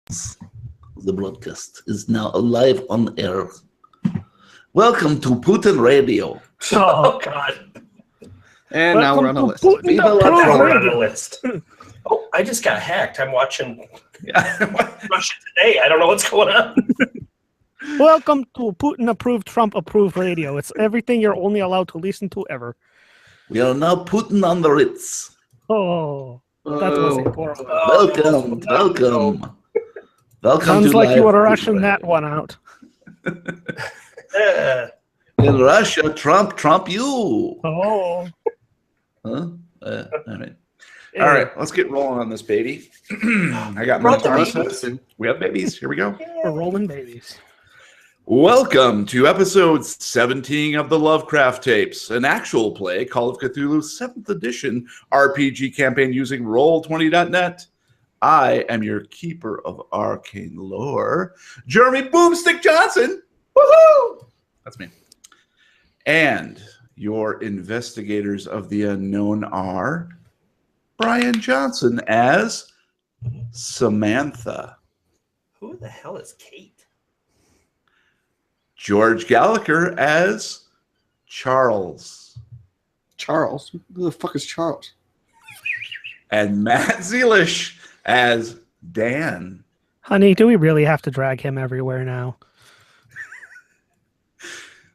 The broadcast is now live on air. Welcome to Putin Radio. Oh, God. And now we're on a list. Now we're on a list. Oh, I just got hacked. I'm watching Russia Today. I don't know what's going on. Welcome to Putin-approved, Trump-approved radio. It's everything you're only allowed to listen to ever. We are now Putin on the Ritz. Oh, that was horrible. Welcome. Sounds to like you Live were Putin rushing Radio. that one out. In Russia, Trump you. Oh. Huh? All right. All right, let's get rolling on this baby. I got my process. We have babies. Here we go. We're rolling babies. Welcome to episode 17 of the Lovecraft tapes, an actual play Call of Cthulhu 7th edition RPG campaign using Roll20.net. I am your keeper of arcane lore, Jeremy Boomstick Johnson. Woohoo! That's me. And your investigators of the unknown are Brian Johnson as Samantha, Who the hell is Kate? George Gallagher as Charles, Charles? Who the fuck is Charles? and Matt Zealish as Dan. Honey, do we really have to drag him everywhere now?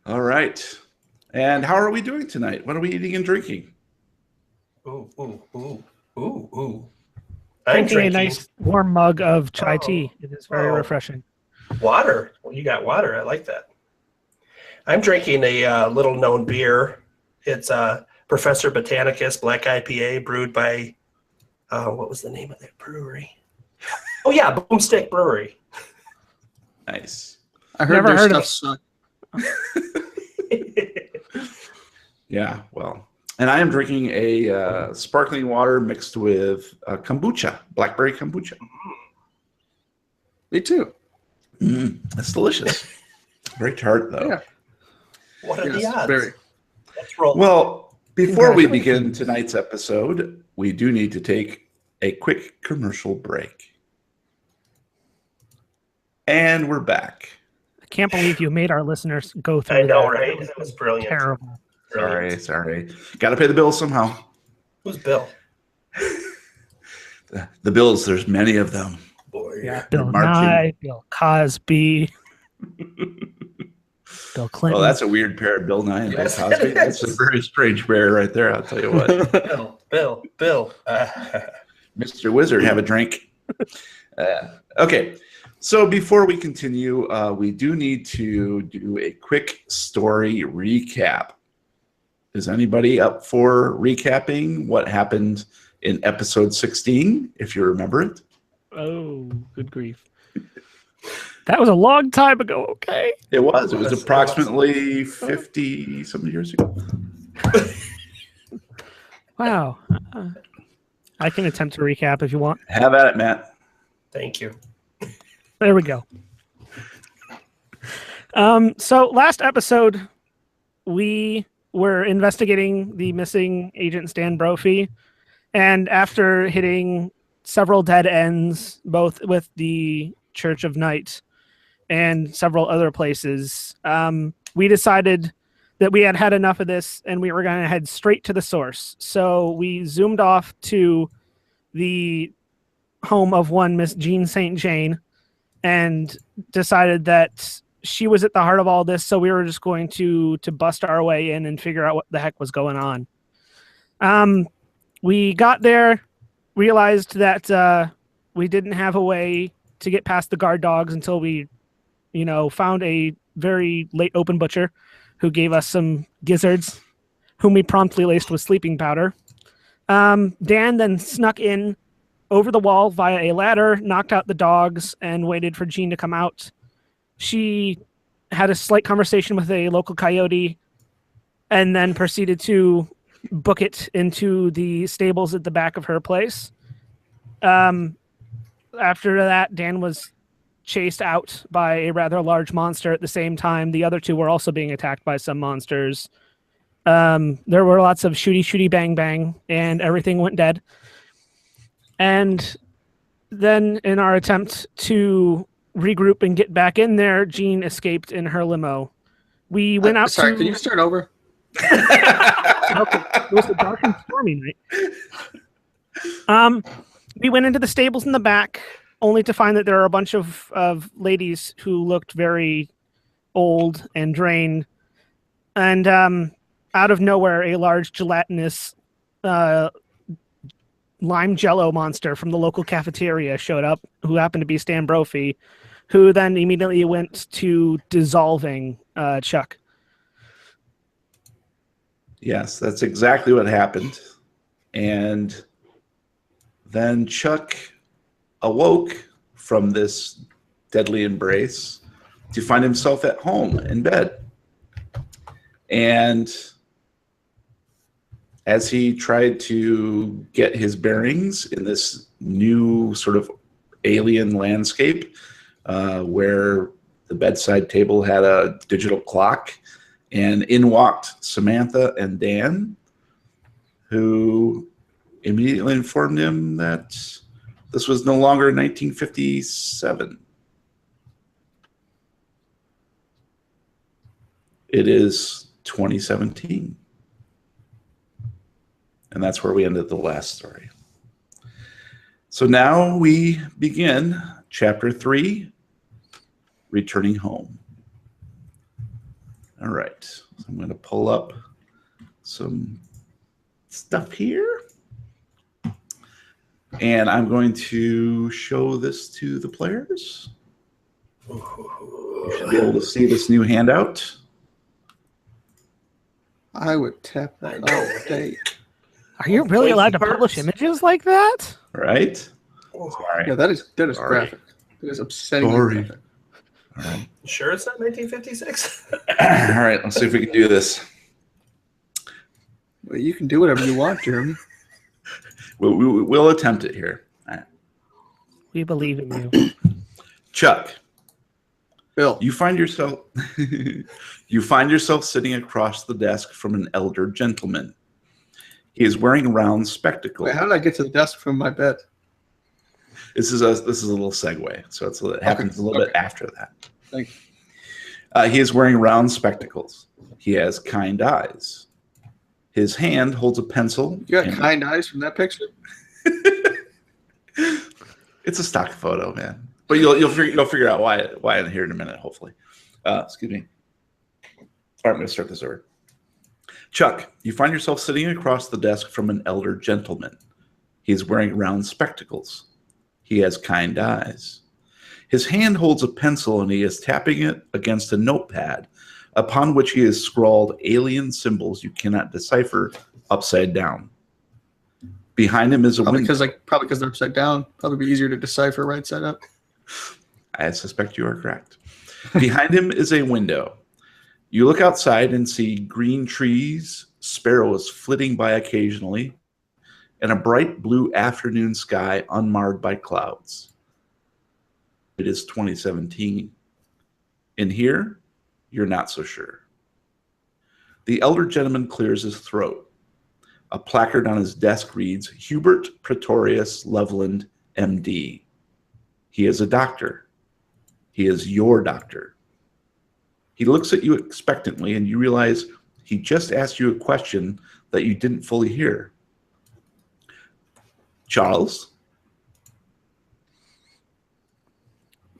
All right. And how are we doing tonight? What are we eating and drinking? Ooh. I'm Drinking drinking a nice warm mug of chai tea. It is very refreshing. water. Well, you got water. I like that. I'm drinking a little-known beer. It's Professor Botanicus Black IPA brewed by, what was the name of that brewery? Oh, yeah, Boomstick Brewery. Nice. I heard Never their heard of stuff sucked. Yeah, well. And I am drinking a sparkling water mixed with kombucha, blackberry kombucha. Me too. That's delicious. Very tart, though. Yeah. What are the Yes, odds? very. Let's roll. Well, before we begin tonight's episode, we do need to take a quick commercial break. And we're back. I can't believe you made our listeners go through I know, that. right? That was brilliant. Terrible. Sorry. Got to pay the bills somehow. Who's Bill? The bills, there's many of them. Boy. Yeah, Bill Marching. Nye, Bill Cosby, Bill Clinton. Oh, that's a weird pair, Bill Nye and Yes, Bill Cosby. it That's a is. very strange pair right there, I'll tell you what. Bill. Mr. Wizard, have a drink. Okay, so before we continue, we do need to do a quick story recap. Is anybody up for recapping what happened in episode 16, if you remember it? Oh, good grief. That was a long time ago, okay? It was approximately 50-some years ago. Wow. I can attempt to recap if you want. Have at it, Matt. Thank you. There we go. So last episode, we were investigating the missing Agent Stan Brophy, and after hitting several dead ends, both with the Church of Night and several other places, we decided that we had had enough of this and we were going to head straight to the source. So we zoomed off to the home of one Miss Jean St. Jane and decided that she was at the heart of all this, so we were just going to bust our way in and figure out what the heck was going on. We got there, realized that we didn't have a way to get past the guard dogs until we, found a very late open butcher who gave us some gizzards, whom we promptly laced with sleeping powder. Dan then snuck in over the wall via a ladder, knocked out the dogs, and waited for Jean to come out. She had a slight conversation with a local coyote and then proceeded to book it into the stables at the back of her place. After that, Dan was chased out by a rather large monster. At the same time, the other two were also being attacked by some monsters. There were lots of shooty, bang, bang, and everything went dead. And then, in our attempt to regroup and get back in there, Jean escaped in her limo. We went out Sorry, to... can you start over? Okay. It was a dark and stormy night. We went into the stables in the back, only to find that there are a bunch of ladies who looked very old and drained. And out of nowhere, a large gelatinous lime jello monster from the local cafeteria showed up, who happened to be Stan Brophy, who then immediately went to dissolving Chuck. Yes, that's exactly what happened. And then Chuck awoke from this deadly embrace to find himself at home in bed. And as he tried to get his bearings in this new sort of alien landscape, where the bedside table had a digital clock, and in walked Samantha and Dan, who immediately informed him that this was no longer 1957. It is 2017. And that's where we ended the last story. So now we begin chapter 3, Returning Home. All right, so I'm going to pull up some stuff here. And I'm going to show this to the players. You should be able to see this new handout. I would tap that all day. Are you really allowed to publish images like that? Right? Sorry. Yeah, that is Sorry. graphic. That is upsetting. Sorry. Graphic. All right. Sure it's not 1956? All right, let's see if we can do this. Well, you can do whatever you want, Jeremy. We'll attempt it here. All right. We believe in you. Chuck, Bill. you find yourself sitting across the desk from an elder gentleman. He is wearing round spectacles. Wait, how did I get to the desk from my bed? This is a little segue, so it happens a little bit after that. Thank you. He is wearing round spectacles. He has kind eyes. His hand holds a pencil. You got kind eyes from that picture? It's a stock photo, man. But you'll figure out why I'm here in a minute, hopefully. Excuse me. All right, I'm going to start this over. Chuck, you find yourself sitting across the desk from an elder gentleman. He is wearing round spectacles. He has kind eyes. His hand holds a pencil and he is tapping it against a notepad upon which he has scrawled alien symbols you cannot decipher upside down. Behind him is a window. Probably because they're upside down. Probably be easier to decipher right side up. I suspect you are correct. Behind him is a window. You look outside and see green trees, sparrows flitting by occasionally, and a bright blue afternoon sky unmarred by clouds. It is 2017. In here, you're not so sure. The elder gentleman clears his throat. A placard on his desk reads, Hubert Pretorius Loveland, M.D. He is a doctor. He is your doctor. He looks at you expectantly, and you realize he just asked you a question that you didn't fully hear. Charles?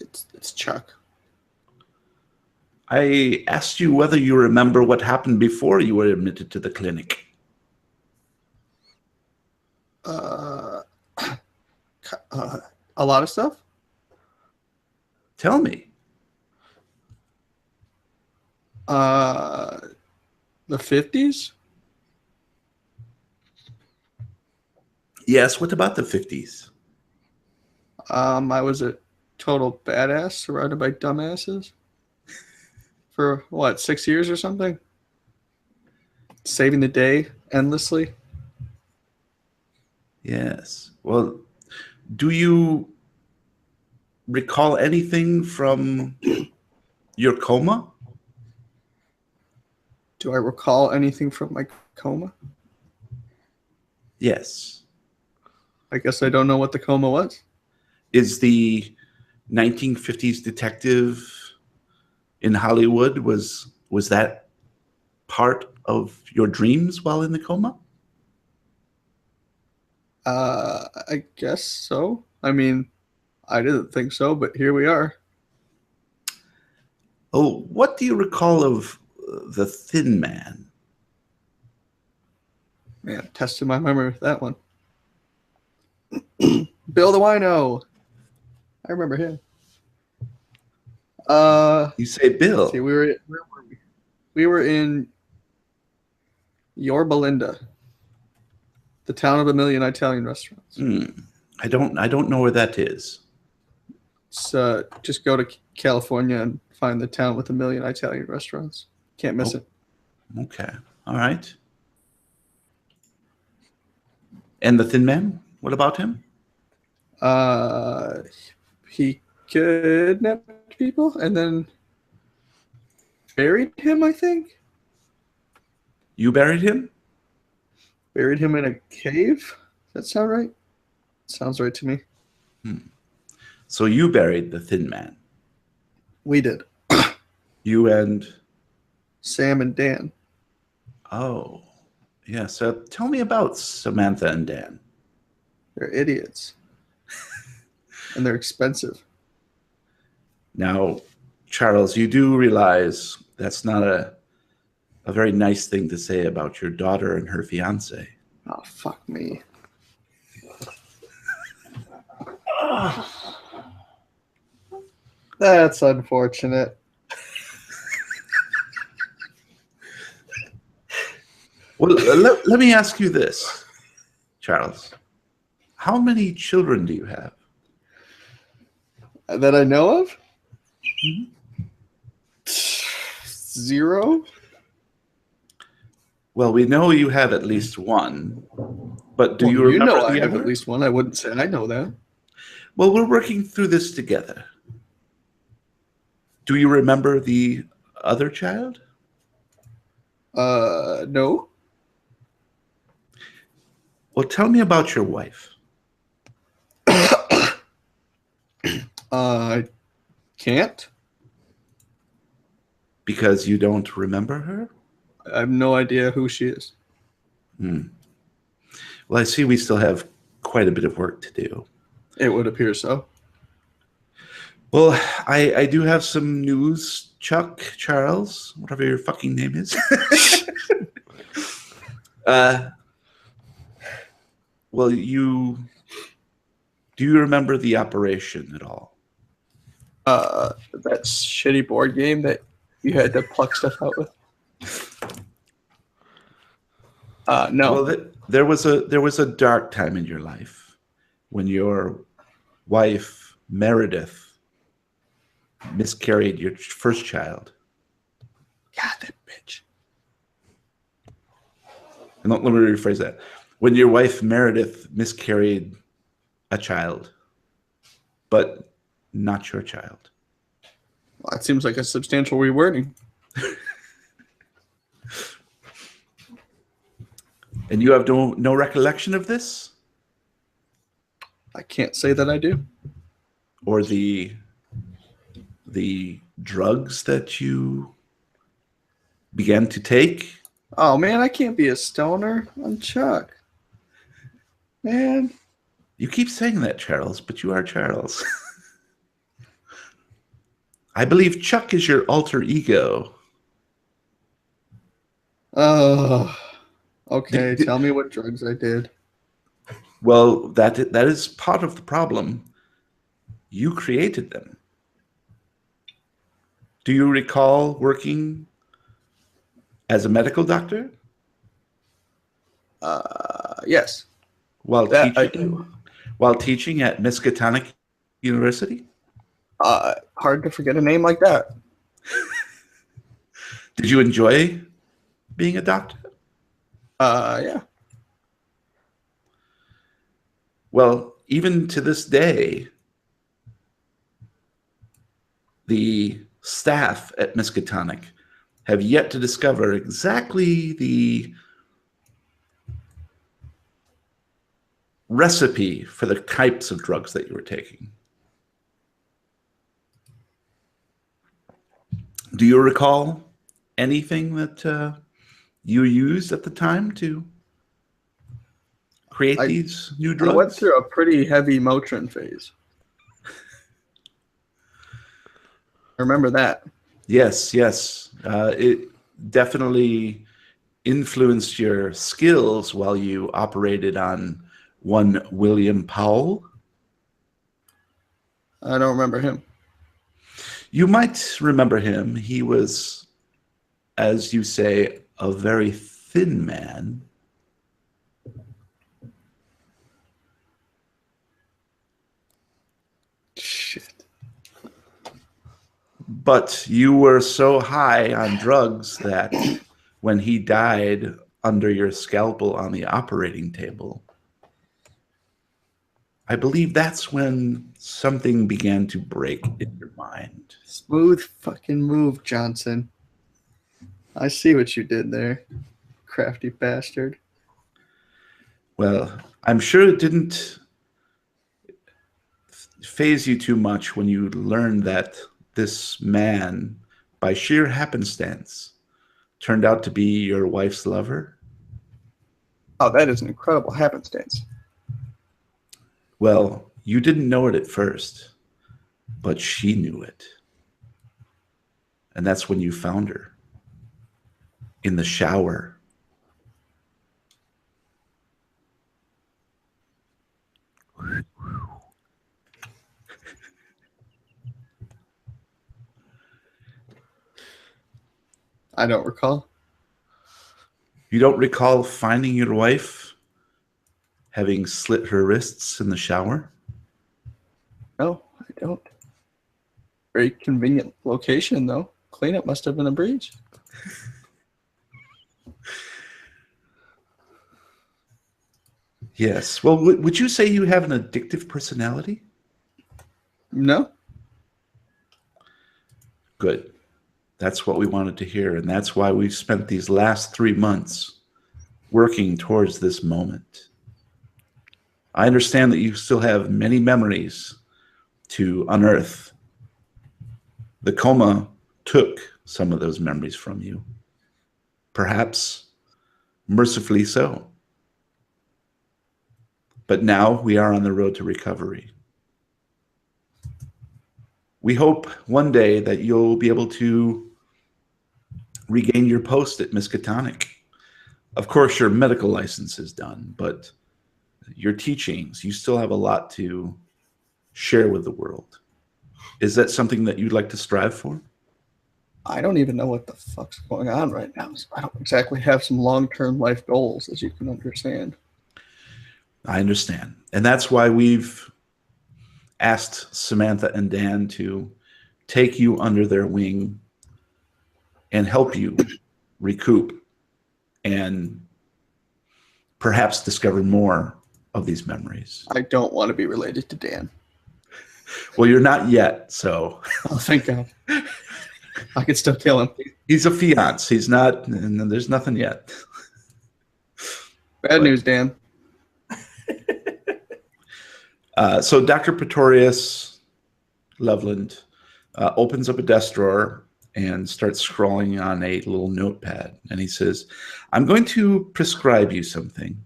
It's Chuck. I asked you whether you remember what happened before you were admitted to the clinic. A lot of stuff? Tell me. The 50s? Yes, what about the 50s? I was a total badass surrounded by dumbasses for 6 years or something? Saving the day endlessly. Yes. Well, do you recall anything from your coma? Do I recall anything from my coma? Yes. I guess I don't know what the coma was. is the 1950s detective in Hollywood, was that part of your dreams while in the coma? I guess so. I mean, I didn't think so, but here we are. Oh, what do you recall of the Thin Man? Man, tested my memory with that one. Bill the Wino. I remember him. You say Bill. Let's see, where were we? We were in Yorba Linda, the town of a million Italian restaurants. I don't know where that is. It's, just go to California and find the town with a million Italian restaurants. Can't miss it. Okay. All right. And the Thin Man? What about him? He kidnapped people and then buried him, I think. You buried him? Buried him in a cave? Does that sound right? Sounds right to me. So you buried the Thin Man. We did. You and... Sam and Dan. Oh, yeah. So tell me about Samantha and Dan. They're idiots. And they're expensive. Now, Charles, you do realize that's not a very nice thing to say about your daughter and her fiance. Oh, fuck me. That's unfortunate. Well, let me ask you this, Charles. How many children do you have? That I know of? 0? Well, we know you have at least one, but do Well, you remember know the I have other? at least one. I wouldn't say I know that. Well, we're working through this together. Do you remember the other child? No. Well, tell me about your wife. I can't. Because you don't remember her? I have no idea who she is. Well, I see we still have quite a bit of work to do. It would appear so. Well, I do have some news, Chuck, Charles, whatever your fucking name is. Well, do you remember the operation at all? That shitty board game that you had to pluck stuff out with. No. Well, there was a dark time in your life when your wife Meredith miscarried your first child. God, that bitch. And let me rephrase that. When your wife Meredith miscarried a child, but not your child. Well, that seems like a substantial rewording. And you have no recollection of this? I can't say that I do. Or the drugs that you began to take? Oh, man, I can't be a stoner. I'm Chuck. Man. You keep saying that, Charles, but you are Charles. I believe Chuck is your alter ego. Oh, okay. Tell me what drugs I did. Well, that is part of the problem. You created them. Do you recall working as a medical doctor? Yes. While That I teaching, do. while teaching at Miskatonic University? Hard to forget a name like that. Did you enjoy being a doctor? Yeah. Well, even to this day, the staff at Miskatonic have yet to discover exactly the recipe for the types of drugs that you were taking. Do you recall anything that you used at the time to create these new I drugs? went through a pretty heavy Motrin phase. I remember that. Yes. It definitely influenced your skills while you operated on one William Powell. I don't remember him. You might remember him. He was, as you say, a very thin man. Shit. But you were so high on drugs that when he died under your scalpel on the operating table, I believe that's when something began to break in your mind. Smooth fucking move, Johnson. I see what you did there, crafty bastard. Well, I'm sure it didn't faze you too much when you learned that this man, by sheer happenstance, turned out to be your wife's lover. Oh, that is an incredible happenstance. Well, you didn't know it at first, but she knew it. And that's when you found her. In the shower. I don't recall. You don't recall finding your wife having slit her wrists in the shower? No, I don't. Very convenient location, though. Cleanup must have been a breeze. Yes. Well, would you say you have an addictive personality? No. Good. That's what we wanted to hear, and that's why we've spent these last 3 months working towards this moment. I understand that you still have many memories to unearth. The coma took some of those memories from you. Perhaps mercifully so. But now we are on the road to recovery. We hope one day that you'll be able to regain your post at Miskatonic. Of course, your medical license is done, but your teachings, you still have a lot to share with the world. Is that something that you'd like to strive for? I don't even know what the fuck's going on right now. So I don't exactly have some long-term life goals, as you can understand. I understand. And that's why we've asked Samantha and Dan to take you under their wing and help you recoup and perhaps discover more of these memories. I don't want to be related to Dan. Well, you're not yet, so. Oh, thank God. I could still kill him. He's a fiance. He's not, and there's nothing yet. Bad news, Dan. So Dr. Pretorius Loveland opens up a desk drawer and starts scrawling on a little notepad. And he says, I'm going to prescribe you something.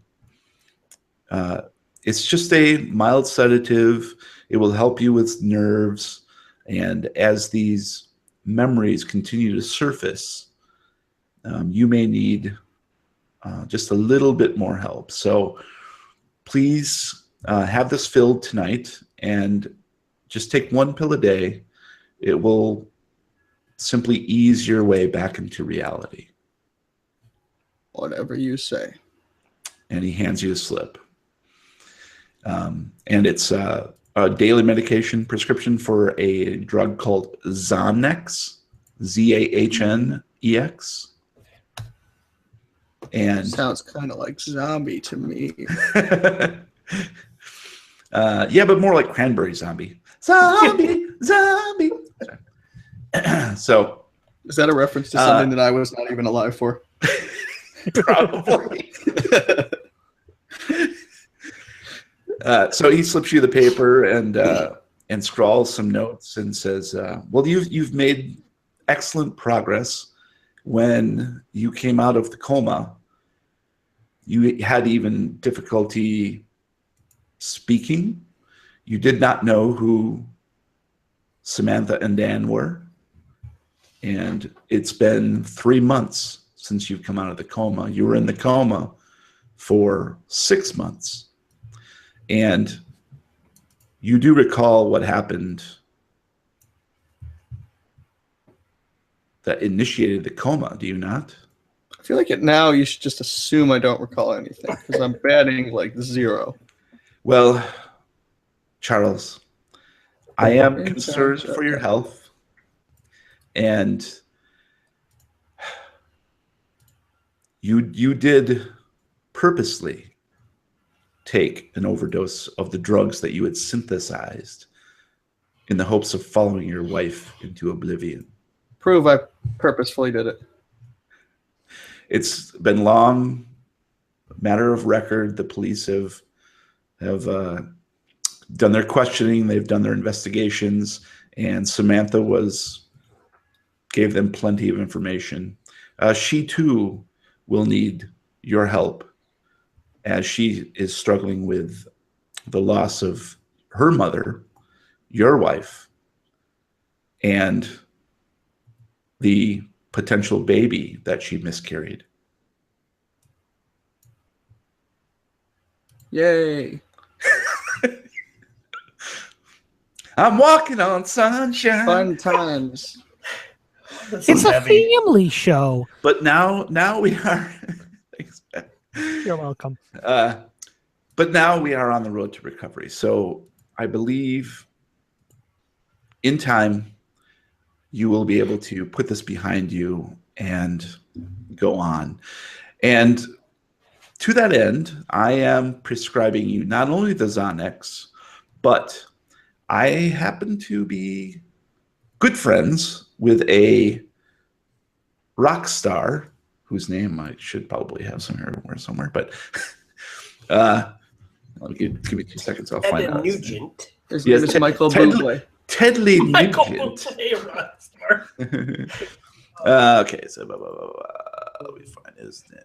It's just a mild sedative. It will help you with nerves. And as these memories continue to surface, you may need just a little bit more help. So please have this filled tonight and just take one pill a day. It will simply ease your way back into reality. Whatever you say. And he hands you a slip. And it's a daily medication prescription for a drug called Xanax, Zahnex. And sounds kind of like zombie to me. Yeah, but more like cranberry zombie. Zombie. So, is that a reference to something that I was not even alive for? Probably. So he slips you the paper and scrawls some notes and says, "Well, you've made excellent progress. When you came out of the coma, you had even difficulty speaking. You did not know who Samantha and Dan were. And it's been 3 months since you've come out of the coma. You were in the coma for 6 months. And you do recall what happened that initiated the coma, do you not? I feel like now you should just assume I don't recall anything because I'm batting like 0. Well, Charles, I am Inside concerned joke. for your health. And you did purposely take an overdose of the drugs that you had synthesized in the hopes of following your wife into oblivion. Prove I purposefully did it. It's been long, matter of record. The police have done their questioning, they've done their investigations, and Samantha gave them plenty of information. She too will need your help, as she is struggling with the loss of her mother, your wife, and the potential baby that she miscarried. Yay. I'm walking on sunshine. Fun times. This It's is a heavy. family show. But now we are. Thanks, man. You're welcome. But now we are on the road to recovery. So I believe in time you will be able to put this behind you and go on. And to that end, I am prescribing you not only the Xanax, but I happen to be good friends with a rock star whose name I should probably have somewhere. But give me 2 seconds. I'll find Ed out. Nugent. His Yes, name is Michael Ted- Bublé. Tedley Michael Nugent. Bublé, rock star. Okay, so let me find his name.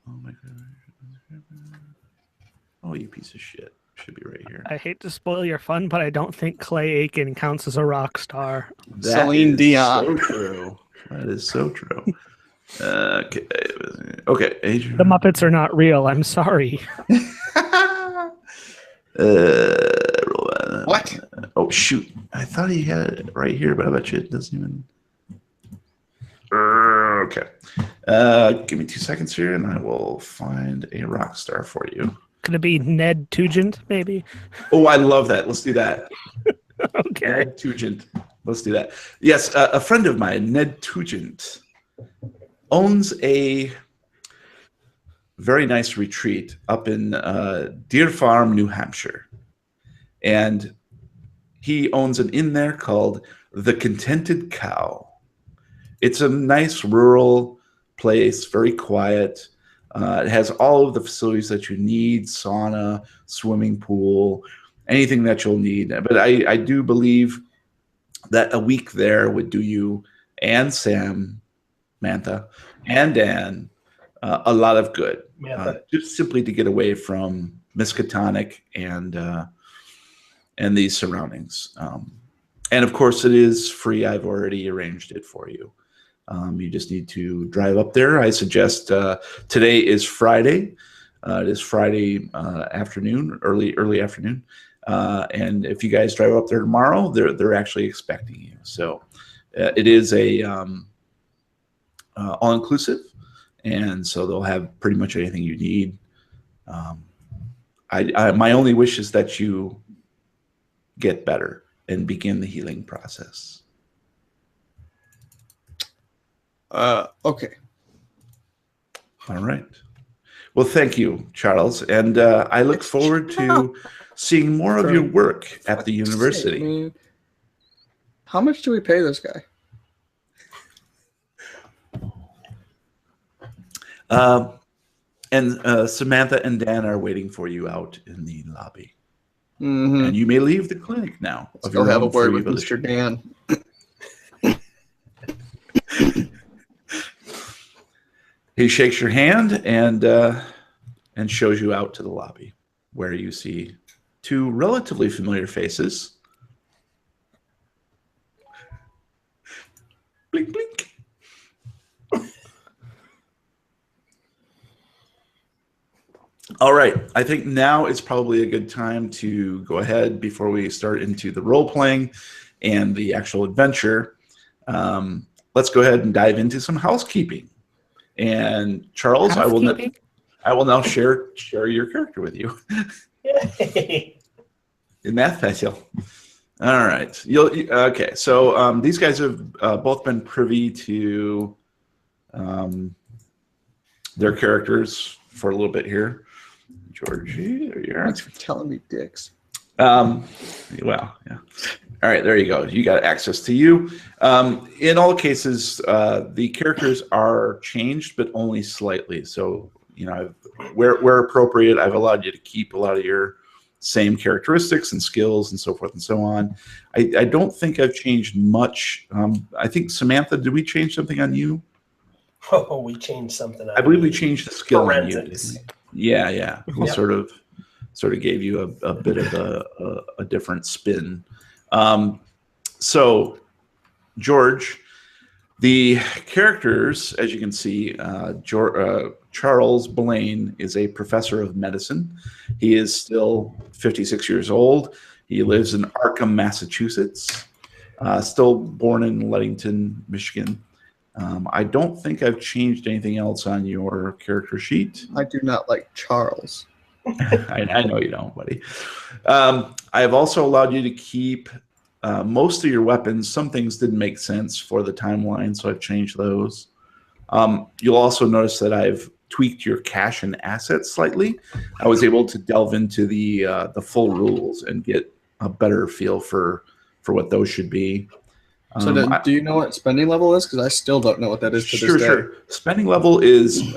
Oh my god! Oh, you piece of shit! Should be right here. I hate to spoil your fun, but I don't think Clay Aiken counts as a rock star. That Celine is Dion. So true. That is so true. Okay. Okay. Adrian. The Muppets are not real. I'm sorry. What? Oh shoot! I thought he had it right here, but I bet you it doesn't even. Okay. Give me 2 seconds here, and I will find a rock star for you. Could it be Ned Tugent, maybe? Oh, I love that. Let's do that. Okay. Ned Tugent. Let's do that. Yes, a friend of mine, Ned Tugent, owns a very nice retreat up in Deer Farm, New Hampshire. And he owns an inn there called The Contented Cow. It's a nice rural place, very quiet. It has all of the facilities that you need, sauna, swimming pool, anything that you'll need. But I do believe that a week there would do you and Samantha and Dan a lot of good. Just simply to get away from Miskatonic and these surroundings. And of course, it is free. I've already arranged it for you. You just need to drive up there. I suggest today is Friday. It is Friday afternoon, early afternoon. And if you guys drive up there tomorrow, they're actually expecting you. So it is a all-inclusive, and so they'll have pretty much anything you need. My only wish is that you get better and begin the healing process. Okay. All right. Well, thank you, Charles. And I look forward to seeing more of your work at the university. Man. How much do we pay this guy? And Samantha and Dan are waiting for you out in the lobby. Mm-hmm. And you may leave the clinic now. Let's go have a word with Mr. Dan. He shakes your hand and shows you out to the lobby, where you see two relatively familiar faces. Blink, blink. All right. I think now is probably a good time to go ahead before we start into the role playing and the actual adventure. Let's go ahead and dive into some housekeeping. And Charles, I will now share your character with you. Yay. Isn't that special? All right. Okay. So these guys have both been privy to their characters for a little bit here. Georgie, there you are. Thanks for telling me, dicks. Well, yeah. All right, there you go. You got access to you. In all cases, the characters are changed, but only slightly. So, where appropriate, I've allowed you to keep a lot of your same characteristics and skills and so forth and so on. I don't think I've changed much. I think, Samantha, did we change something on you? Oh, we changed something. I believe we changed the skill on you. Forensics. Yeah. We Yep. sort of gave you a bit of a different spin. So, George, the characters, as you can see, Charles Blaine is a professor of medicine. He is still 56 years old. He lives in Arkham, Massachusetts. Still born in Ludington, Michigan. I don't think I've changed anything else on your character sheet. I do not like Charles. I know you don't, buddy. I have also allowed you to keep most of your weapons. Some things didn't make sense for the timeline, so I've changed those. You'll also notice that I've tweaked your cash and assets slightly. I was able to delve into the full rules and get a better feel for what those should be. So do you know what spending level is? Because I still don't know what that is to this day. Sure. Spending level is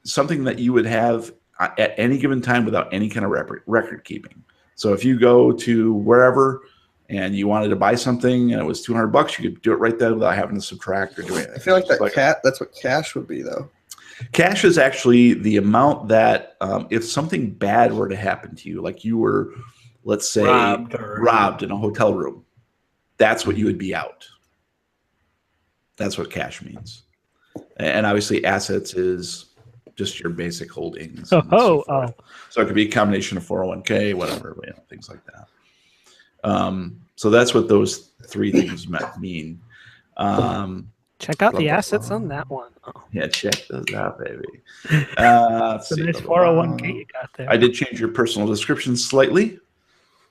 something that you would have at any given time without any kind of record keeping. So if you go to wherever and you wanted to buy something and it was $200, you could do it right there without having to subtract or do anything. I feel like that's what cash would be, though. Cash is actually the amount that if something bad were to happen to you, like you were, let's say, robbed in a hotel room, that's what you would be out. That's what cash means. And obviously assets is just your basic holdings. So it could be a combination of 401k, whatever, things like that. So that's what those three things mean. Check out the assets on that one. Oh. Yeah, check those out, baby. So nice 401k you got there. I did change your personal description slightly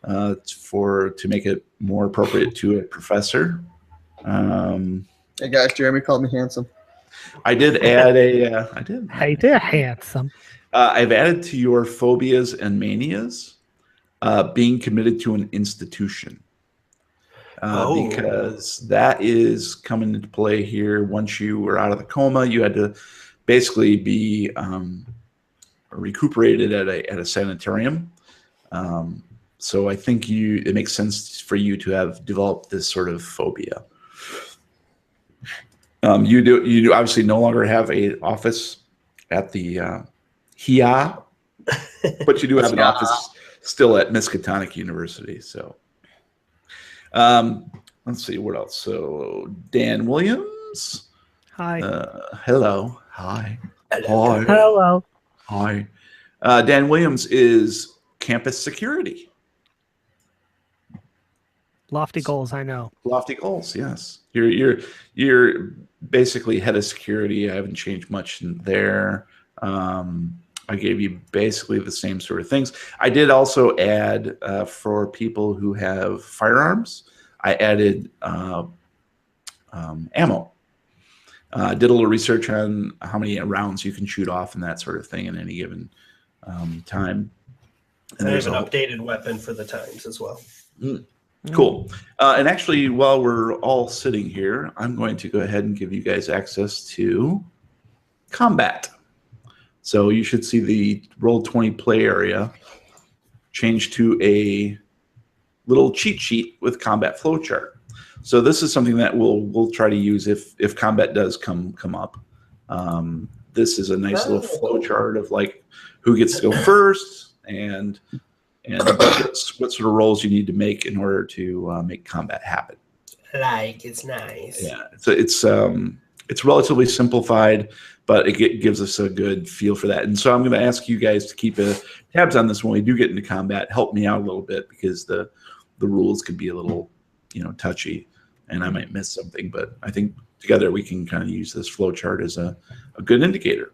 to make it more appropriate to a professor. Hey guys, Jeremy called me handsome. I did add Hey there, handsome. I've added to your phobias and manias being committed to an institution. Because that is coming into play here. Once you were out of the coma, you had to basically be recuperated at a sanitarium. So I think it makes sense for you to have developed this sort of phobia. You do obviously no longer have an office at the HIA, but you do have an office still at Miskatonic University. So let's see what else. So Dan Williams. Hi. Hello. Hi. Hello. Hello. Hi. Dan Williams is campus security. Lofty goals, I know. Lofty goals, yes. You're basically head of security. I haven't changed much in there. I gave you basically the same sort of things. I did also add for people who have firearms. I added ammo. I did a little research on how many rounds you can shoot off and that sort of thing in any given time. And there's an updated weapon for the times as well. Cool. And actually, while we're all sitting here, I'm going to go ahead and give you guys access to combat. So you should see the Roll20 play area changed to a little cheat sheet with combat flowchart. So this is something that we'll try to use if combat does come up. This is a nice little flowchart of like who gets to go first and what sort of roles you need to make in order to make combat happen. Like, it's nice. Yeah, it's relatively simplified, but it gives us a good feel for that. And so I'm going to ask you guys to keep tabs on this when we do get into combat. Help me out a little bit because the rules can be a little, touchy, and I might miss something. But I think together we can kind of use this flow chart as a good indicator.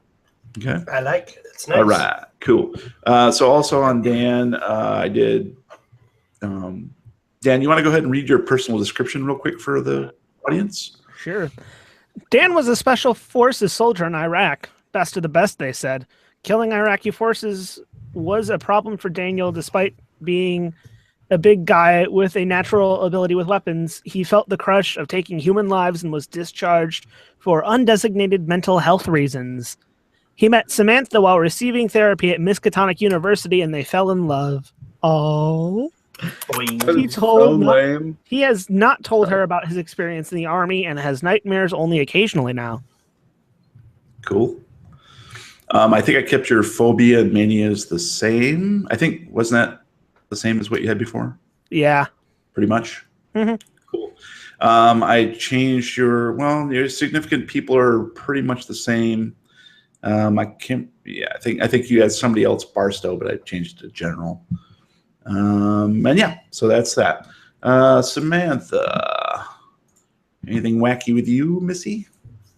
Okay. I like it. It's nice. All right. Cool. So also on Dan, I did. Dan, you want to go ahead and read your personal description real quick for the audience? Sure. Dan was a special forces soldier in Iraq. Best of the best, they said. Killing Iraqi forces was a problem for Daniel, despite being a big guy with a natural ability with weapons. He felt the crush of taking human lives and was discharged for undesignated mental health reasons. He met Samantha while receiving therapy at Miskatonic University, and they fell in love. Oh. He has not told her about his experience in the army and has nightmares only occasionally now. Cool. I think I kept your phobia and manias the same. I think, wasn't that the same as what you had before? Yeah. Pretty much? Mm-hmm. Cool. I changed your significant people are pretty much the same. I think you had somebody else, Barstow, but I changed it to general. And yeah, so that's that. Samantha, anything wacky with you, Missy?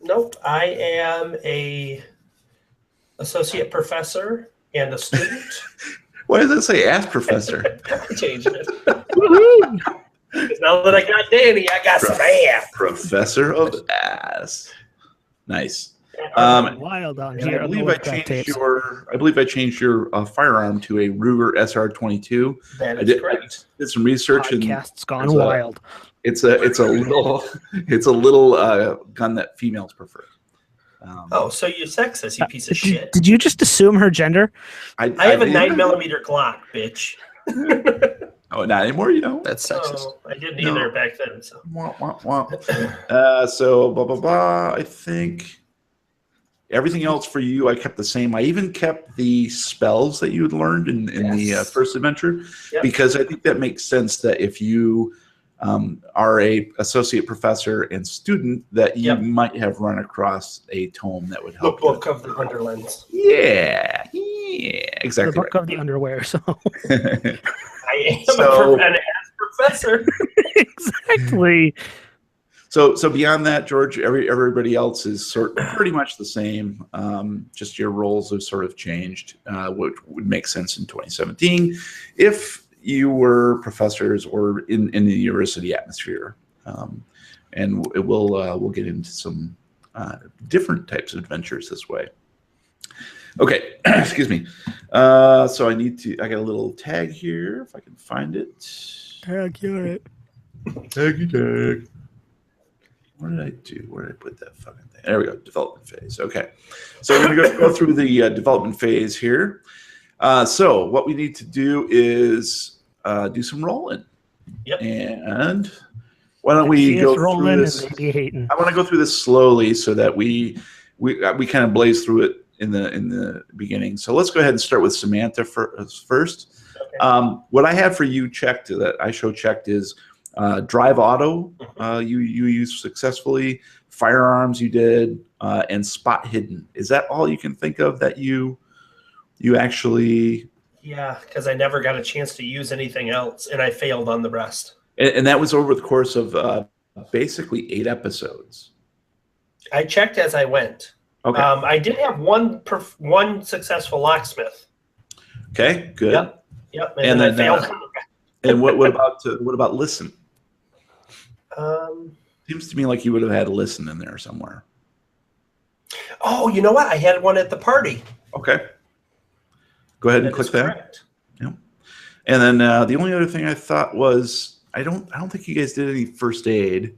Nope. I am a associate professor and a student. Why does it say ass professor? I changed it. Because now that I got Danny, I got some ass. Professor of ass. Nice. Wild on here. I believe I changed your firearm to a Ruger SR22. That is correct. I did some research and Podcast's gone wild. It's a little gun that females prefer. So you're sexist, you piece of shit. Did you just assume her gender? I have a 9mm Glock, bitch. Oh, not anymore. You don't. That's sexist. Oh, I didn't either back then. So. So blah blah blah. I think. Everything else for you, I kept the same. I even kept the spells that you had learned in the first adventure, because I think that makes sense that if you are a associate professor and student, that you might have run across a tome that would help. The Book of the Underlands. Yeah, exactly. The Book of the Underwear. So I am an ass professor. Exactly. So beyond that, George, everybody else is pretty much the same. Just your roles have sort of changed, which would make sense in 2017 if you were professors or in the university atmosphere. And we'll get into some different types of adventures this way. Okay, excuse me. So I got a little tag here if I can find it. Tag, you're right. Tag. What did I do? Where did I put that fucking thing? There we go. Development phase. Okay. So we're going to go through the development phase here. So what we need to do is do some rolling. Yep. And why don't we go through this? I want to go through this slowly so that we kind of blaze through it in the beginning. So let's go ahead and start with Samantha first. Okay. What I have for you checked that I show checked is drive auto, you used successfully. Firearms you did, and spot hidden. Is that all you can think of that you actually? Yeah, because I never got a chance to use anything else, and I failed on the rest. And that was over the course of basically 8 episodes. I checked as I went. Okay. I did have one successful locksmith. Okay, good. Yep. And then I failed. And what about listen? Seems to me like you would have had a listen in there somewhere. Oh, you know what? I had one at the party. Okay. Go ahead and click that. Correct. Yep. And then the only other thing I thought was I don't think you guys did any first aid.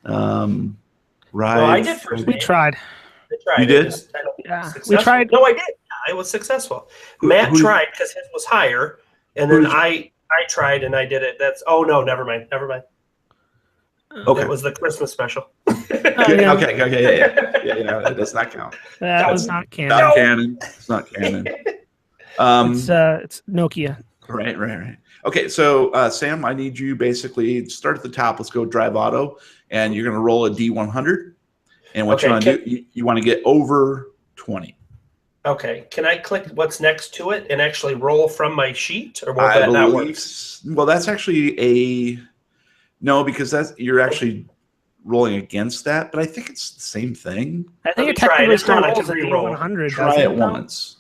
Right. No, I did first aid. We tried. You did? Yeah. We tried. No, I did. I was successful. Matt tried because his was higher. And then I tried and I did it. Oh no, never mind. Okay. It was the Christmas special. Yeah. Okay. Yeah. It does not count. That was not canon. Not canon. It's not canon. It's Nokia. Right. Okay, so Sam, I need you basically start at the top. Let's go drive auto, and you're going to roll a D100. And what you want to do, you want to get over 20. Okay. Can I click what's next to it and actually roll from my sheet, or will that not work? Well, that's actually no, because you're actually rolling against that. But I think it's the same thing. I think it Try it. technically If still not, I rolls can a re-roll. D100. Try it once.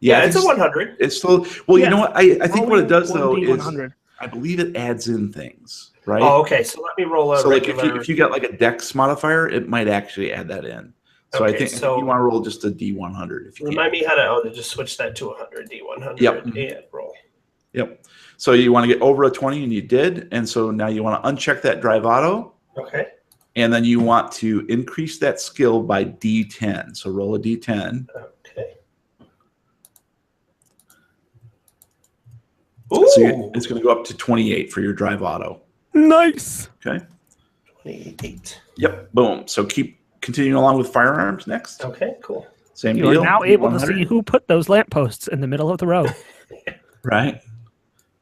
Yeah, it's a 100. It's still well. Yeah. You know what? I think what it does Rolling though one is D100. I believe it adds in things, right? Oh, okay. So let me roll a So like regular. if you got like a dex modifier, it might actually add that in. So Okay, I think you want to roll just a D100 if you can. Remind me how to just switch that to 100, D100, Yep. and roll. Yep. So you want to get over a 20, and you did. And so now you want to uncheck that drive auto. Okay. And then you want to increase that skill by D10. So roll a D10. Okay. So it's going to go up to 28 for your drive auto. Nice. Okay. 28. Yep. Boom. So keep continuing along with firearms next. Okay, cool. Same You deal. are now able to 100. see who put those lampposts in the middle of the road. Right.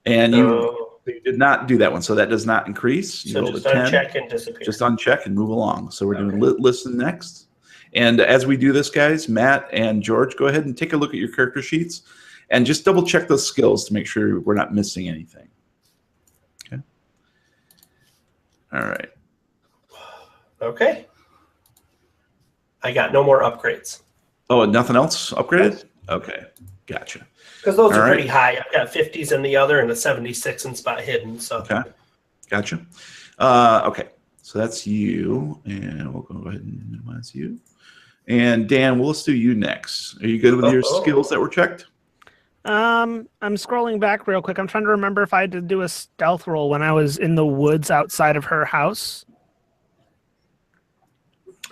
And you did not do that one. So that does not increase. You So rolled just a 10. uncheck and disappear. Just uncheck and move along. So we're doing listen next. And as we do this, guys, Matt and George, go ahead and take a look at your character sheets and just double check those skills to make sure we're not missing anything. Okay. All right. Okay. I got no more upgrades. Oh, and nothing else upgraded? Okay. Gotcha. Because those All are right. pretty high. I've got 50s in the other and a 76 in spot hidden. So Okay. Gotcha. Okay. So that's you. And we'll go ahead and minimize you. And Dan, let's do you next. Are you good with your skills that were checked? I'm scrolling back real quick. I'm trying to remember if I had to do a stealth roll when I was in the woods outside of her house.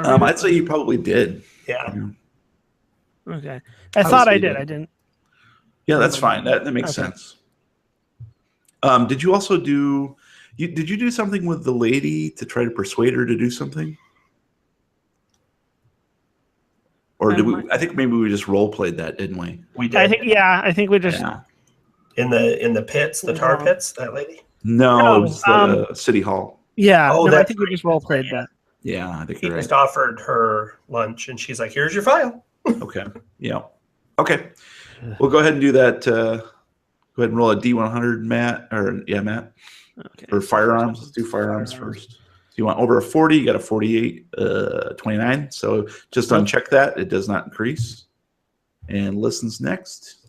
I'd say you probably did. yeah. Okay. I thought I did. I didn't. Yeah, that's fine. That makes sense. Did you also do? Did you do something with the lady to try to persuade her to do something? Or did we? I think maybe we just role played that, didn't we? We did. I think we just. Yeah. In the pits, the tar pits, that lady? No, it was the city hall. Yeah. Oh, I that's think we just role played that. Yeah, I think He you're right. just offered her lunch and she's like, here's your file. Okay. Yeah. Okay. We'll go ahead and do that. Go ahead and roll a D100, Matt. Matt. Okay. For firearms, let's do firearms first. You want over a 40, you got a 48, 29. So just uncheck that. It does not increase. And listens next.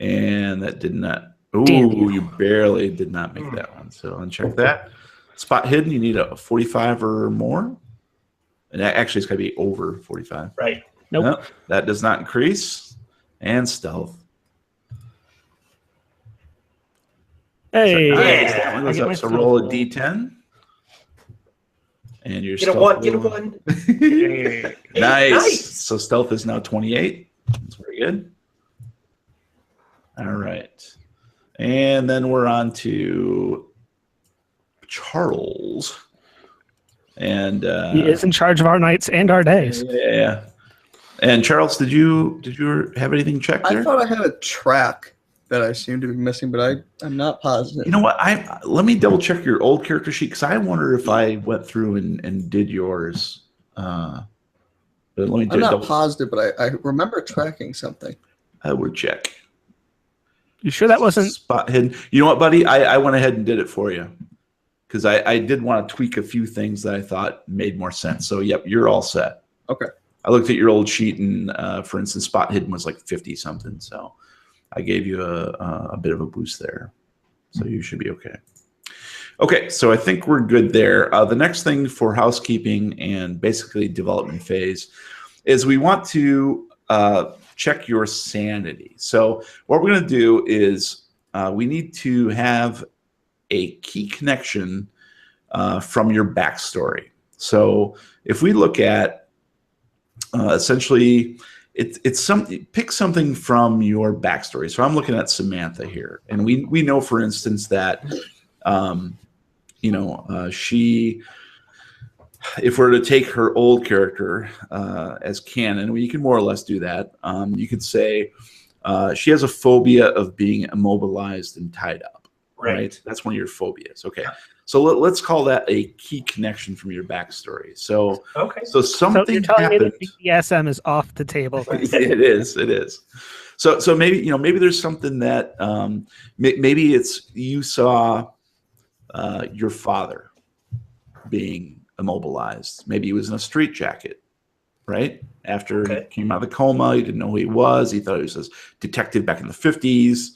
And that did not. Ooh, you barely did not make that one. So uncheck that. Spot hidden, you need a 45 or more. And actually, it's got to be over 45. Right. Nope. No, that does not increase. And stealth. Hey. Nice. That one I goes get up. my So stealth roll a roll. D10. And your Get a stealth one. Get a roll- one. Nice. Nice. So stealth is now 28. That's very good. All right. And then we're on to Charles. And He is in charge of our nights and our days. yeah. And Charles, did you have anything checked there? I thought I had a track that I seem to be missing, but I'm not positive. You know what? Let me double check your old character sheet because I wonder if I went through and did yours. But let me I'm not double. positive, but I remember tracking something. I would check. You sure that wasn't? Spot hidden. You know what, buddy? I went ahead and did it for you because I did want to tweak a few things that I thought made more sense. So, yep, you're all set. Okay. I looked at your old sheet and, for instance, spot hidden was like 50 something. So I gave you a bit of a boost there. So you should be okay. Okay, so I think we're good there. The next thing for housekeeping and basically development phase is we want to check your sanity. So what we're going to do is we need to have a key connection from your backstory. So if we look at essentially, it's something. Pick something from your backstory. So I'm looking at Samantha here, and we know, for instance, that she. If we're to take her old character as canon, you can more or less do that. You could say she has a phobia of being immobilized and tied up. Right? That's one of your phobias. Okay. So let's call that a key connection from your backstory. So so something so you're telling happened. me that BDSM is off the table. It is. So maybe there's something that maybe it's you saw your father being immobilized. Maybe he was in a straitjacket, right? After he came out of the coma, he didn't know who he was. He thought he was a detective back in the 50s.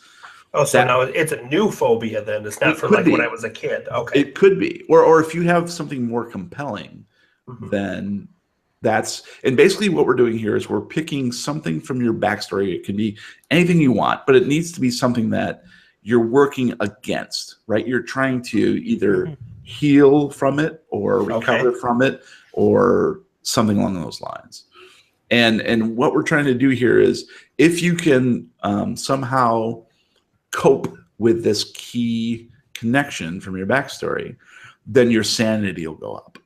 Oh, so now it's a new phobia then. It's not from like when I was a kid. Okay. It could be. Or if you have something more compelling, then that's, and basically what we're doing here is we're picking something from your backstory. It can be anything you want, but it needs to be something that you're working against, right? You're trying to either heal from it or recover from it or something along those lines. And what we're trying to do here is if you can somehow cope with this key connection from your backstory, then your sanity will go up.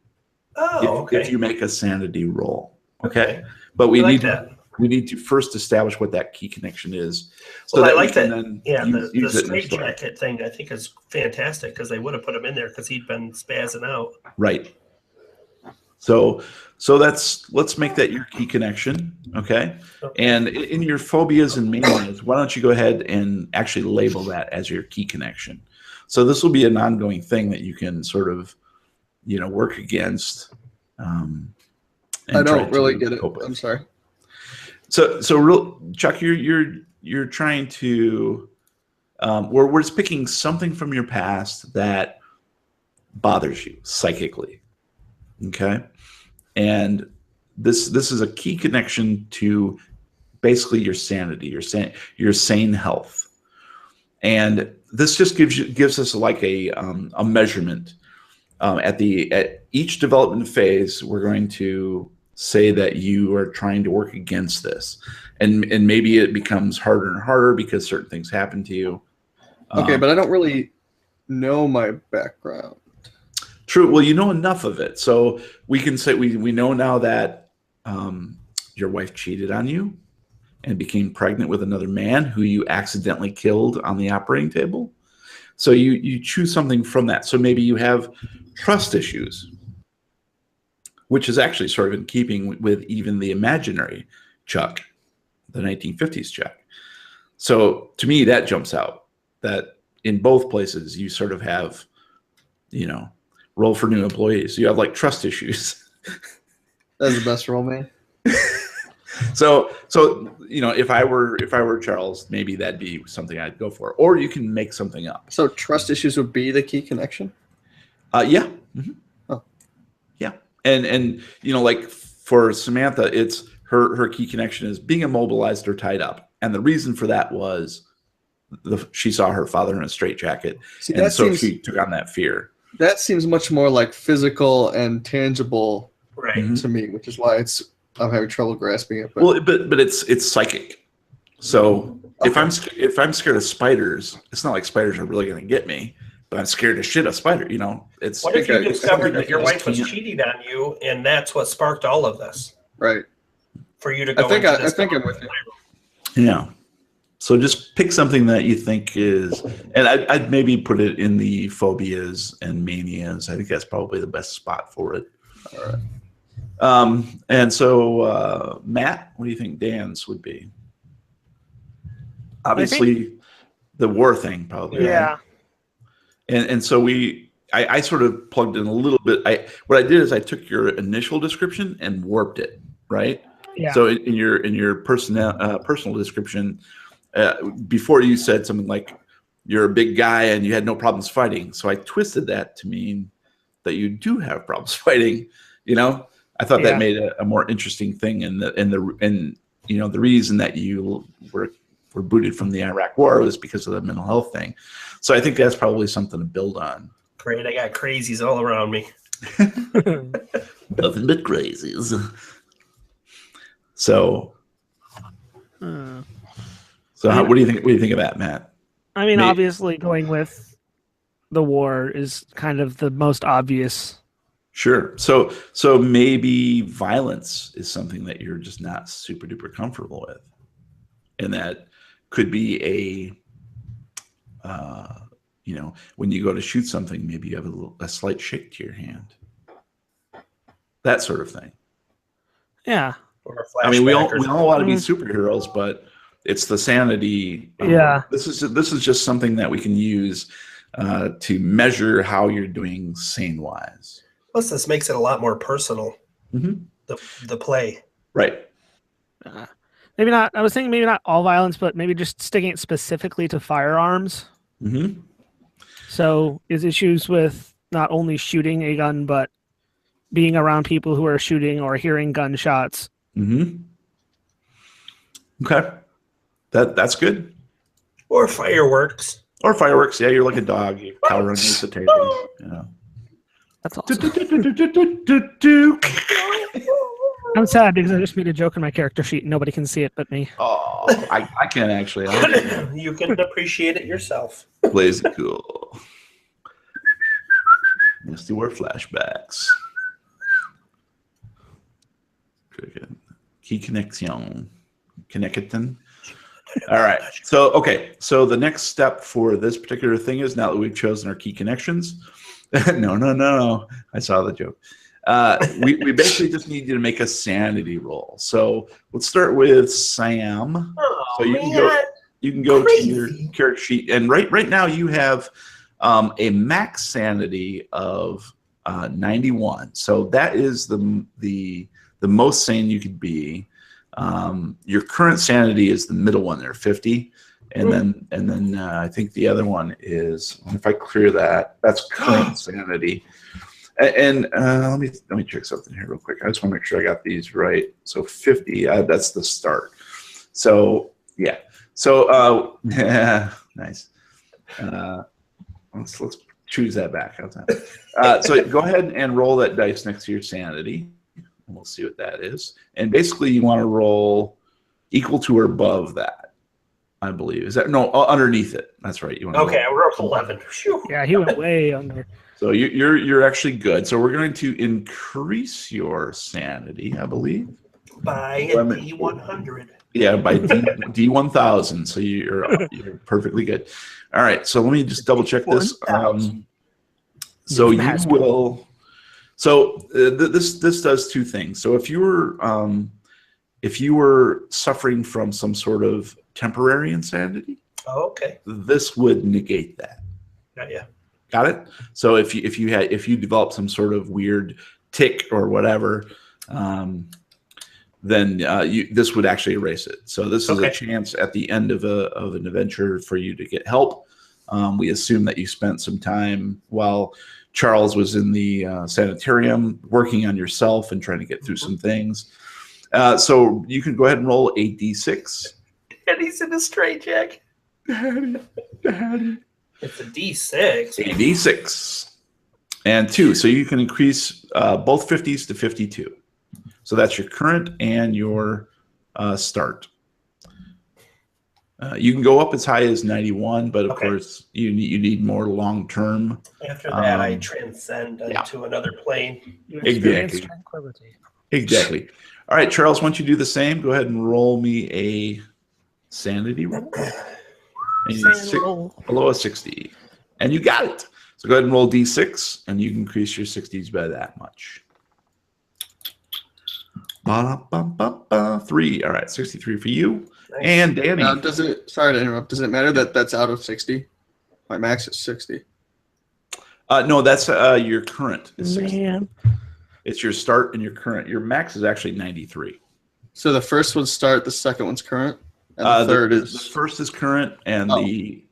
If you make a sanity roll. Okay. But we need to first establish what that key connection is. So well, that I like that. then The straitjacket thing I think is fantastic because they would have put him in there because he'd been spazzing out. Right. So let's make that your key connection. Okay. And in your phobias and manias, why don't you go ahead and actually label that as your key connection? So this will be an ongoing thing that you can sort of, work against. I don't really get it. I'm sorry. So Chuck, you're trying to we're just picking something from your past that bothers you psychically. Okay. And this is a key connection to basically your sanity, your sane health. And this just gives us like a measurement. At each development phase, we're going to say that you are trying to work against this, and maybe it becomes harder and harder because certain things happen to you. Okay, but I don't really know my background. True. Well, you know enough of it, so we can say we know now that your wife cheated on you and became pregnant with another man who you accidentally killed on the operating table. So you choose something from that. So maybe you have trust issues, which is actually sort of in keeping with even the imaginary Chuck, the 1950s Chuck. So to me, that jumps out that in both places you sort of have, role for new employees. You have like trust issues. That's the best role, man. So if I were Charles, maybe that'd be something I'd go for. Or you can make something up. So trust issues would be the key connection? Yeah. Mm-hmm. Oh. Yeah. And like for Samantha, it's her key connection is being immobilized or tied up. And the reason for that was she saw her father in a straitjacket. And so she took on that fear. That seems much more like physical and tangible to me, which is why I'm having trouble grasping it. But it's psychic. So if I'm scared of spiders, it's not like spiders are really going to get me. But I'm scared of shit of spider. It's. What if you discovered that your wife was cheating on you, and that's what sparked all of this? Right. For you to go. I think I'm with you. Yeah. So just pick something that you think is, and I'd maybe put it in the phobias and manias. I think that's probably the best spot for it. All right. And so Matt, what do you think Dan's would be? Obviously, the war thing, probably. Yeah. Right? And so I sort of plugged in a little bit. What I did is I took your initial description and warped it, right? Yeah. So in your personal description, before you said something like you're a big guy and you had no problems fighting. So I twisted that to mean that you do have problems fighting. I thought that made a more interesting thing. And the reason that you were booted from the Iraq War was because of the mental health thing. So I think that's probably something to build on. Great. I got crazies all around me. Nothing but crazies. So So what do you think? What do you think of that, Matt? I mean, obviously, going with the war is kind of the most obvious. Sure. So maybe violence is something that you're just not super duper comfortable with, and that could be when you go to shoot something, maybe you have a slight shake to your hand, that sort of thing. Yeah. I mean, we all want to be superheroes, but it's the sanity. Yeah. This is just something that we can use to measure how you're doing sane-wise. Plus, this makes it a lot more personal. Mm-hmm. The play. Right. Maybe not. I was thinking maybe not all violence, but maybe just sticking it specifically to firearms. Mm-hmm. So is issues with not only shooting a gun, but being around people who are shooting or hearing gunshots. Mm-hmm. Okay. That's good. Or fireworks. Or fireworks. Yeah, you're like a dog. You cower underneath the table. Yeah. That's awesome. I'm sad because I just made a joke in my character sheet and nobody can see it but me. Oh, I can actually. You can appreciate it yourself. Plays it cool. Let's do our flashbacks. Key connection. Connection. All right. So the next step for this particular thing is, now that we've chosen our key connections. No. I saw the joke. We basically just need you to make a sanity roll. So let's start with Sam. So you can go to your character sheet, and right now you have a max sanity of 91. So that is the most sane you could be. Your current sanity is the middle one there, 50. And then I think the other one is, if I clear that, that's current sanity. And let me check something here real quick. I just want to make sure I got these right. So 50, that's the start. So yeah. So yeah, nice. Let's choose that back. How's that? So go ahead and roll that dice next to your sanity. And we'll see what that is. And basically, you want to roll equal to or above that, I believe. Is that no underneath it? That's right. You want I rolled 11. Yeah, he went way under. So you're actually good. So we're going to increase your sanity, I believe, by a D100. Yeah, by D1000. So you're perfectly good. All right. So let me just double check this. So you will. So this does two things. So if you were suffering from some sort of temporary insanity, this would negate that. Got it. So if you develop some sort of weird tic or whatever, then this would actually erase it. So this is a chance at the end of an adventure for you to get help. We assume that you spent some time while Charles was in the sanitarium working on yourself and trying to get through some things. So you can go ahead and roll a D6. Daddy's in a straitjacket. Daddy. It's a D6. A D6. And 2. So you can increase both 50s to 52. So that's your current and your start. You can go up as high as 91, but of course you need more long term. After that, I transcend into another plane. Exactly. All right, Charles, once you do the same, go ahead and roll me a sanity roll. And below a 60. And you got it. So go ahead and roll D6, and you can increase your 60s by that much. 3. All right, 63 for you. Nice. And Danny. Sorry to interrupt. Does it matter that that's out of 60? My max is 60. No, that's your current is 60. Man. It's your start and your current. Your max is actually 93. So the first one's start, the second one's current, and the third is the first is current, and the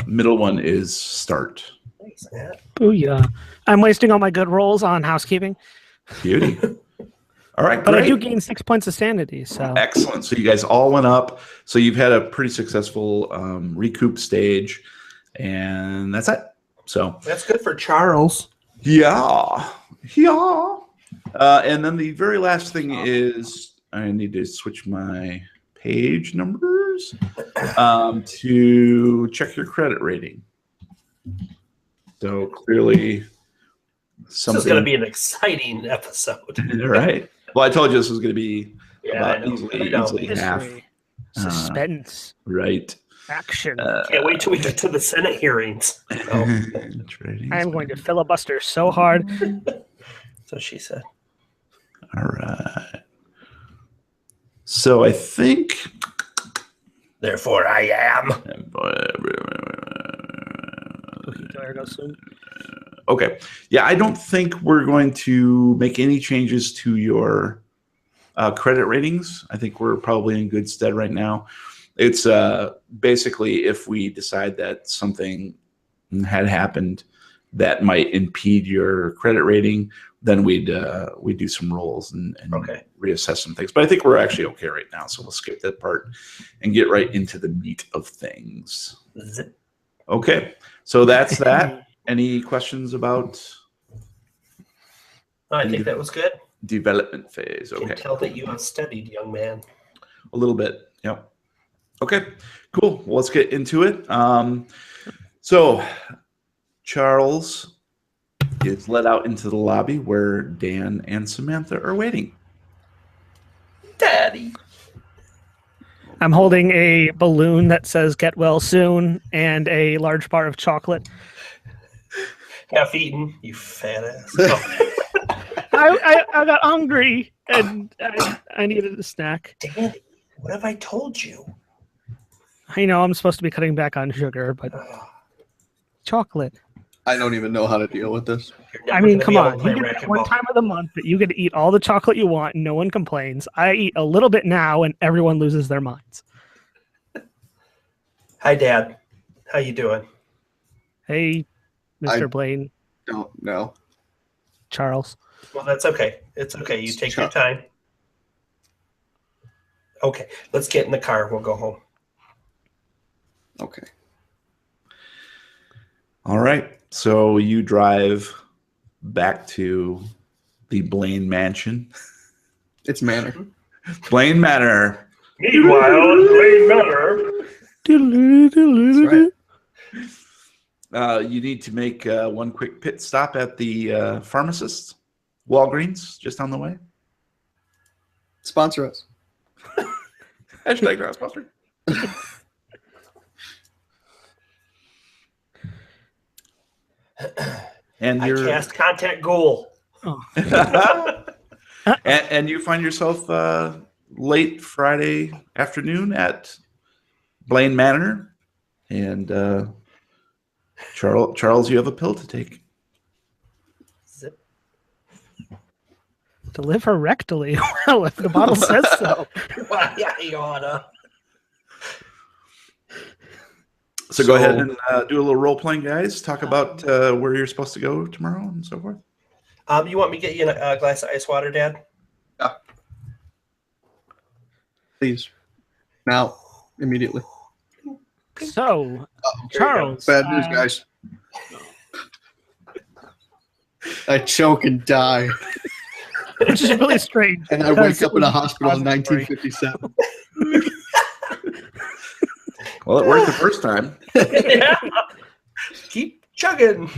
middle one is start. Booyah! I'm wasting all my good rolls on housekeeping. Beauty. All right, but great. I do gain 6 points of sanity. So excellent. So you guys all went up. So you've had a pretty successful recoup stage, and that's it. So that's good for Charles. Yeah. And then the very last thing is I need to switch my page numbers to check your credit rating. So clearly, This is going to be an exciting episode. Right. Well, I told you this was going to be Yeah, about easily half. History, suspense, Right. action. Can't wait till we get to the Senate hearings. Oh, I'm going to filibuster so hard. so she said. All right. So I think. Therefore, I am. Okay. Yeah, I don't think we're going to make any changes to your credit ratings. I think we're probably in good stead right now. It's basically if we decide that something had happened that might impede your credit rating, then we'd do some rolls and reassess some things. But I think we're actually okay right now, so we'll skip that part and get right into the meat of things. Okay, so that's that. Any questions about? I think that was good. Development phase. I Okay. can tell that you have studied, young man. A little bit. Yep. Okay. Cool. Well, let's get into it. So Charles is led out into the lobby where Dan and Samantha are waiting. Daddy. I'm holding a balloon that says "Get well soon" and a large bar of chocolate. Half eaten, you fat ass. I got hungry and I needed a snack. Danny, what have I told you? I know I'm supposed to be cutting back on sugar, but chocolate. I don't even know how to deal with this. I mean, come on. You get that one time of the month that you get to eat all the chocolate you want and no one complains. I eat a little bit now and everyone loses their minds. Hi, Dad. How you doing? Hey, Mr. Blaine. Don't know. Charles. Well, that's okay. It's okay. You take your time. Okay, let's get in the car. We'll go home. Okay. All right. So you drive back to the Blaine Mansion. It's Manor. Blaine Manor. Meanwhile, Blaine Manor. That's right. You need to make one quick pit stop at the pharmacist, Walgreens, just on the way. Sponsor us. Hashtag not sponsored. And I cast contact goal. and you find yourself late Friday afternoon at Blaine Manor, and Charles, you have a pill to take. Zip. Deliver rectally. Well, if the bottle says so. Well, yeah, you oughta. So go ahead and do a little role playing, guys. Talk about where you're supposed to go tomorrow and so forth. You want me to get you a glass of ice water, Dad? Yeah. Please. Now. Immediately. So, Charles. Bad news, guys. I choke and die. Which is really strange. And I wake up in a hospital in 1957. Well, it worked the first time. Yeah. Keep chugging.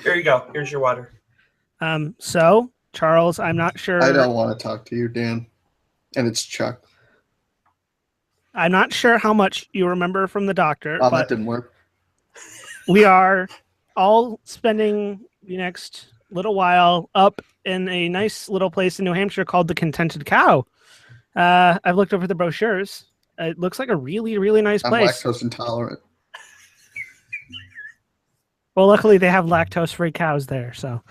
Here you go. Here's your water. So, Charles, I'm not sure. I don't want to talk to you, Dan. And it's Chuck. I'm not sure how much you remember from the doctor, Oh, but that didn't work. we are all spending the next little while up in a nice little place in New Hampshire called the Contented Cow. I've looked over the brochures. It looks like a really, really nice I'm place. lactose intolerant. Well, luckily they have lactose-free cows there, so.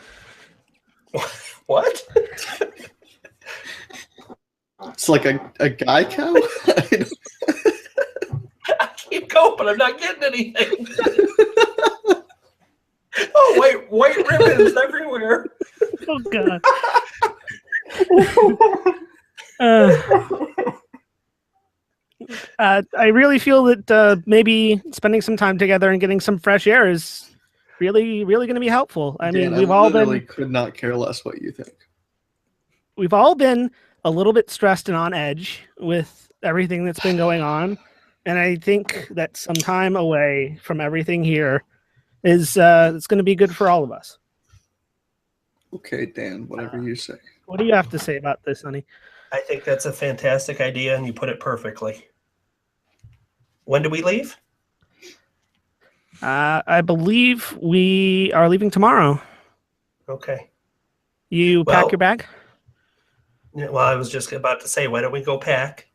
What? It's like a guy cow? I keep going, but I'm not getting anything. Oh, white ribbons everywhere. Oh, God. I really feel that maybe spending some time together and getting some fresh air is really, really going to be helpful. I mean, Dan, we've I all literally been could not care less what you think. we've all been a little bit stressed and on edge with everything that's been going on. And I think that some time away from everything here is it's going to be good for all of us. Okay, Dan, whatever you say. What do you have to say about this, honey? I think that's a fantastic idea, and you put it perfectly. When do we leave? I believe we are leaving tomorrow. Okay. You pack your bag? Yeah, well, I was just about to say, why don't we go pack?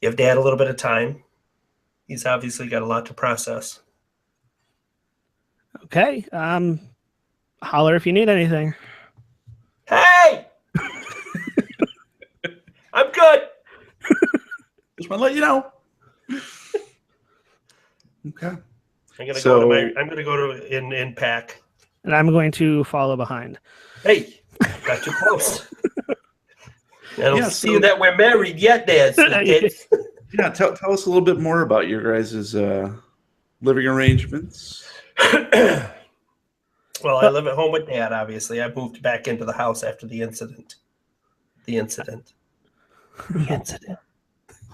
Give Dad a little bit of time. He's obviously got a lot to process. Okay. Holler if you need anything. Hey! I'm good. Just want to let you know. Okay. I'm gonna So- go to in pack. And I'm going to follow behind. Hey, got too close. I don't Yeah, see so- that we're married yet, Dad. Kids. Yeah, tell us a little bit more about your guys' living arrangements. Well, I live at home with Dad, obviously. I moved back into the house after the incident. The incident.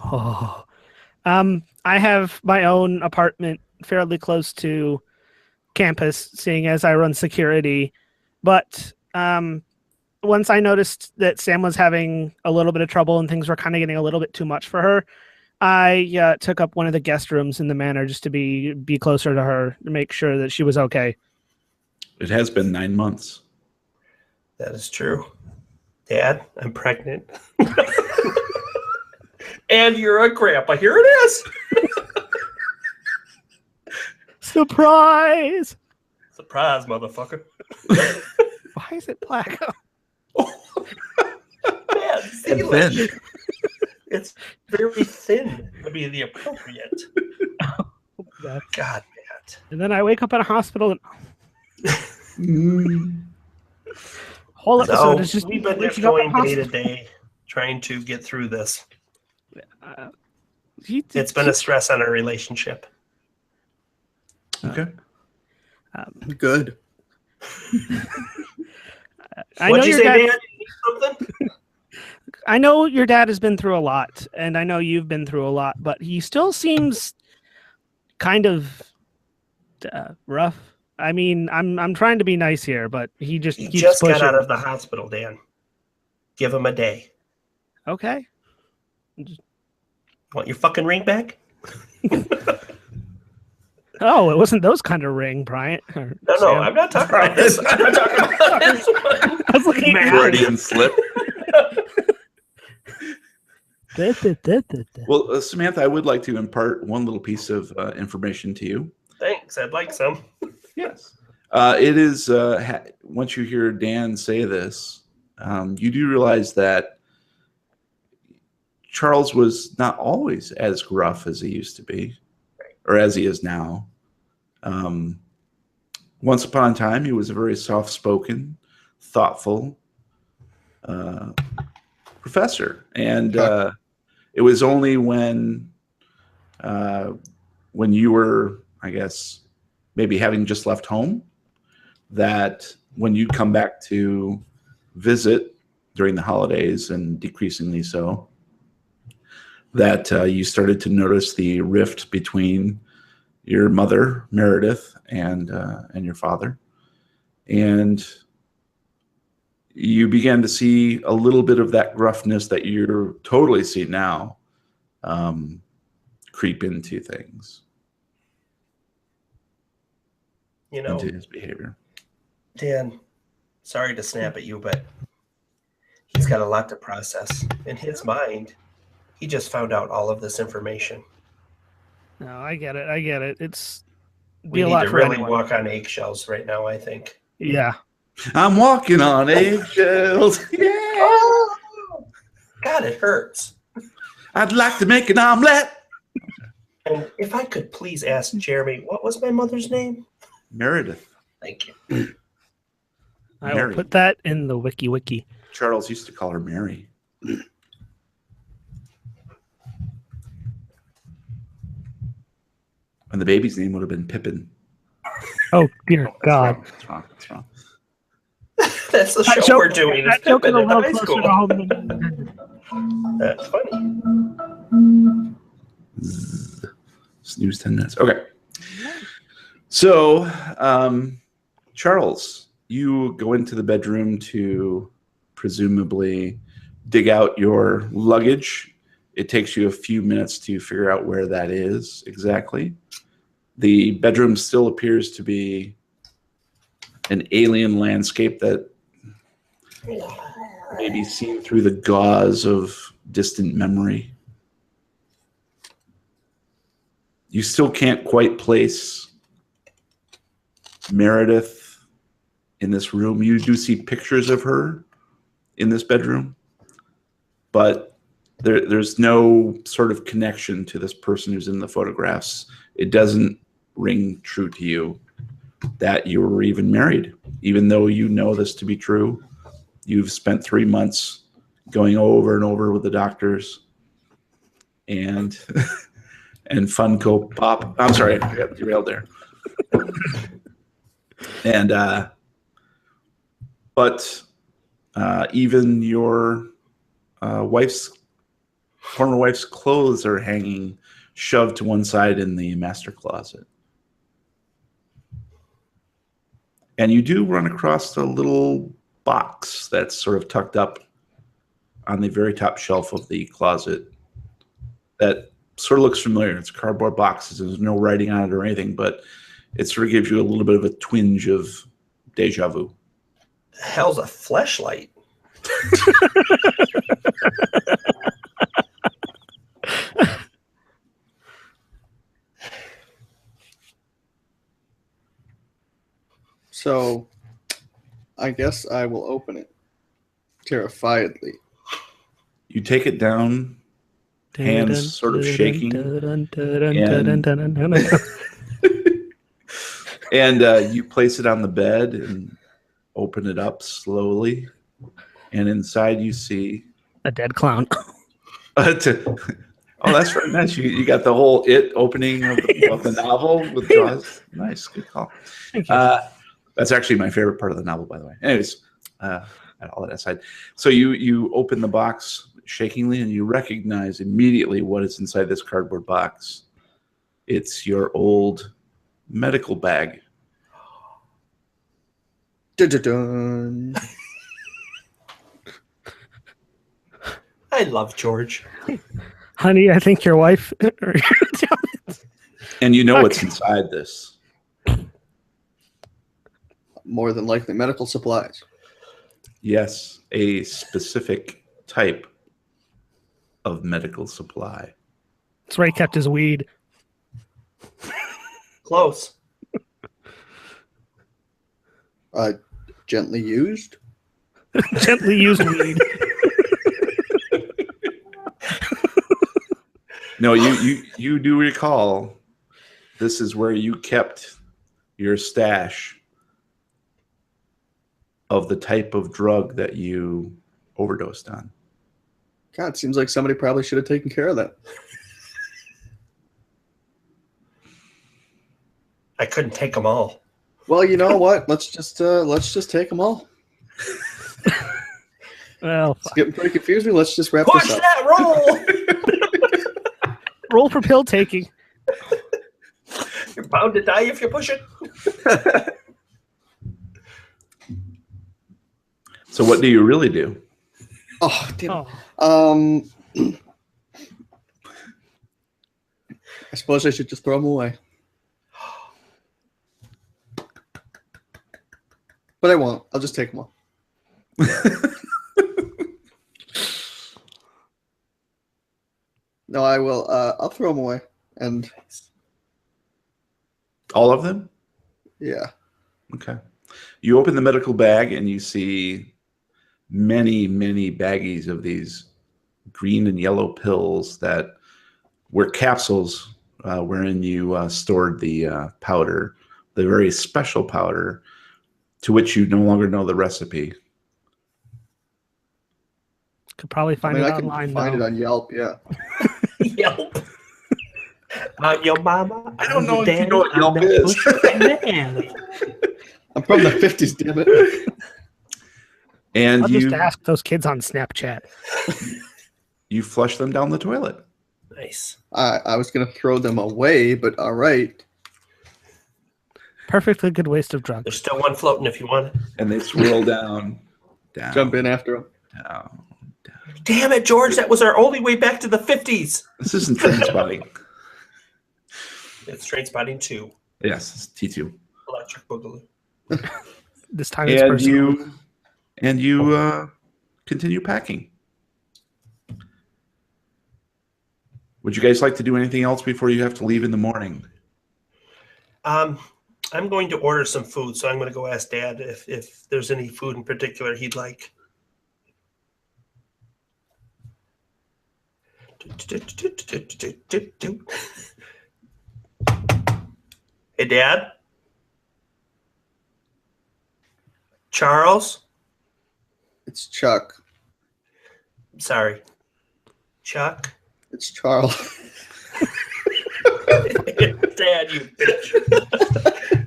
Oh. I have my own apartment fairly close to campus, seeing as I run security. But once I noticed that Sam was having a little bit of trouble and things were kind of getting a little bit too much for her, I took up one of the guest rooms in the manor just to be closer to her to make sure that she was okay. It has been 9 months. That is true. Dad, I'm pregnant. And you're a grandpa. Here it is. Surprise! Surprise, motherfucker. Why is it black? Man, see, And look, thin. it's very thin to be the appropriate. God. God, Matt. And then I wake up in a hospital and whole episode So is just we've been just waking up in going a day to hospital. day trying to get through this. It's been a stress on our relationship. Okay. Good. I know What'd you your say, dad. Dad? Something? I know your dad has been through a lot, and I know you've been through a lot, but he still seems kind of rough. I mean, I'm trying to be nice here, but he just He keeps just pushing. got out of the hospital, Dan. Give him a day. Okay. Want your fucking ring back? Oh, it wasn't those kind of ring, Bryant. No, Sam. I'm not talking about this. I'm not talking about this one. I was looking at Freudian slip. you. Well, Samantha, I would like to impart one little piece of information to you. Thanks. I'd like some. Yes. It is, once you hear Dan say this, you do realize that Charles was not always as gruff as he used to be, or as he is now. Once upon a time, he was a very soft-spoken, thoughtful professor. And it was only when you were, I guess, maybe having just left home, that when you'd come back to visit during the holidays, and decreasingly so, that you started to notice the rift between your mother, Meredith, and your father. And you began to see a little bit of that gruffness that you're totally see now creep into things, You know, into his behavior. Dan, sorry to snap at you, but he's got a lot to process. In his mind, he just found out all of this information. No, I get it. It's We be a need lot to for really anyone. walk on eggshells right now, I think. Yeah. I'm walking on eggshells. Yeah. Oh, God, it hurts. I'd like to make an omelet. And if I could please ask Jeremy, what was my mother's name? Meredith. Thank you. I will Mary. put that in the wiki. Charles used to call her Mary. And the baby's name would have been Pippin. Oh dear God. That's wrong. That's wrong. That's the That show we're doing. That It's joke is a Pippin in little high closer school. to home than intended. That's funny. Snooze 10 minutes. Okay. So, Charles, you go into the bedroom to presumably dig out your luggage. It takes you a few minutes to figure out where that is exactly. The bedroom still appears to be an alien landscape that may be seen through the gauze of distant memory. You still can't quite place Meredith in this room. You do see pictures of her in this bedroom, but there's no sort of connection to this person who's in the photographs. It doesn't ring true to you that you were even married, even though you know this to be true. You've spent 3 months going over and over with the doctors and and Funko Pop. I'm sorry, I got derailed there. And but even your former wife's clothes are hanging shoved to one side in the master closet. And you do run across a little box that's sort of tucked up on the very top shelf of the closet that sort of looks familiar. It's a cardboard box. There's no writing on it or anything, but it sort of gives you a little bit of a twinge of deja vu. The hell's a fleshlight? So, I guess I will open it terrifiedly. You take it down, hands sort of shaking, and you place it on the bed and open it up slowly. And inside you see A dead clown. oh, that's very nice. You got the whole It opening of the novel with Jaws. Nice, good call. Thank you. That's actually my favorite part of the novel, by the way. Anyways, all that aside. So you open the box shakingly and you recognize immediately what is inside this cardboard box. It's your old medical bag. Dun-dun-dun. I love George. Honey, I think your wife. And you know what's inside this. More than likely medical supplies. Yes, a specific type of medical supply. That's where he kept his weed. Close. Gently used. Gently used weed. No, you do recall this is where you kept your stash of the type of drug that you overdosed on. God, seems like somebody probably should have taken care of that. I couldn't take them all. Well, you know what? Let's just take them all. Well, It's getting pretty confusing. Let's just wrap Push this up. that roll! roll for pill taking. You're bound to die if you push it. So what do you really do? Oh, damn. Oh. I suppose I should just throw them away. But I won't. I'll just take them all. No, I will. I'll throw them away. And All of them? yeah. Okay. You open the medical bag and you see many, many baggies of these green and yellow pills that were capsules wherein you stored the powder, the very special powder to which you no longer know the recipe. Could probably find I it can online. find it though. on Yelp, yeah. Yelp. Your mama. I don't know your if you daddy, know what I'm Yelp the is. pusher in the alley. I'm from the 50s, damn it. And I'll just ask those kids on Snapchat. you flush them down the toilet. Nice. I was going to throw them away, but all right. Perfectly good waste of drugs. There's still one floating if you want it. And they swirl down. Jump in after them. Down. Damn it, George! That was our only way back to the 50s. This isn't train spotting. It's Train Spotting 2. Yes, it's T2. Electric Boogaloo. This time it's personal. You continue packing. Would you guys like to do anything else before you have to leave in the morning? I'm going to order some food, so I'm going to go ask Dad if there's any food in particular he'd like. Hey, Dad? Charles? It's Chuck. Sorry. Chuck? It's Charles. Dad, you bitch.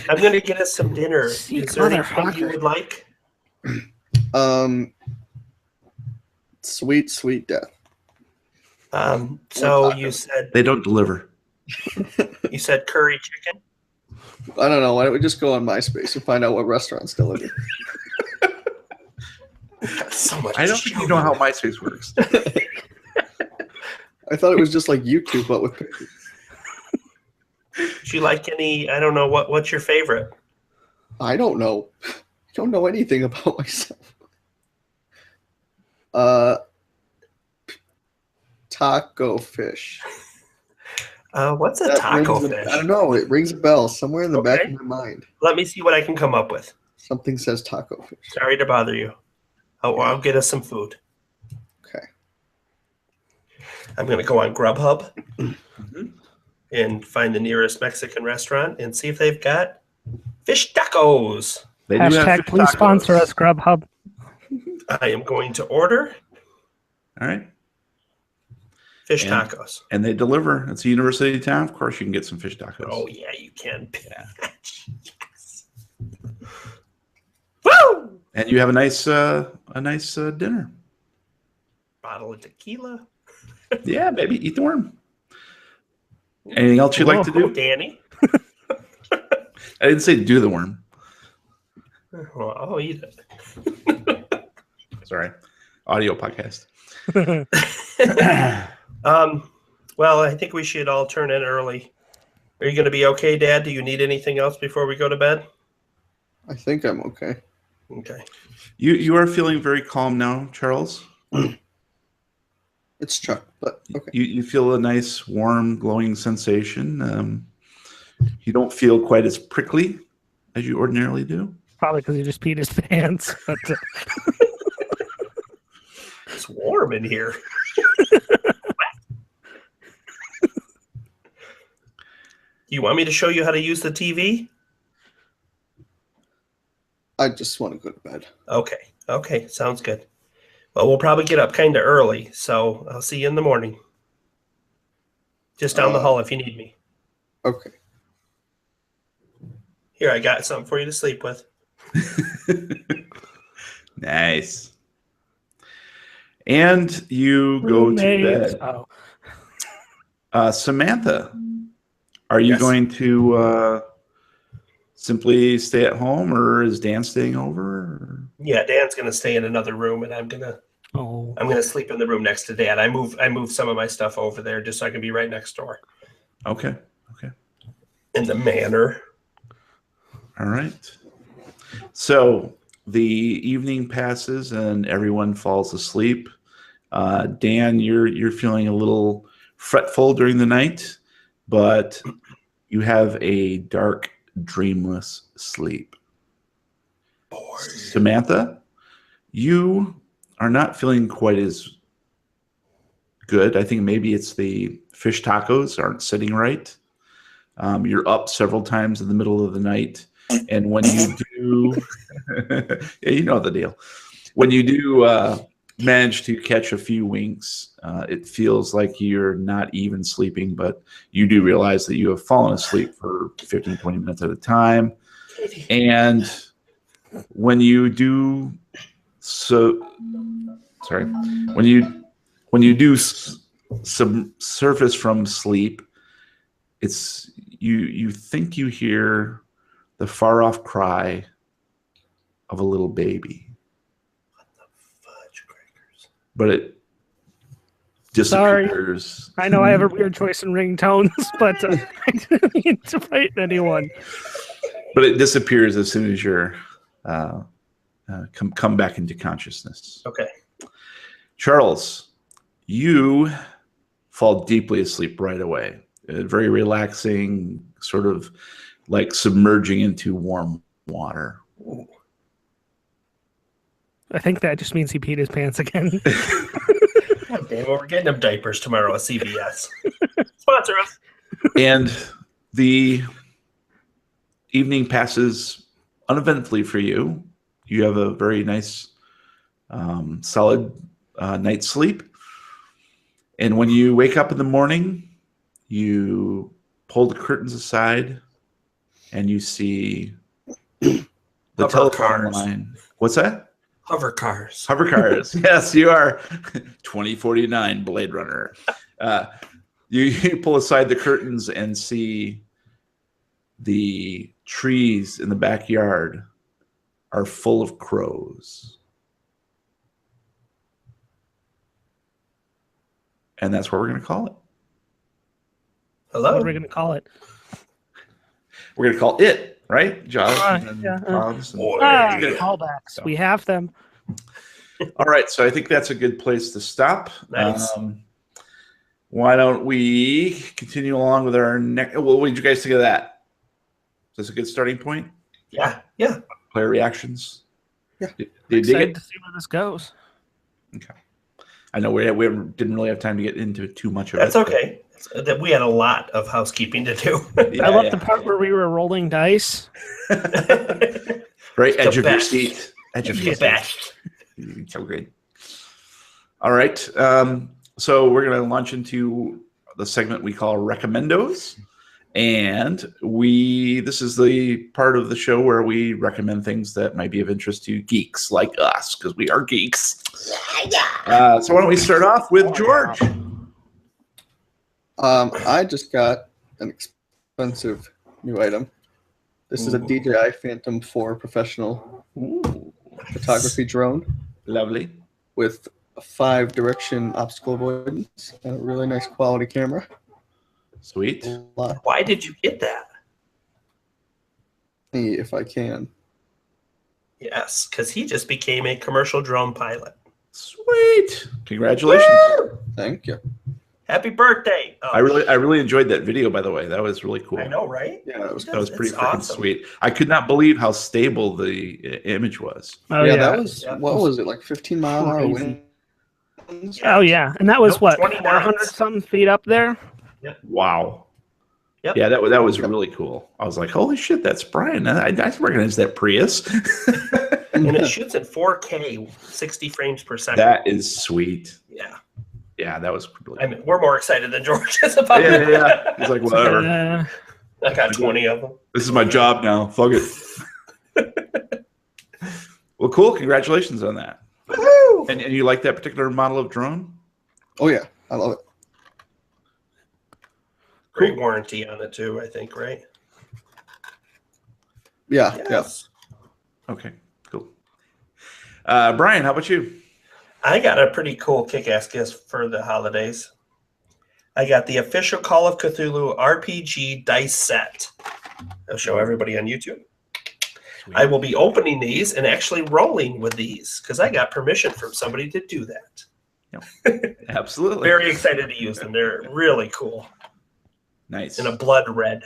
I'm going to get us some dinner. Is there anything you would like? Sweet death. So you said They don't deliver. you said curry chicken? I don't know. Why don't we just go on MySpace and find out what restaurants deliver? So much. I don't think you know how MySpace works. I thought it was just like YouTube, but with pictures. Do you like any? I don't know. What's your favorite? I don't know. I don't know anything about myself. Taco fish. What's a That taco rings fish? I don't know. It rings a bell somewhere in the back Okay. of my mind. Let me see what I can come up with. Something says taco fish. Sorry to bother you. I'll get us some food. Okay. I'm going to go on Grubhub and find the nearest Mexican restaurant and see if they've got fish tacos. They do have Hashtag fish please tacos. sponsor us, Grubhub. I am going to order All right. fish And- tacos. And they deliver. It's a university town. Of course, you can get some fish tacos. Oh, yeah, you can. Yes. Woo! And you have a nice dinner. Bottle of tequila. Yeah, maybe eat the worm. Anything else you'd like to Oh, do? Danny. I didn't say do the worm. Well, I'll eat it. Sorry. Audio podcast. Well, I think we should all turn in early. Are you going to be okay, Dad? Do you need anything else before we go to bed? I think I'm okay. Okay. You are feeling very calm now, Charles. It's Chuck, but okay. You feel a nice, warm, glowing sensation. You don't feel quite as prickly as you ordinarily do. Probably because he just peed his pants. But, It's warm in here. You want me to show you how to use the TV? I just want to go to bed. Okay. Okay. Sounds good. Well, we'll probably get up kind of early, so I'll see you in the morning. Just down the hall if you need me. Okay. Here, I got something for you to sleep with. Nice. And you go to roommates. bed. Oh, Samantha, are you Yes. going to simply stay at home, or is Dan staying over? Or? Yeah, Dan's gonna stay in another room, and I'm gonna sleep in the room next to Dad. I moved some of my stuff over there just so I can be right next door. Okay. In the manor. All right. So the evening passes and everyone falls asleep. Dan, you're feeling a little fretful during the night, but you have a dark, dreamless sleep. Boy. Samantha, you are not feeling quite as good. I think maybe it's the fish tacos aren't sitting right. You're up several times in the middle of the night. And when you do, yeah, you know the deal. When you do manage to catch a few winks, it feels like you're not even sleeping, but you do realize that you have fallen asleep for 15, 20 minutes at a time. And when you do surface from sleep, it's you think you hear the far off cry of a little baby. What the fudge crackers? But it disappears. I know I have a weird choice in ringtones, but I didn't mean to frighten anyone. But it disappears as soon as you're come back into consciousness. Okay. Charles, you fall deeply asleep right away. Very relaxing, sort of like submerging into warm water. Ooh. I think that just means he peed his pants again. God damn, we're getting them diapers tomorrow at CVS. Sponsor us. And the evening passes uneventfully for you. You have a very nice, solid night's sleep. And when you wake up in the morning, you pull the curtains aside and you see the Hover telephone cars. line. What's that? Hover cars. Hover cars. Yes, you are. 2049 Blade Runner. You pull aside the curtains and see the trees in the backyard are full of crows. And that's what we're going to call it. Hello? What are we going to call it? We're going to call it, right? Josh and yeah, Pogs and- Callbacks. We have them. All right, so I think that's a good place to stop. Nice. Why don't we continue along with our next? Well, what did you guys think of that? Is this a good starting point? Yeah. Player reactions? Yeah. Did you dig Excited it? to see where this goes. Okay. I know we didn't really have time to get into too much of That's it. okay. We had a lot of housekeeping to do. Yeah, I love the part where we were rolling dice. Right, edge of your seat. Edge of your The seat. best. So good. All right. So we're going to launch into the segment we call Recommendos. And this is the part of the show where we recommend things that might be of interest to geeks like us, because we are geeks. So why don't we start off with George? I just got an expensive new item. This is a DJI Phantom 4 professional Ooh, photography drone lovely. with a 5-direction obstacle avoidance and a really nice quality camera. Sweet. Why did you get that? If I can. Yes, because he just became a commercial drone pilot. Sweet. Congratulations. Thank you. Happy birthday! Oh, I really enjoyed that video, by the way. That was really cool. I know, right? Yeah, that was That was pretty It's freaking awesome. sweet. I could not believe how stable the image was. Oh, yeah, yeah. that was, Yeah. what was it, like 15 mile an hour Crazy. wind? Oh, yeah. And that was Nope, what, 20 400 knots. something feet up there? Wow. Yep. Yeah, that was really cool. I was like, holy shit, that's Brian. I recognize that Prius. And it shoots in 4K, 60 frames per second. That is sweet. Yeah. Yeah, that was really I mean, we're more excited than George is about it. Yeah. He's like, whatever. I got 20 of them. This is my job now. Fuck it. Well, cool. Congratulations on that. Woo! And you like that particular model of drone? Oh, yeah. I love it. Great warranty on it too, I think, right? Yeah, Yes. Okay, cool. Brian, how about you? I got a pretty cool kick-ass gift for the holidays. I got the official Call of Cthulhu RPG dice set. I'll show everybody on YouTube. I will be opening these and actually rolling with these because I got permission from somebody to do that. Absolutely. Very excited to use them. They're really cool. Nice. In a blood red.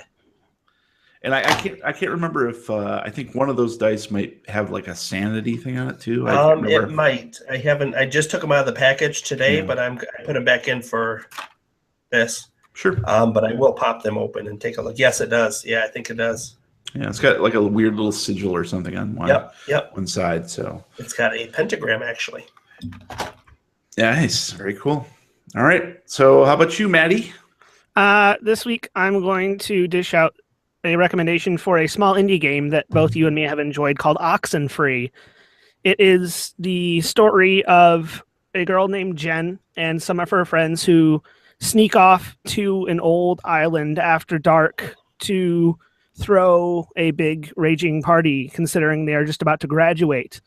And I can't remember if I think one of those dice might have like a sanity thing on it too. I can't remember. It might. I haven't. I just took them out of the package today, Yeah. but I put them back in for this. Sure. But I will pop them open and take a look. Yes, it does. Yeah, I think it does. Yeah, it's got like a weird little sigil or something on one side. So It's got a pentagram actually. yeah, nice, very cool. All right. So how about you, Maddie? This week, I'm going to dish out a recommendation for a small indie game that both you and me have enjoyed called Oxenfree. It is the story of a girl named Jen and some of her friends who sneak off to an old island after dark to throw a big raging party, considering they are just about to graduate.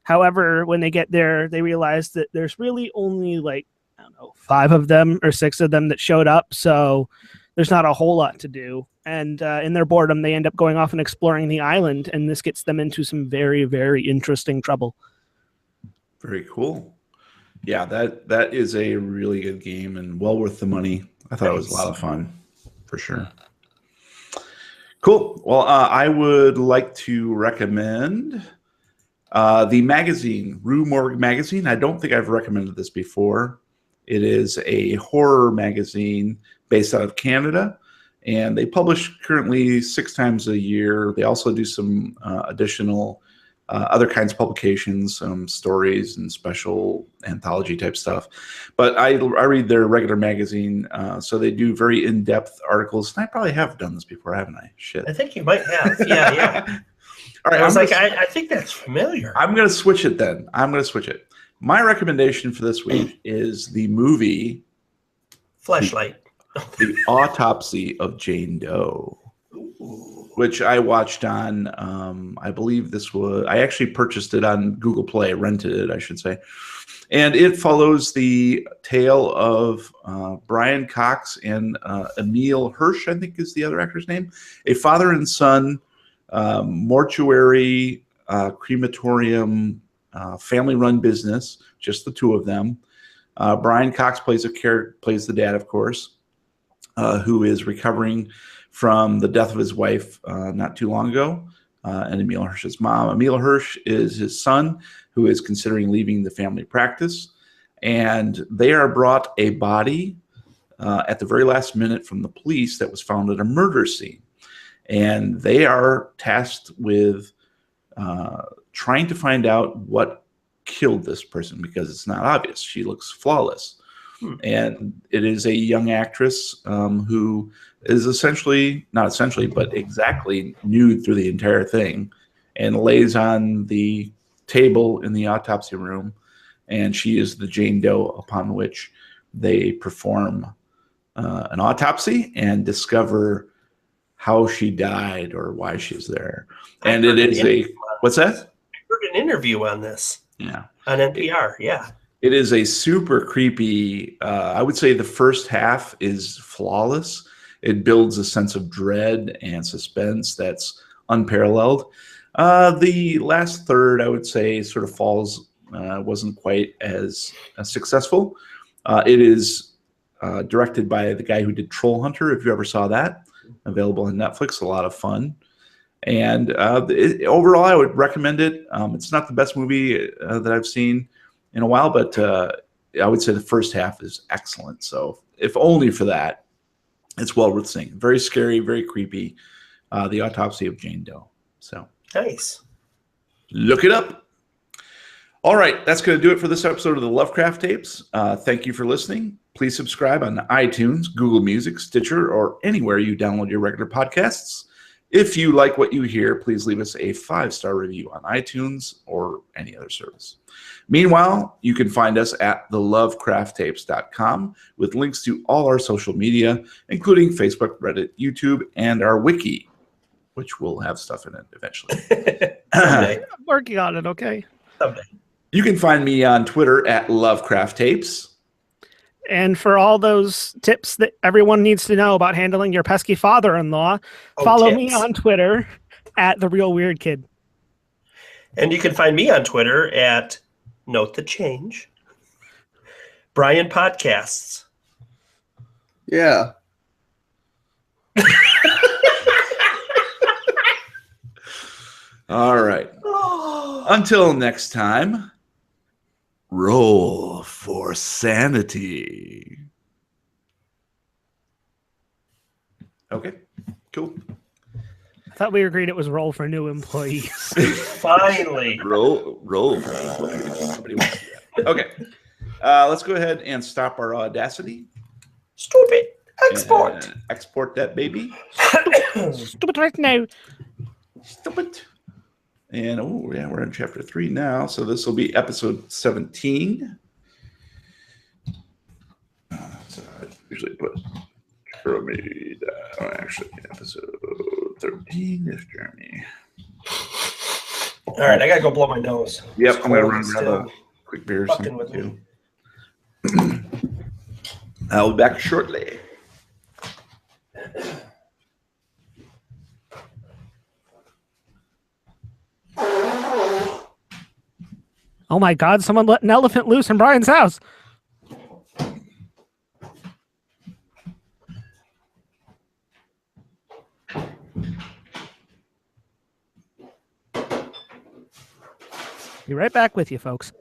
However, when they get there, they realize that there's really only like, I don't know, 5 of them or 6 of them that showed up. So there's not a whole lot to do. And in their boredom, they end up going off and exploring the island. And this gets them into some very, very interesting trouble. Very cool. Yeah, that is a really good game and well worth the money. I thought it was a lot of fun, for sure. Cool. Well, I would like to recommend the magazine, Rue Morgue Magazine. I don't think I've recommended this before. It is a horror magazine based out of Canada, and they publish currently 6 times a year. They also do some additional other kinds of publications, stories and special anthology type stuff. But I read their regular magazine, so they do very in-depth articles. And I probably have done this before, haven't I? Shit. I think you might have. Yeah. All right. I think that's familiar. I'm going to switch it then. My recommendation for this week is the movie Fleshlight. The Autopsy of Jane Doe, which I watched on, I believe I actually purchased it on Google Play, rented it, I should say. And it follows the tale of Brian Cox and Emile Hirsch, I think is the other actor's name, a father and son mortuary, crematorium, family-run business, just the 2 of them. Brian Cox plays the dad, of course, who is recovering from the death of his wife not too long ago, and Emile Hirsch's mom. Emile Hirsch is his son, who is considering leaving the family practice, and they are brought a body at the very last minute from the police that was found at a murder scene. And they are tasked with trying to find out what killed this person, because it's not obvious. She looks flawless. And it is a young actress who is not essentially, but exactly nude through the entire thing, and lays on the table in the autopsy room. And she is the Jane Doe upon which they perform an autopsy and discover how she died or why she's there. And it is what's that? I heard an interview on this. Yeah. On NPR, yeah. It is a super creepy, I would say the first half is flawless. It builds a sense of dread and suspense that's unparalleled. The last third, I would say, sort of wasn't quite as successful. It is directed by the guy who did Troll Hunter, if you ever saw that. Available on Netflix, a lot of fun. And overall, I would recommend it. It's not the best movie that I've seen in a while, but I would say the first half is excellent. So if only for that, it's well worth seeing. Very scary, very creepy. The Autopsy of Jane Doe. So nice. Look it up. All right, that's going to do it for this episode of the Lovecraft Tapes. Thank you for listening. Please subscribe on iTunes, Google Music, Stitcher, or anywhere you download your regular podcasts. If you like what you hear, please leave us a 5-star review on iTunes or any other service. Meanwhile, you can find us at thelovecrafttapes.com with links to all our social media, including Facebook, Reddit, YouTube, and our wiki, which will have stuff in it eventually. Someday. I'm working on it, okay? Someday. You can find me on Twitter at Lovecraft Tapes. And for all those tips that everyone needs to know about handling your pesky father-in-law, follow me on Twitter at The Real Weird Kid. And you can find me on Twitter at Note the Change. Brian Podcasts. Yeah. All right. Until next time, roll for sanity. Okay, cool. I thought we agreed it was roll for new employees. Finally. Roll. Somebody wants to do that. Okay, let's go ahead and stop our Audacity. Stupid. Export. Export that baby. Stupid right now. Stupid. And oh yeah, we're in chapter 3 now, so this will be episode 17. So I usually put Jeremy down. Actually, episode 13 is Jeremy. All right, I gotta go blow my nose. Yep, It's I'm gonna cold run still. grab a quick beer or Fucking something with too. I'll be back shortly. Oh my God! Someone let an elephant loose in Brian's house. Be right back with you, folks.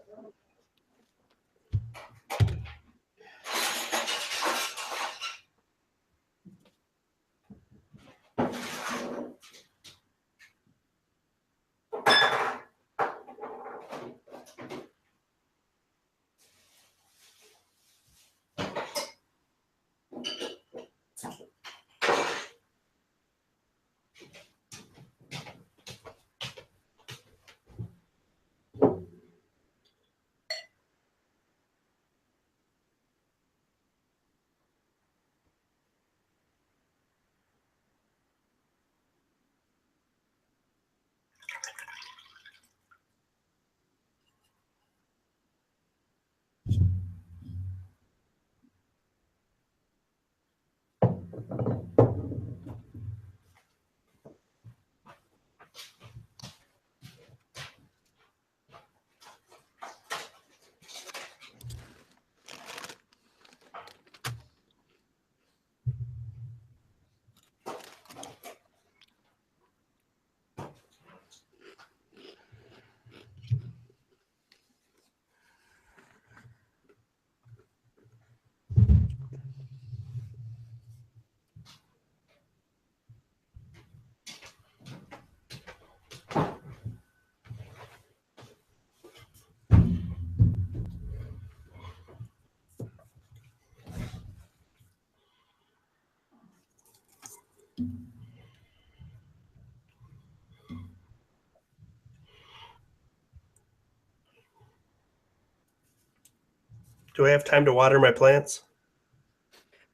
Do I have time to water my plants?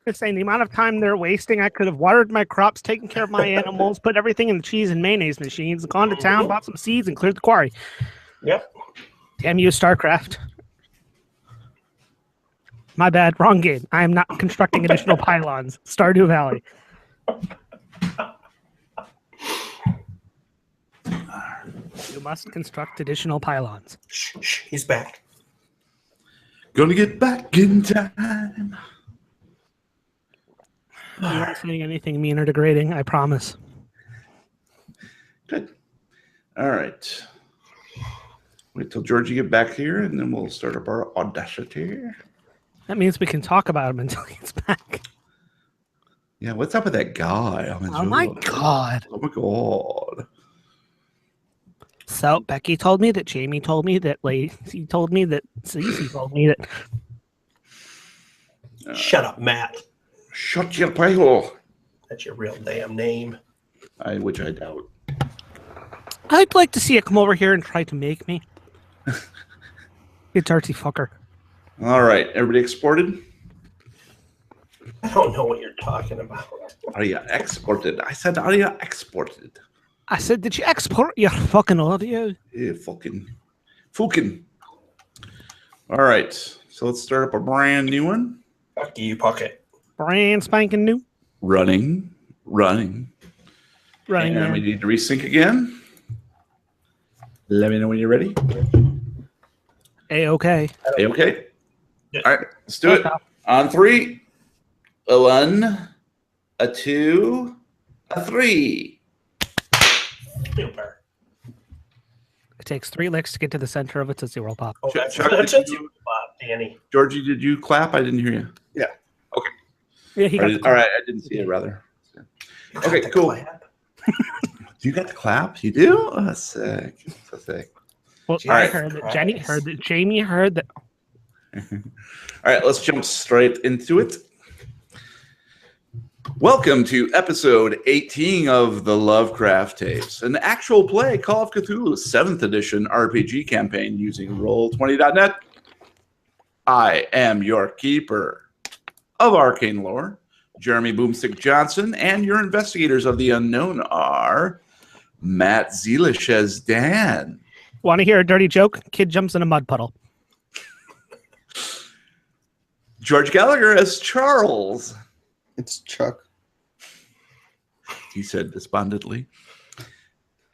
Just saying, the amount of time they're wasting, I could have watered my crops, taken care of my animals, put everything in the cheese and mayonnaise machines, gone to town, bought some seeds, and cleared the quarry. Yep. Damn you, StarCraft. My bad, wrong game. I am not constructing additional pylons. Stardew Valley. You must construct additional pylons. Shh, he's back. Gonna get back in time. I'm not saying anything mean or degrading, I promise. Good. All right. Wait till Georgie get back here, and then we'll start up our Audacity. That means we can talk about him until he gets back. Yeah, what's up with that guy? Oh my God. Oh my God. So Becky told me that, Jamie told me that, Lacey told me that, Cece told me that. Shut up, Matt. Shut your pie hole. That's your real damn name. Which I doubt. I'd like to see it come over here and try to make me. You dirty fucker. All right, everybody exported? I don't know what you're talking about. Are you exported? I said, are you exported? I said, did you export your fucking audio? Yeah, fucking. All right, so let's start up a brand new one. Fuck you, Pocket. Brand spanking new. Running. Running And there. we need to resync again. Let me know when you're ready. A-okay. Hey, okay? Yeah. All right, let's do it. On 3. A 1, a 2, a 3. Super. It takes 3 licks to get to the center of a Tootsie Roll Pop. Oh, Chuck, that's Chuck, that's did a you- Bob, Danny. Georgie, did you clap? I didn't hear you. Yeah, he got the All right, I didn't see it, rather. You Okay, got the cool. clap? You got the clap? You do? Oh, that's sick. So sick. Well, Jesus I heard that. Christ. Jenny heard that. Jamie heard that. All right, let's jump straight into it. Welcome to episode 18 of the Lovecraft tapes, an actual play Call of Cthulhu 7th edition RPG campaign using Roll20.net. I am your keeper of arcane lore, Jeremy Boomstick Johnson, and your investigators of the unknown are Matt Zealish as Dan. Want to hear a dirty joke? Kid jumps in a mud puddle. George Gallagher as Charles. It's Chuck. He said despondently.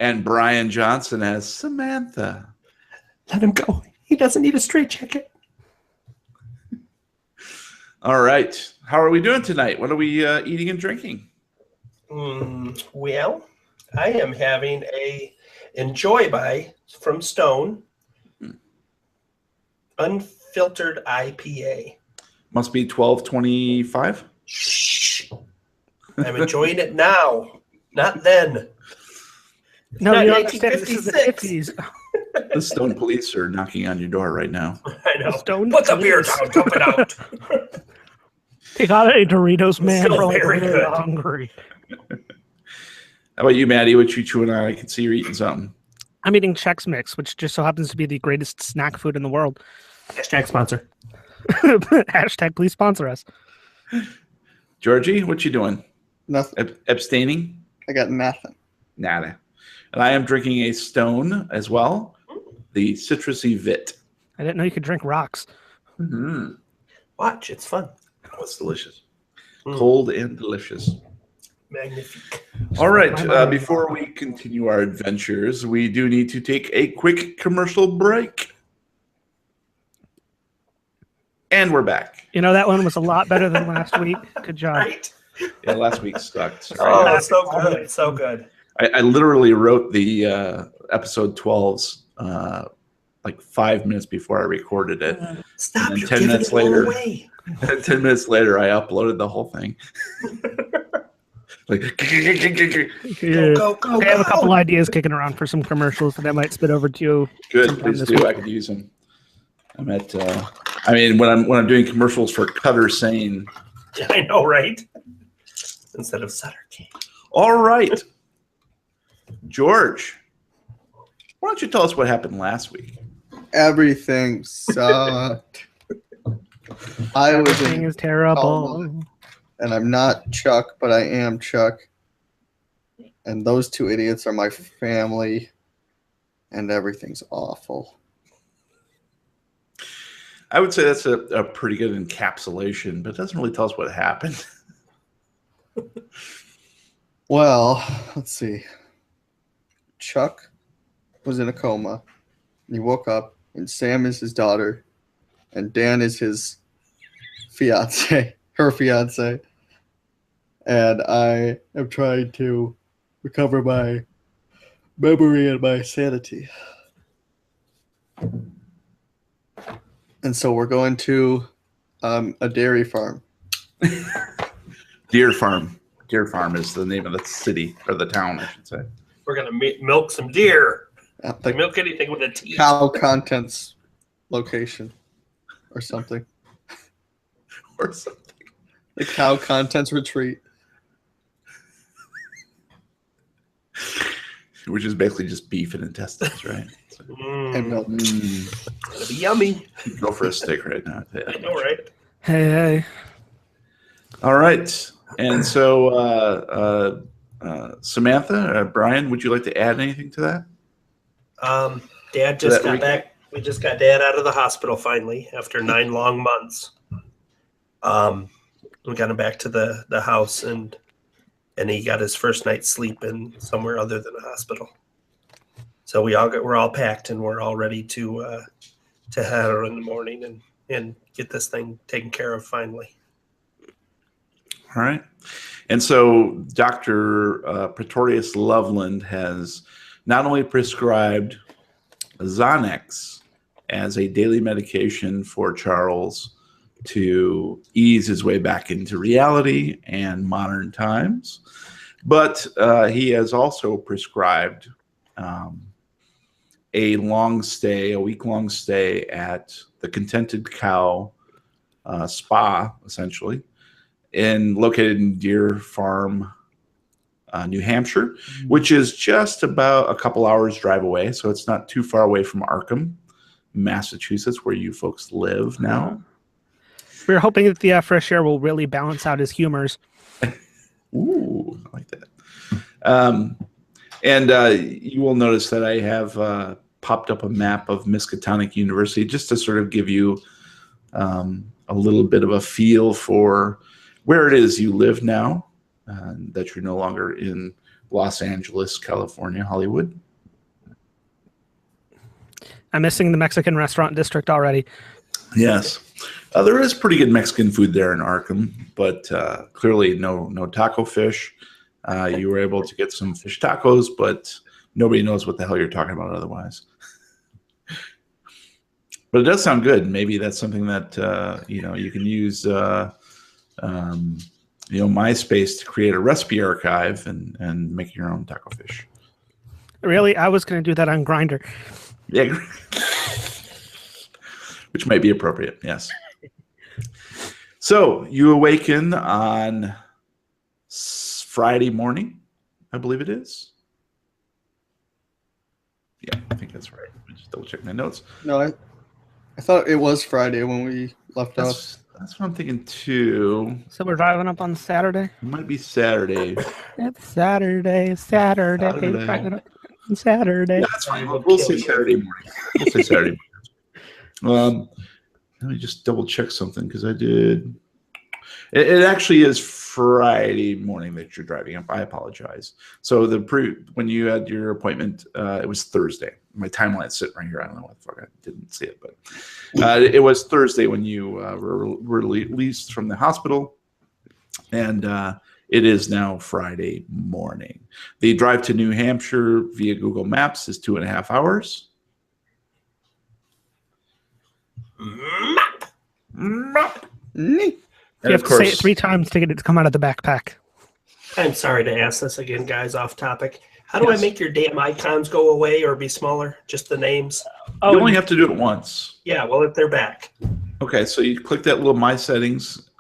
And Brian Johnson as Samantha. Let him go. He doesn't need a straitjacket. All right. How are we doing tonight? What are we eating and drinking? Well, I am having a Enjoy by from Stone unfiltered IPA. Must be 1225. Shh. I'm enjoying it now, not then. No, not you don't understand. This is the 1956. 50s. The Stone Police are knocking on your door right now. I know. Stone Put the beer Police. down, dump it out. They got a Doritos, man. Still We're like very really good. hungry. How about you, Maddie? What you chewing on? I can see you're eating something. I'm eating Chex Mix, which just so happens to be the greatest snack food in the world. Hashtag sponsor. Hashtag please sponsor us. Georgie, what you doing? Nothing. Abstaining? I got nothing. Nada. And I am drinking a Stone as well, the citrusy Vit. I didn't know you could drink rocks. Mm-hmm. Watch, it's fun. Oh, it's delicious. Mm. Cold and delicious. Magnifique. All right. Before we continue our adventures, we do need to take a quick commercial break. And we're back. You know, that one was a lot better than last week. Good job. Right? Yeah, last week sucked. Oh, it's so good. So good. I literally wrote the episode 12s like 5 minutes before I recorded it. Stop, And you're 10 giving minutes it all later- away. And 10 minutes later, I uploaded the whole thing. Like, Yeah. Go. I have a couple ideas kicking around for some commercials that I might spit over to you. good, sometime please this do. week. I could use them. I'm at. I mean, when I'm doing commercials for Cutter Sane. I know, right? Instead of Sutter King. All right, George, why don't you tell us what happened last week? Everything sucked. I was Everything in, is terrible. and I'm not Chuck, but I am Chuck. And those two idiots are my family, and everything's awful. I would say that's a pretty good encapsulation, but it doesn't really tell us what happened. Well, let's see. Chuck was in a coma. He woke up, and Sam is his daughter, and Dan is his fiance, her fiance. And I am trying to recover my memory and my sanity. And so we're going to a dairy farm. Deer Farm. Deer Farm is the name of the city, or the town, I should say. We're going to milk some deer. At the Milk anything with a T. cow contents location or something. Or something. The cow contents retreat. Which is basically just beef and intestines, right? So, And milk. It'll be yummy. go for a steak right now. I know, right? Hey. All right. And so, Samantha, Brian, would you like to add anything to that? Dad just got back. We just got Dad out of the hospital finally after 9 long months. We got him back to the house and he got his first night's sleep in somewhere other than a hospital. So we're all packed and we're all ready to head out in the morning and get this thing taken care of finally. All right. And so Dr. Pretorius Loveland has not only prescribed Xanax as a daily medication for Charles to ease his way back into reality and modern times, but he has also prescribed a week-long stay at the Contented Cow spa, essentially, and located in Deer Farm, New Hampshire, which is just about a couple hours drive away. So it's not too far away from Arkham, Massachusetts, where you folks live now. We're hoping that the fresh air will really balance out his humors. Ooh, I like that. And you will notice that I have popped up a map of Miskatonic University just to sort of give you a little bit of a feel for where it is you live now, that you're no longer in Los Angeles, California, Hollywood. I'm missing the Mexican restaurant district already. Yes. There is pretty good Mexican food there in Arkham, but clearly no taco fish. You were able to get some fish tacos, but nobody knows what the hell you're talking about otherwise. But it does sound good. Maybe that's something that you can use MySpace to create a recipe archive and make your own taco fish. Really? I was going to do that on Grindr. Yeah. Which might be appropriate, yes. So you awaken on Friday morning, I believe it is. Yeah, I think that's right. Let me just double check my notes. No, I thought it was Friday when we left off. That's what I'm thinking too. So we're driving up on Saturday? It might be Saturday. It's Saturday. Driving up on Saturday. Yeah, that's fine. We'll say Saturday morning. We'll say Saturday morning. Let me just double check something because I did. It actually is Friday morning that you're driving up. I apologize. So when you had your appointment, it was Thursday. My timeline's sitting right here. I don't know what the fuck, I didn't see it, but it was Thursday when you were released from the hospital, and it is now Friday morning. The drive to New Hampshire via Google Maps is 2.5 hours. You have to say it 3 times to get it to come out of the backpack. I'm sorry to ask this again, guys, off topic. How do I make your damn icons go away or be smaller? Just the names? You only have to do it once. Yeah, well, if they're back. Okay, so you click that little My Settings.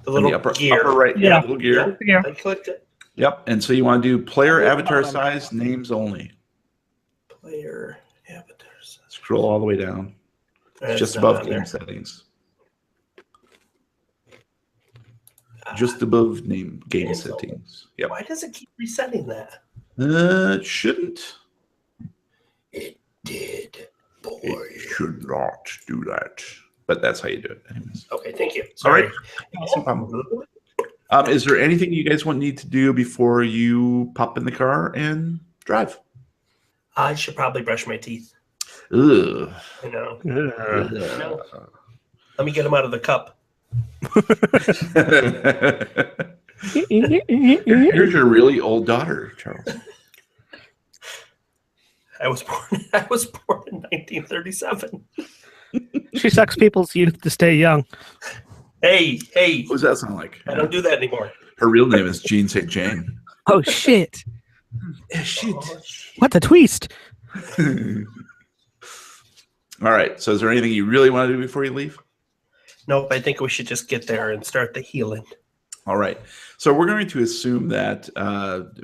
The little upper right, Yeah. little gear. Yeah. I clicked it. Yep, and so you want to do player avatar size, names only. Player avatar size. Scroll all the way down. It's Just not above on game there. settings. Just above game Games settings. Yep. Why does it keep resetting that? It shouldn't. It did. Boy. It should not do that. But that's how you do it. Anyways. Okay, thank you. All Sorry. right. No problem. Is there anything you guys need to do before you pop in the car and drive? I should probably brush my teeth. Ugh. I know. Ugh. No. Let me get them out of the cup. Here's your really old daughter, Charles. I was born in 1937. She sucks people's youth to stay young. Hey. What does that sound like? I don't do that anymore. Her real name is Jean St. Jane. Oh, shit. Shit. What the twist? All right. So is there anything you really want to do before you leave? Nope, I think we should just get there and start the healing. All right. So we're going to assume that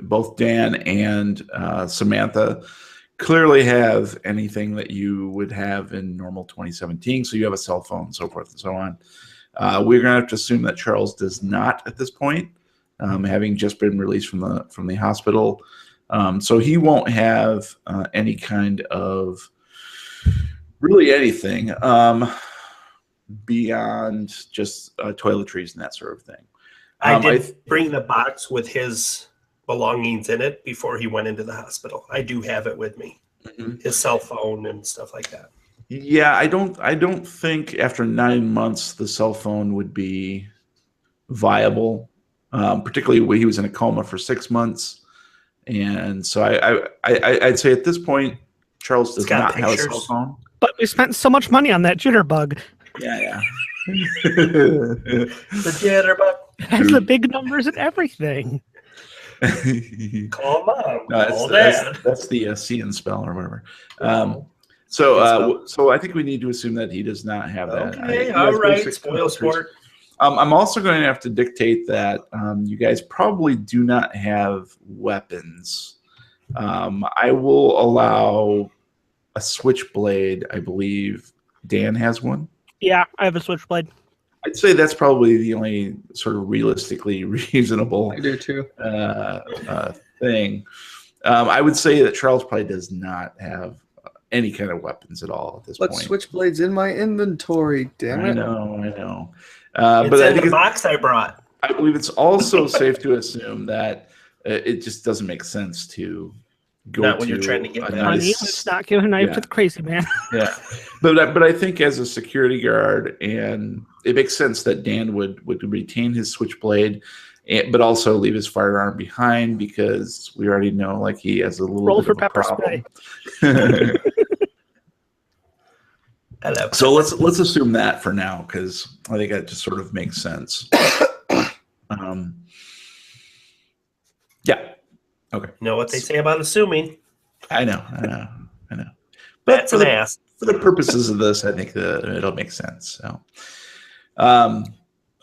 both Dan and Samantha clearly have anything that you would have in normal 2017. So you have a cell phone, so forth and so on. We're going to have to assume that Charles does not at this point, having just been released from the hospital. So he won't have any kind of really anything beyond just toiletries and that sort of thing. I did bring the box with his belongings in it before he went into the hospital. I do have it with me. Mm-hmm. His cell phone and stuff like that. Yeah, I don't think after 9 months the cell phone would be viable, particularly when he was in a coma for 6 months. And so I'd say at this point, Charles does not have a cell phone. But we spent so much money on that jitterbug. Yeah. The jitterbug. It has the big numbers and everything. Call mom. No, Call dad. that's the see and spell or whatever. So I think we need to assume that he does not have that. Okay, all right. Spoil sport. I'm also going to have to dictate that you guys probably do not have weapons. I will allow a switchblade. I believe Dan has one. Yeah, I have a switchblade. I'd say that's probably the only sort of realistically reasonable I do too. thing. I would say that Charles probably does not have any kind of weapons at all at this But point. switchblades in my inventory, damn I it. know. It's But I in think the box I brought. I believe it's also safe to assume that it just doesn't make sense to go Not when to you're trying to get a back. Honey, nice, let's not give a knife yeah. to the crazy man. yeah. But I think as a security guard, and it makes sense that Dan would retain his switchblade, but also leave his firearm behind because we already know like he has a little Roll bit for of a pepper problem. spray. Hello. So let's assume that for now because I think that just sort of makes sense. Yeah. Okay. You know what they say about assuming? I know. But That's for an the, ass. for the purposes of this, I think it'll make sense. So,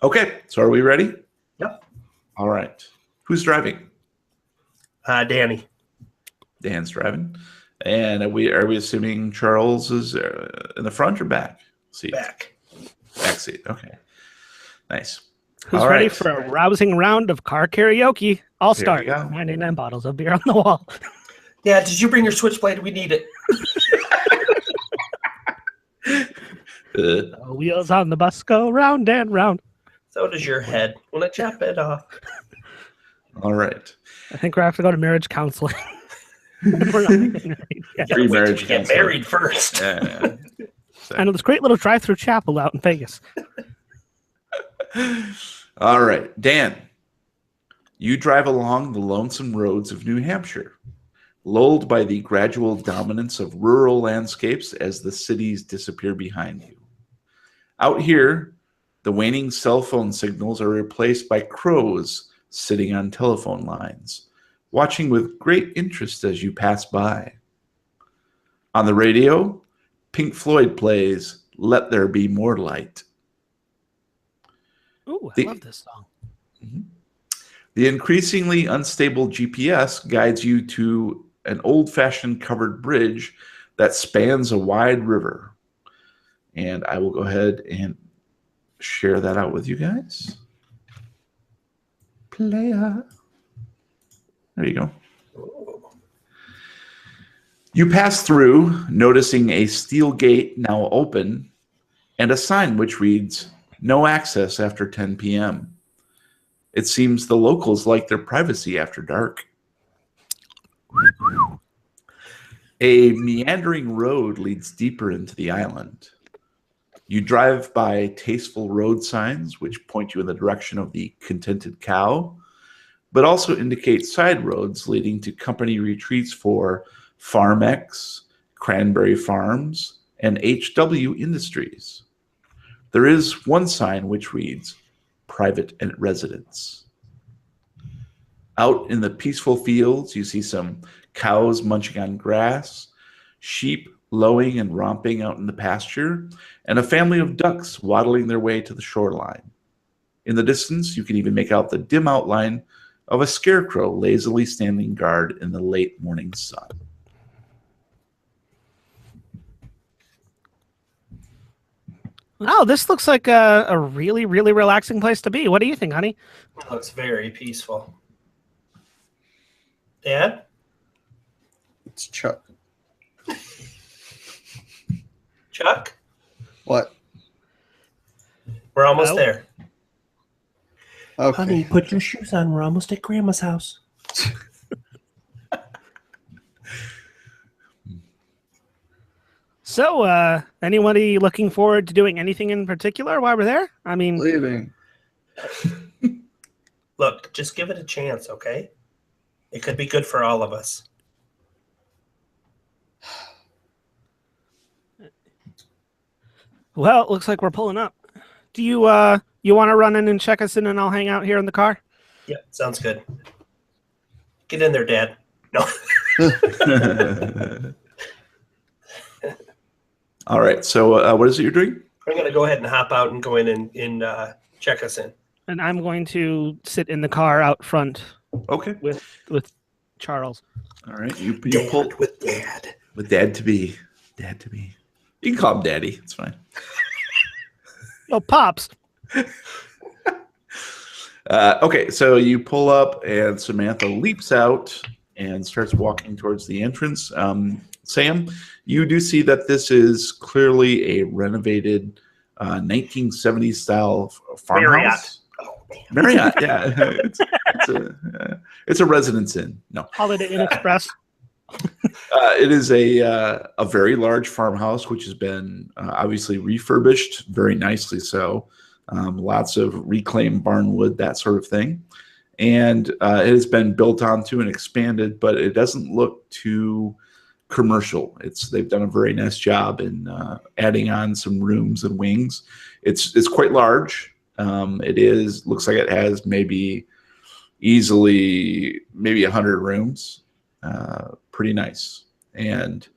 okay. So are we ready? Yep. All right. Who's driving? Danny. Dan's driving. And are we assuming Charles is in the front or back seat? Back. Back seat. Okay. Nice. Who's All ready right. for a rousing round of car karaoke? I'll Here start. we go. 99 bottles of beer on the wall. Yeah, did you bring your switchblade? We need it. The wheels on the bus go round and round. So does your head. When I chop it off. All right. I think we're going to have to go to marriage counseling. We're not getting married yet. Yeah, wait till Pre-marriage we get counseling. married first. Yeah. I know this great little drive-through chapel out in Vegas. All right, Dan, you drive along the lonesome roads of New Hampshire, lulled by the gradual dominance of rural landscapes as the cities disappear behind you. Out here, the waning cell phone signals are replaced by crows sitting on telephone lines, watching with great interest as you pass by. On the radio, Pink Floyd plays Let There Be More Light. Ooh, I love this song. The increasingly unstable GPS guides you to an old-fashioned covered bridge that spans a wide river. And I will go ahead and share that out with you guys. Player. There you go. You pass through, noticing a steel gate now open and a sign which reads, "No access after 10 p.m." It seems the locals like their privacy after dark. A meandering road leads deeper into the island. You drive by tasteful road signs which point you in the direction of the Contented Cow, but also indicate side roads leading to company retreats for FarmX, Cranberry Farms, and HW Industries. There is one sign which reads, "Private and Residence." Out in the peaceful fields, you see some cows munching on grass, sheep lowing and romping out in the pasture, and a family of ducks waddling their way to the shoreline. In the distance, you can even make out the dim outline of a scarecrow lazily standing guard in the late morning sun. Oh, this looks like a really, really relaxing place to be. What do you think, honey? It looks very peaceful. Dad? It's Chuck. Chuck? What? We're almost Oh. there. Okay. Honey, put your shoes on. We're almost at Grandma's house. So, anybody looking forward to doing anything in particular while we're there? I mean, Leaving. Look, just give it a chance, okay? It could be good for all of us. well, it looks like we're pulling up. Do you you want to run in and check us in, and I'll hang out here in the car? Yeah, sounds good. Get in there, Dad. No. All right. So what is it you're doing? I'm going to go ahead and hop out and go in and check us in. And I'm going to sit in the car out front Okay. with Charles. All right. You Dad pull with Dad. with Dad to be. Dad to be. You can call him Daddy. It's fine. Oh, Pops. Okay, so you pull up, and Samantha leaps out and starts walking towards the entrance. Sam, you do see that this is clearly a renovated 1970s style farmhouse. Marriott, yeah. It's a residence inn. No. Holiday Inn Express. It is a very large farmhouse, which has been obviously refurbished very nicely so. Lots of reclaimed barnwood, that sort of thing. And it has been built onto and expanded, but it doesn't look too commercial. They've done a very nice job in adding on some rooms and wings. It's quite large. It looks like it has easily 100 rooms. Pretty nice. And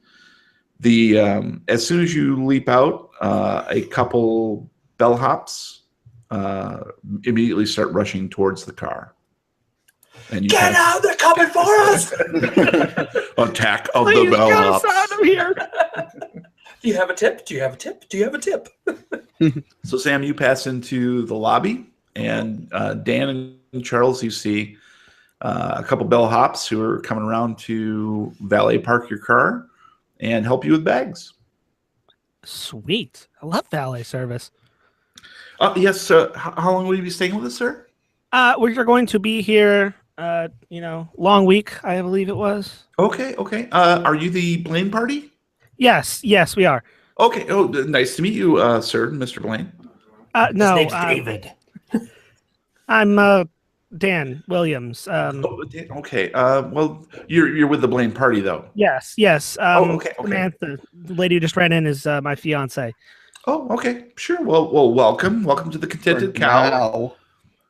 as soon as you leap out, a couple bellhops immediately start rushing towards the car. And you Get out! They're coming for us! Attack of Please the get us bellhops. out of here. Do you have a tip? Do you have a tip? Do you have a tip? So Sam, you pass into the lobby, and Dan and Charles, you see a couple bellhops who are coming around to valet park your car and help you with bags. Sweet. I love valet service. Yes. How long will you be staying with us, sir? We're going to be here, long week, I believe it was. Okay. Are you the Blaine party? Yes, we are. Okay. Oh, nice to meet you, sir, Mr. Blaine. No, His name's David. I'm Dan Williams. Okay. Well, you're with the Blaine party, though. Yes. Okay. Samantha, the lady who just ran in, is my fiance. Oh, okay. Sure. Well, welcome to the Contented Cow. Now.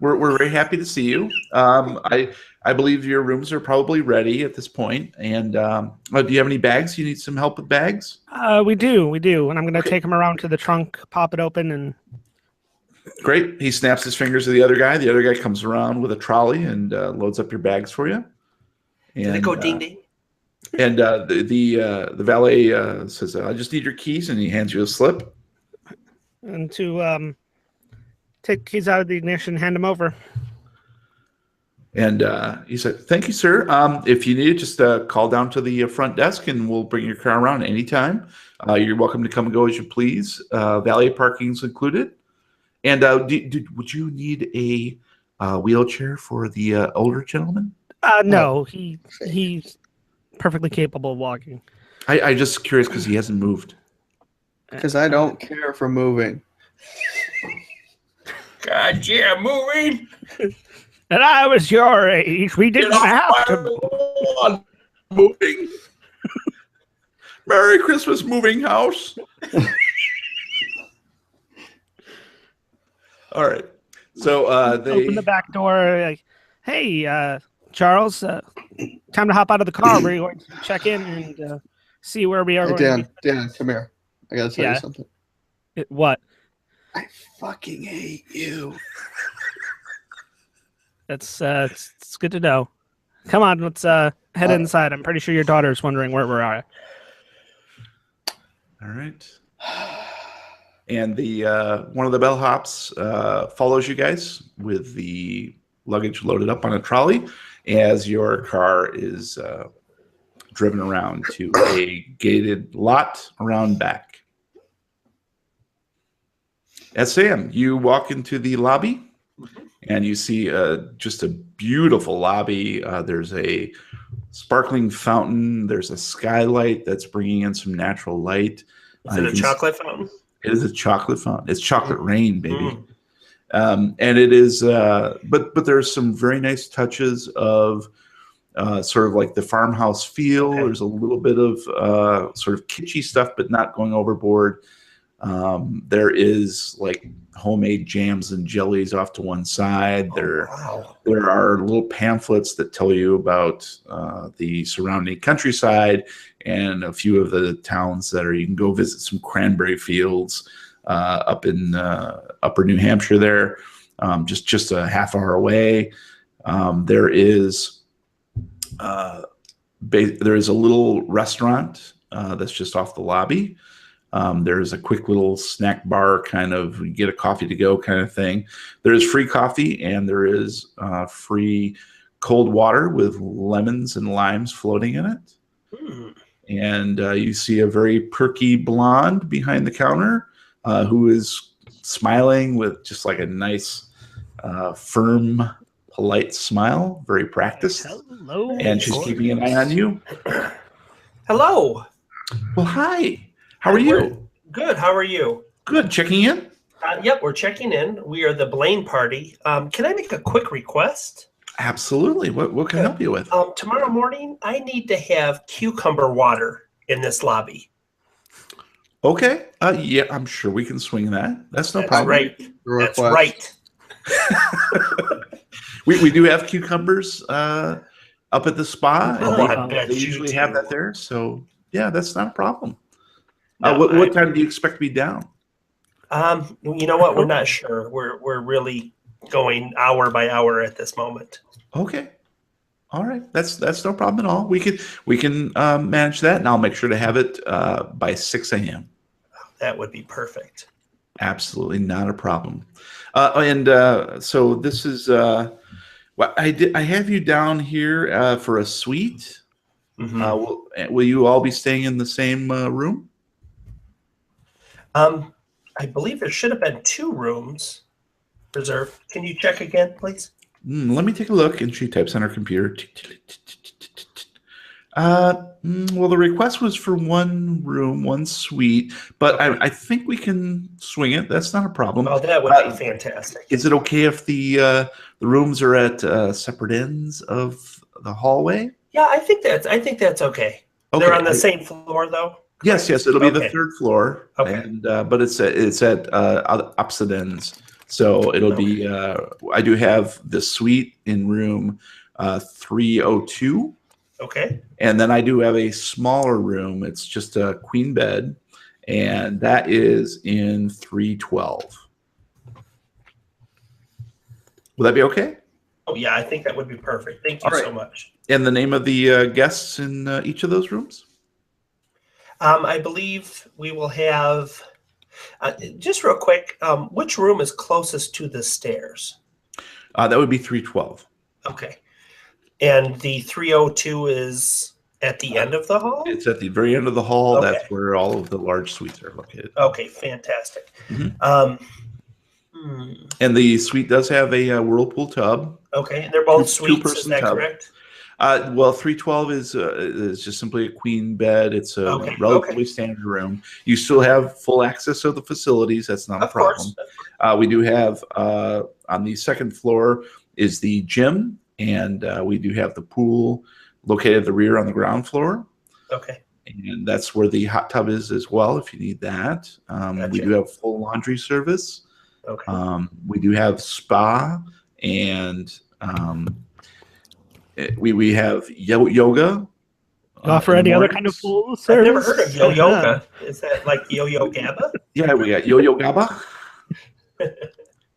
We're very happy to see you. I believe your rooms are probably ready at this point. And do you have any bags? You need some help with bags? We do, and I'm going to take him around to the trunk, pop it open, and Great. He snaps his fingers to the other guy. The other guy comes around with a trolley and loads up your bags for you. And, Did it go ding ding? And the valet says, "I just need your keys," and he hands you a slip. and to take keys out of the ignition, hand them over. And he said, "Thank you, sir. If you need it, just call down to the front desk, and we'll bring your car around anytime. You're welcome to come and go as you please. Valet parking's included. And would you need a wheelchair for the older gentleman?" No, he's perfectly capable of walking. I just curious because he hasn't moved. Because I don't care for moving. God, yeah, moving. And I was your age. We didn't have to. Moving. Merry Christmas, moving house. All right. So they Open the back door. Like, hey, Charles, time to hop out of the car. We're going to check in and see where we are. Hey, going Dan, come here. I gotta tell you something. What? I fucking hate you. That's it's good to know. Come on, let's head inside. I'm pretty sure your daughter's wondering where we are. All right. And the one of the bellhops follows you guys with the luggage loaded up on a trolley as your car is driven around to a gated lot around back. As Sam, you walk into the lobby and you see just a beautiful lobby. There's a sparkling fountain. There's a skylight that's bringing in some natural light. Is it a chocolate fountain? It is a chocolate fountain. It's chocolate rain, baby. And it is, but there's some very nice touches of sort of like the farmhouse feel. Okay. There's a little bit of sort of kitschy stuff, but not going overboard. There is like homemade jams and jellies off to one side. There are little pamphlets that tell you about the surrounding countryside and a few of the towns that you can go visit some cranberry fields up in upper New Hampshire there. just a half hour away. There is a little restaurant that's just off the lobby. There's a quick little snack bar, kind of you get a coffee to go kind of thing. There is free coffee, and there is free cold water with lemons and limes floating in it. And you see a very perky blonde behind the counter who is smiling with just like a nice, firm, polite smile, very practiced. Hello. And she's keeping an eye on you. Hello. Well, hi. How are you? Good. How are you? Good. Checking in? Yep, we're checking in. We are the Blaine party. Can I make a quick request? Absolutely. What can I help you with? Tomorrow morning, I need to have cucumber water in this lobby. Okay. Yeah, I'm sure we can swing that. That's no problem. Right. That's right. We do have cucumbers up at the spa. Oh, And I bet they you usually do. have that there. So, yeah, that's not a problem. No, what time do you expect to be down? You know what? We're not sure. We're really going hour by hour at this moment. Okay. All right. That's no problem at all. We can manage that, and I'll make sure to have it by 6 a.m. That would be perfect. Absolutely not a problem. So this is I have you down here for a suite. Mm-hmm. Will you all be staying in the same room? I believe there should have been 2 rooms reserved. Can you check again, please? Let me take a look. And she types on her computer. Well, the request was for 1 room, 1 suite, but I think we can swing it. That's not a problem. Oh, that would be fantastic. Is it okay if the rooms are at separate ends of the hallway? Yeah, I think that's okay. Okay. They're on the same floor, though. Yes, it'll be the Okay. 3rd floor, Okay. and but it's at opposite ends. So it'll be. I do have the suite in room 302. Okay. And then I do have a smaller room. It's just a queen bed, and that is in 312. Will that be okay? Oh, yeah, I think that would be perfect. Thank you All right. so much. And the name of the guests in each of those rooms? I believe we will have, just real quick, which room is closest to the stairs? That would be 312. Okay. And the 302 is at the end of the hall? It's at the very end of the hall. Okay. That's where all of the large suites are located. Okay, fantastic. Mhm. And the suite does have a whirlpool tub. Okay, and they're both suites, is two-person that tub. correct? Well, 312 is just simply a queen bed. It's a Okay, relatively standard room. You still have full access to the facilities. That's not a Of course. problem. We do have on the 2nd floor is the gym, and we do have the pool located at the rear on the ground floor. Okay. And that's where the hot tub is as well, if you need that. We Gotcha. do have full laundry service. Okay. We do have spa, and we have yoga. Offer in any the other mornings. kind of full I've service? never heard of yo-yoga. Is that like yo-yo gabba? Yeah, we got yo-yo gabba.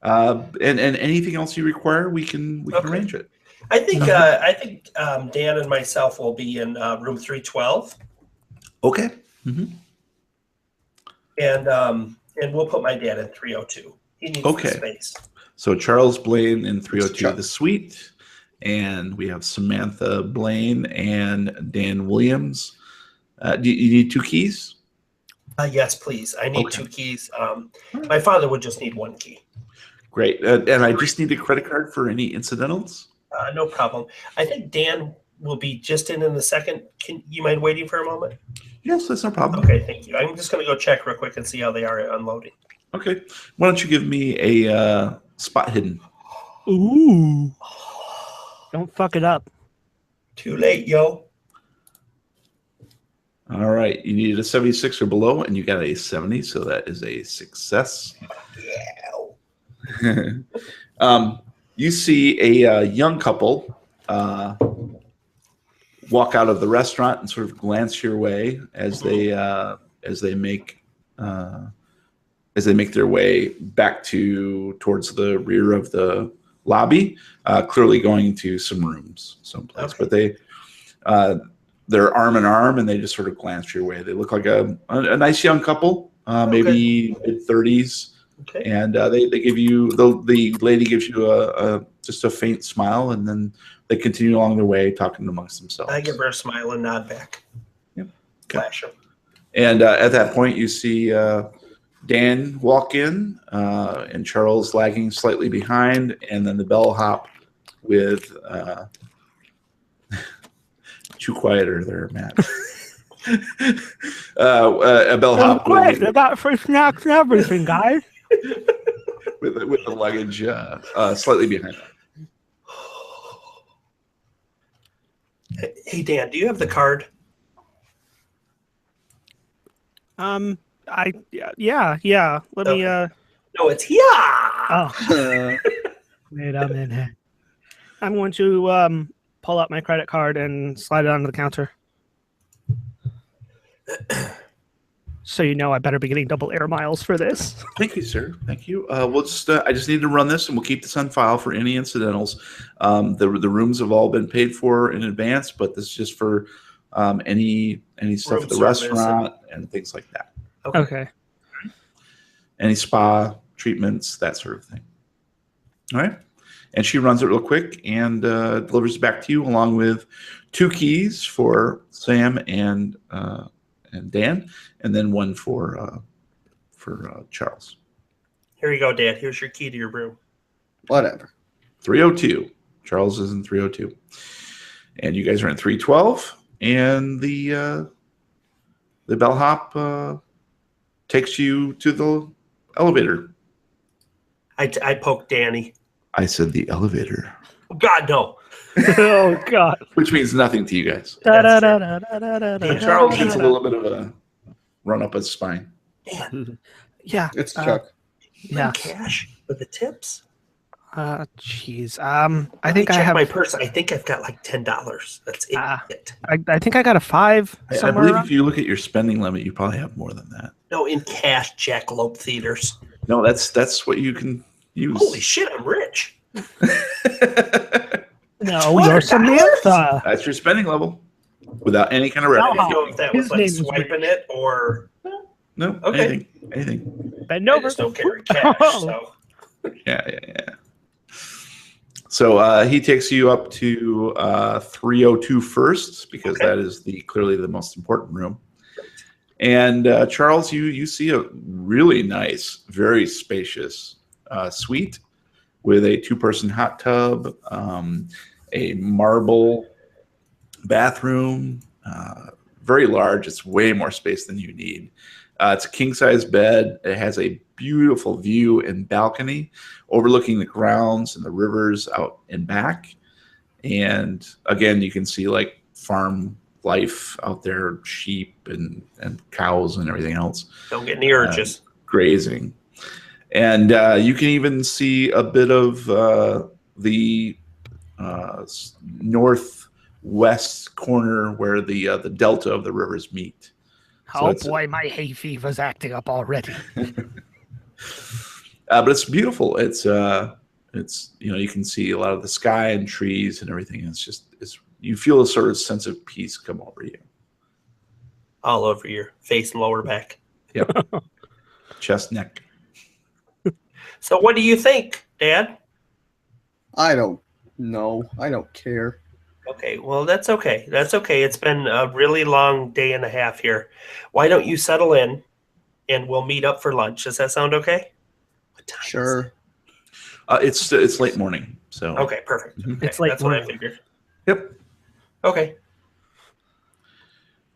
And anything else you require, we can Okay. arrange it. I think Dan and myself will be in room 312, Okay. and we'll put my dad in 302. He needs Okay. the space. So Charles Blaine in 302, Chuck. the suite, and we have Samantha Blaine and Dan Williams. Do you need 2 keys? Yes, please. I need Okay. 2 keys. My father would just need 1 key. Great. And I just need a credit card for any incidentals. No problem. I think Dan will be just in the second. Can you mind waiting for a moment? Yes, that's no problem. Okay, thank you. I'm just going to go check real quick and see how they are unloading. Okay. Why don't you give me a spot hidden? Ooh. Don't fuck it up. Too late, yo. All right. You needed a 76 or below, and you got a 70, so that is a success. Yeah. You see a young couple walk out of the restaurant and sort of glance your way as they make as they make their way back towards the rear of the lobby, clearly going to some rooms someplace. Okay. But they're arm in arm, and they just sort of glance your way. They look like a nice young couple, maybe mid-30s. Okay. And they give you the lady gives you just a faint smile, and then they continue along their way, talking amongst themselves. I give her a smile and nod back. Yep. Flash them. And at that point, you see Dan walk in, and Charles lagging slightly behind, and then the bellhop with too quieter there, Matt. A bellhop Great, I got free snacks and everything, guys. with the luggage slightly behind them. Hey, Dan, do you have the card? Yeah. Let me No, it's yeah. oh wait a minute. I'm going to pull out my credit card and slide it onto the counter. So I better be getting double air miles for this. Thank you, sir. Thank you. We'll just I just need to run this, and we'll keep this on file for any incidentals. The rooms have all been paid for in advance, but this is just for any stuff Room at the service restaurant and things like that. Okay. Any spa treatments, that sort of thing. All right. And she runs it real quick and delivers it back to you, along with 2 keys for Sam and Dan, and then one for Charles. Here you go, Dan. Here's your key to your room. Whatever. 302. Charles is in 302, and you guys are in 312. And the bellhop takes you to the elevator. I poke Danny. I said the elevator, God, no. Oh God. which means nothing to you guys. And Charles gets a little bit of a run up his spine. Dan, Yeah. It's Chuck. Yeah. cash with the tips. Jeez. I I think I check have. my purse. I think I've got like $10. That's it. I think I got a 5 I somewhere. believe around. if you look at your spending limit, you probably have more than that. No, in cash, Jackalope Theaters. No, that's what you can use. Holy shit, I'm rich. No, you're Samantha. That's your spending level without any kind of I revenue. didn't know if that was His like name is swiping it or No, Okay. anything. Bend I over. just don't carry cash. So Yeah. So he takes you up to 302 first, because Okay. that is clearly the most important room. And Charles, you see a really nice, very spacious suite with a 2-person hot tub, a marble bathroom, very large. It's way more space than you need. It's a king-size bed. It has a beautiful view and balcony overlooking the grounds and the rivers out and back. And again, you can see like farm life out there, sheep and cows and everything else don't get any urges. grazing. And you can even see a bit of the northwest corner where the delta of the rivers meet. Oh it's- boy, my hay fever's acting up already. But it's beautiful. It's you can see a lot of the sky and trees and everything. It's you feel a sort of sense of peace come over you. All over your face and lower back. Yep. Chest, neck. So what do you think, Dad? I don't know. I don't care. Okay, well, that's okay. That's okay. It's been a really long day and a half here. Why don't you settle in and we'll meet up for lunch? Does that sound okay? What time is Sure. It's late morning, so it? Okay, perfect. Mhm. Okay, It's late that's what I morning. figured. Yep. Okay.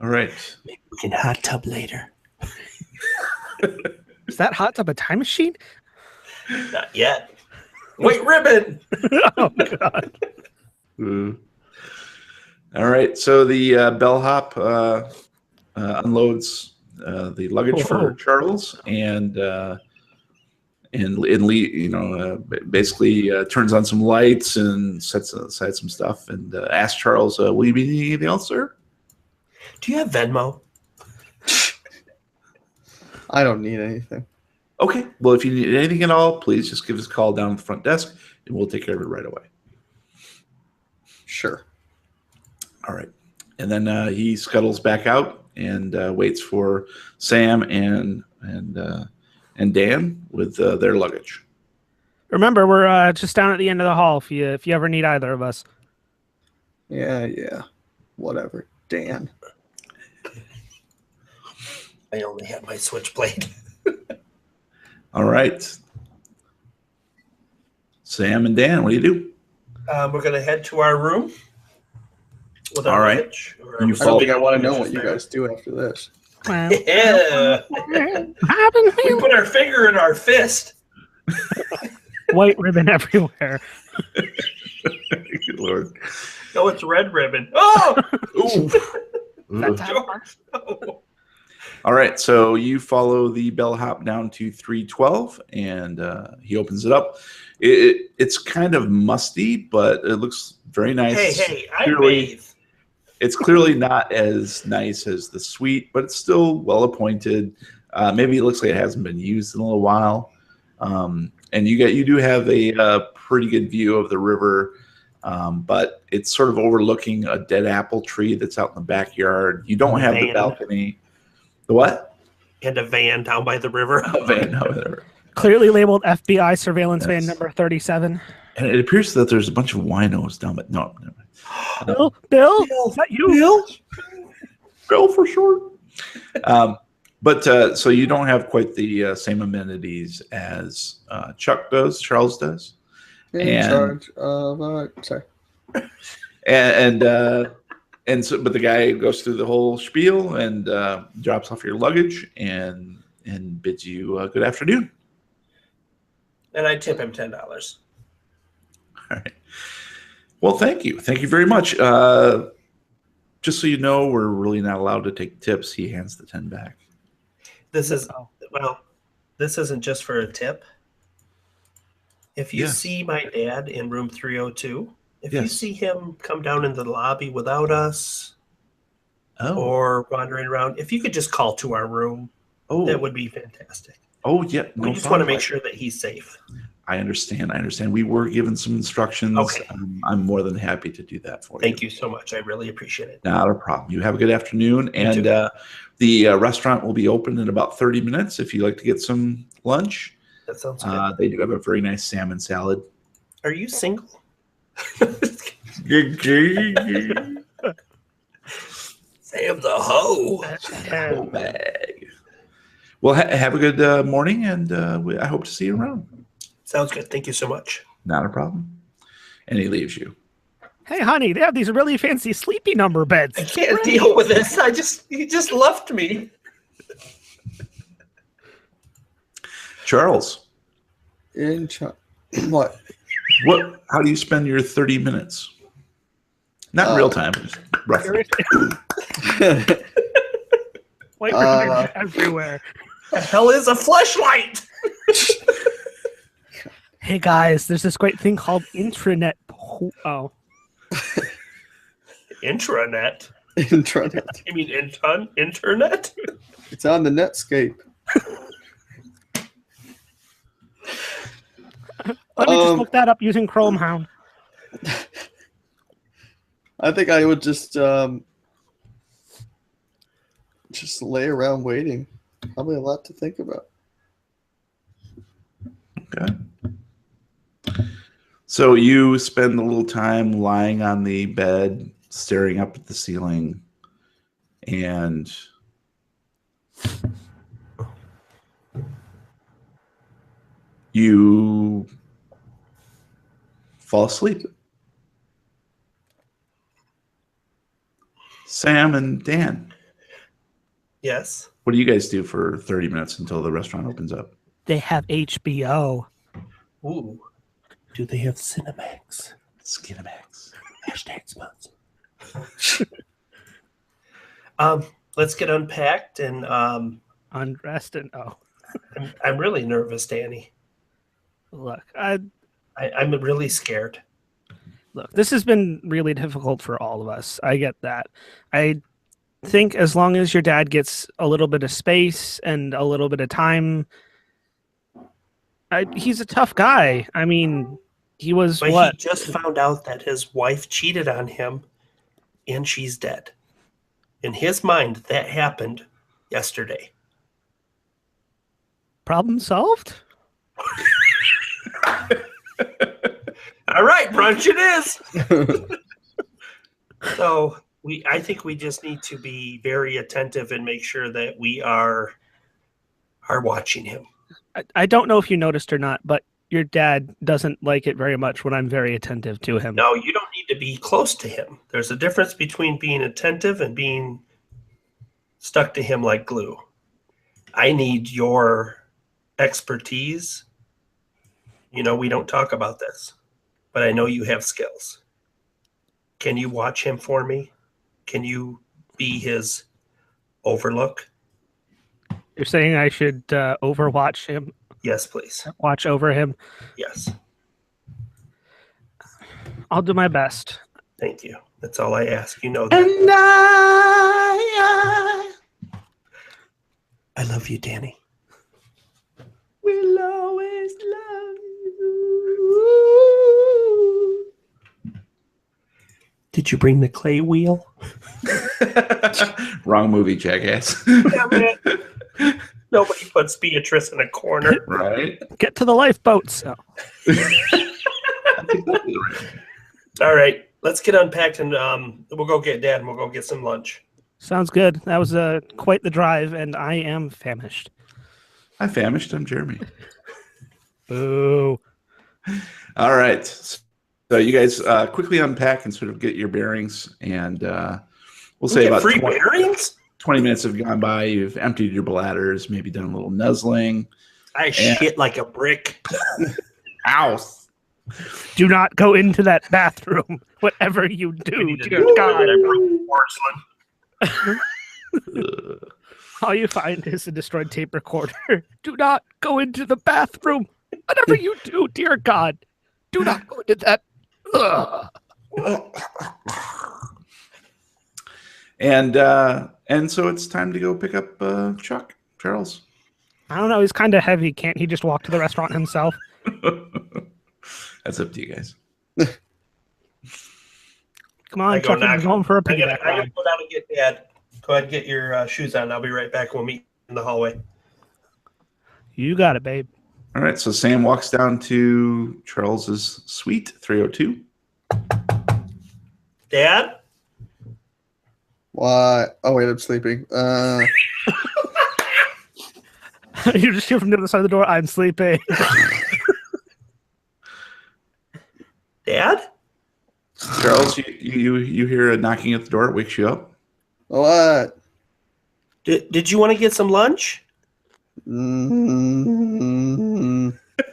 All right. Maybe we can hot tub later. Is that hot tub a time machine? Not yet. White ribbon. Oh God. All right. So the bellhop unloads the luggage for Charles and basically turns on some lights and sets aside some stuff and asks Charles, "Will you be needing anything else, sir?" Do you have Venmo? I don't need anything. Okay. Well, if you need anything at all, please just give us a call down at the front desk, and we'll take care of it right away. Sure. All right. And then he scuttles back out and waits for Sam and Dan with their luggage. Remember, we're just down at the end of the hall if you ever need either of us. Yeah. Whatever. Dan. I only have my switchblade. All right. Sam and Dan, what do you do? We're going to head to our room. With our All right. luggage, or- You I don't think I want to know what you There. guys do after this. Yeah. We put our finger in our fist. White ribbon everywhere. Good Lord. No, it's red ribbon. Oh! Ooh. George, no. All right, so you follow the bellhop down to 312, and he opens it up. It's kind of musty, but it looks very nice. Hey, I bathe. It's clearly not as nice as the suite, but it's still well appointed. Maybe it looks like it hasn't been used in a little while. And you do have a pretty good view of the river, but it's sort of overlooking a dead apple tree that's out in the backyard. You don't have the Van. balcony. The what? And a van down by the river. A van over there. Clearly labeled FBI surveillance van Yes. number 37. And it appears that there's a bunch of winos down, but no. Never mind. Bill, is that you? Bill for short. But so you don't have quite the same amenities as Charles does. In charge of sorry. And so, but the guy goes through the whole spiel and drops off your luggage and bids you good afternoon. And I tip him $10. All right. Well, thank you very much. Just so you know, we're really not allowed to take tips. He hands the 10 back. This isn't just for a tip. If you Yes. see my dad in room 302, if you Yes. see him come down into the lobby without us Oh, or wandering around, if you could just call to our room, that would be fantastic. Oh, yeah. No We just want to problem. make sure that he's safe. I understand. We were given some instructions. Okay. I'm more than happy to do that for you. Thank you so much. I really appreciate it. Not a problem. You have a good afternoon. And too. the restaurant will be open in about 30 minutes if you'd like to get some lunch. That sounds good. They do have a very nice salmon salad. Are you single? Sam's a hoe. Oh, bag. Well, have a good morning, and I hope to see you around. Sounds good. Thank you so much. Not a problem. And he leaves you. Hey, honey, they have these really fancy sleepy number beds. I can't deal with this. He just left me. Charles, In charge. What? how do you spend your 30 minutes? Not in real time, just roughly. White ribbon everywhere. The hell is a fleshlight? Hey, guys, there's this great thing called intranet. Oh. Intranet? Intranet. You mean internet? It's on the Netscape. Let me just look that up using Chrome Hound. I think I would just lay around waiting. Probably a lot to think about. Okay. So you spend a little time lying on the bed, staring up at the ceiling, and you fall asleep. Sam and Dan, Yes. what do you guys do for 30 minutes until the restaurant opens up? They have HBO. Ooh. Do they have Cinemax? Skinamax. Hashtag sponsor. Let's get unpacked and Undressed and I'm really nervous, Danny. look, I'm really scared. this has been really difficult for all of us. I get that. I think as long as your dad gets a little bit of space and a little bit of time, He's a tough guy. I mean, he was But what? he just found out that his wife cheated on him and she's dead. In his mind, that happened yesterday. Problem solved? All right, brunch it is. So I think we just need to be very attentive and make sure that we are watching him. I don't know if you noticed or not, but your dad doesn't like it very much when I'm very attentive to him. No, you don't need to be close to him. There's a difference between being attentive and being stuck to him like glue. I need your expertise. You know, we don't talk about this, but I know you have skills. Can you watch him for me? Can you be his overlook? You're saying I should overwatch him, Yes, please. watch over him. Yes. I'll do my best. Thank you. That's all I ask. You know that. And I love you, Danny. will always love you. Did you bring the clay wheel? Wrong movie, jackass. Damn it. Nobody puts Beatrice in a corner. Right? Get to the lifeboats. Oh. That's exactly right. All right, let's get unpacked and we'll go get Dad and we'll go get some lunch. Sounds good. That was quite the drive, and I am famished. I'm famished. I'm Jeremy. Boo. All right. So you guys quickly unpack and sort of get your bearings, and we'll say Get about free 20, bearings? 20 minutes have gone by. You've emptied your bladders, maybe done a little nuzzling. I shit like a brick. Ow. Do not go into that bathroom. Whatever you do, dear God. Porcelain. All you find is a destroyed tape recorder. Do not go into the bathroom. Whatever you do, dear God, do not go into that. Ugh. And so it's time to go pick up Chuck, Charles. I don't know. He's kind of heavy. Can't he just walk to the restaurant himself? That's up to you guys. Come on, I go Chuck. knock. I'm going for a I piggyback gotta ride. go down and get Dad. Go ahead and get your shoes on. I'll be right back. We'll meet in the hallway. You got it, babe. All right. So Sam walks down to Charles's suite, 302. Dad? Why? Oh wait, I'm sleeping. You just hear from the other side of the door, I'm sleeping. Dad? Charles, you hear a knocking at the door. It wakes you up. What? Did you want to get some lunch? Mm,